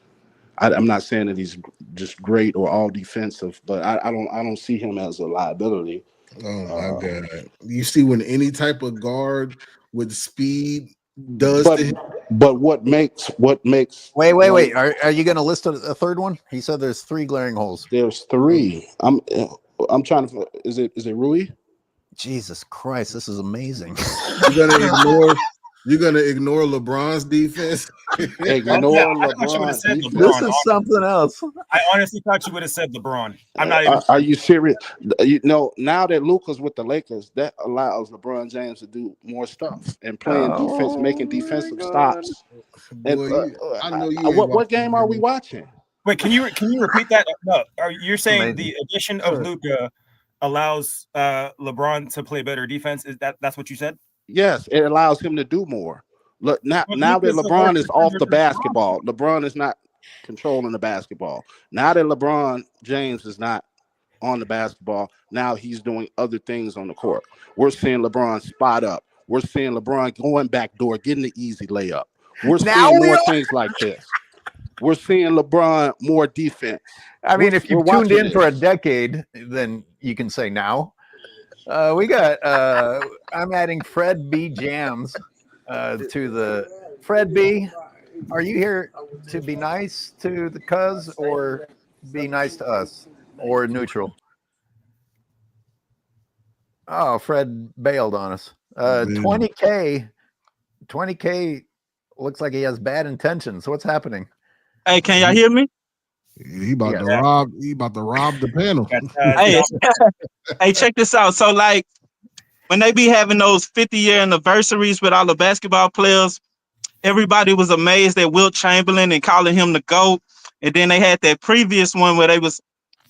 I'm not saying that he's just great or all defensive, but I don't see him as a liability. Oh my God! You see when any type of guard with speed does, but what makes wait? Are you going to list a third one? He said there's 3 glaring holes. There's 3. I'm trying to. Is it Rui? Jesus Christ, this is amazing. You're gonna ignore LeBron's defense. Ignore LeBron's defense. This is something else. I honestly thought you would have said LeBron. I'm not even. Are you serious? You know, now that Luka's with the Lakers, that allows LeBron James to do more stuff and playing defense, making defensive stops. Boy, I know you. What game are we watching? Wait, can you repeat that? No, you're saying the addition of Luka allows LeBron to play better defense? That's what you said? Yes, it allows him to do more. Look, now that LeBron is off the basketball, LeBron is not controlling the basketball. Now that LeBron James is not on the basketball, now he's doing other things on the court. We're seeing LeBron spot up. We're seeing LeBron going back door, getting the easy layup. We're seeing more things like this. We're seeing LeBron more defense. I mean, if you've tuned in for a decade, then you can say now. We got I'm adding Fred B Jams to the Fred B. Are you here to be nice to the cuz or be nice to us or neutral? Oh, Fred bailed on us. 20K looks like he has bad intentions. What's happening? Hey, can y'all hear me? He about to rob the panel. Hey, check this out. So, like, when they be having those 50-year anniversaries with all the basketball players, everybody was amazed at Wilt Chamberlain and calling him the GOAT. And then they had that previous one where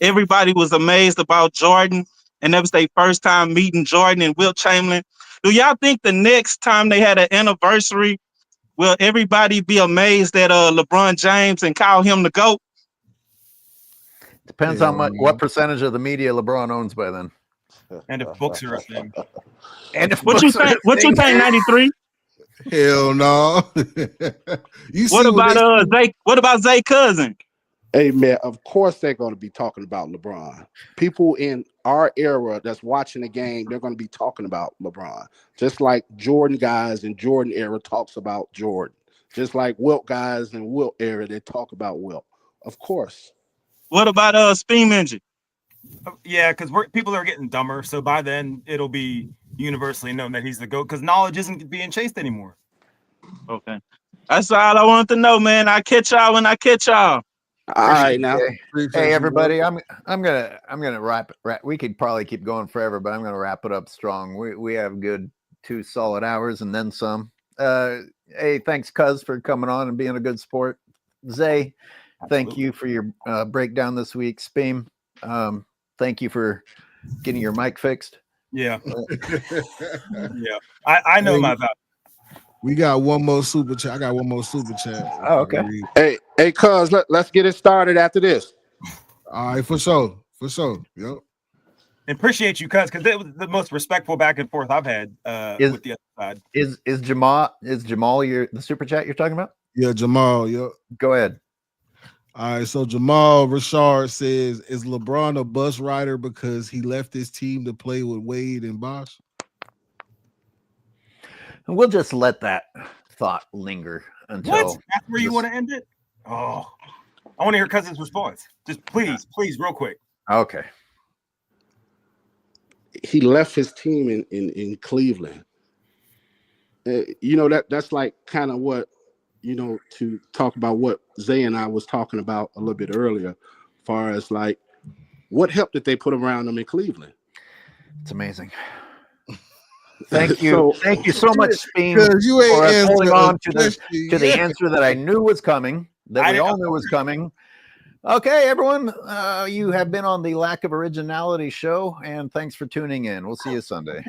everybody was amazed about Jordan, and that was their first time meeting Jordan and Wilt Chamberlain. Do y'all think the next time they had an anniversary, will everybody be amazed at LeBron James and call him the GOAT? Depends on what percentage of the media LeBron owns by then. And if books are a thing. And if what you think? What you think? 93? Hell no. What about Zay Cousin? Hey man, of course they're going to be talking about LeBron. People in our era that's watching the game, they're going to be talking about LeBron. Just like Jordan guys in Jordan era talks about Jordan. Just like Wilt guys in Wilt era, they talk about Wilt. Of course. What about Steam Engine? Yeah, because people are getting dumber. So by then it'll be universally known that he's the GOAT because knowledge isn't being chased anymore. Okay. That's all I wanted to know, man. I catch y'all when I catch y'all. All right now. Hey everybody, I'm gonna wrap. We could probably keep going forever, but I'm gonna wrap it up strong. We have good 2 solid hours and then some. Hey, thanks, Cuz, for coming on and being a good sport. Zay, thank you for your breakdown this week. Speam, thank thank you for getting your mic fixed. Yeah. Yeah. I know my value. We got one more super chat. I got one more super chat. Oh, okay. Hey, cuz, let's get it started after this. All right, for sure. For sure. Yep. Appreciate you, cuz, because it was the most respectful back and forth I've had with the other side. Is Jamal the super chat you're talking about? Yeah, Jamal. Yep. Go ahead. All right, so Jamal Richard says, is LeBron a bus rider because he left his team to play with Wade and Bosh? And we'll just let that thought linger until What? That's where you want to end it? Oh, I want to hear Cousin's response. Just please, real quick. Okay. He left his team in Cleveland. That's like kind of what, to talk about what Zay and I was talking about a little bit earlier, as far as like what help did they put around them in Cleveland? It's amazing. Thank you. Thank you so much, Speen, for ain't holding on to question, the answer that I knew was coming, that we all knew was coming. Okay, everyone, you have been on the Lack of Originality show, and thanks for tuning in. We'll see you Sunday.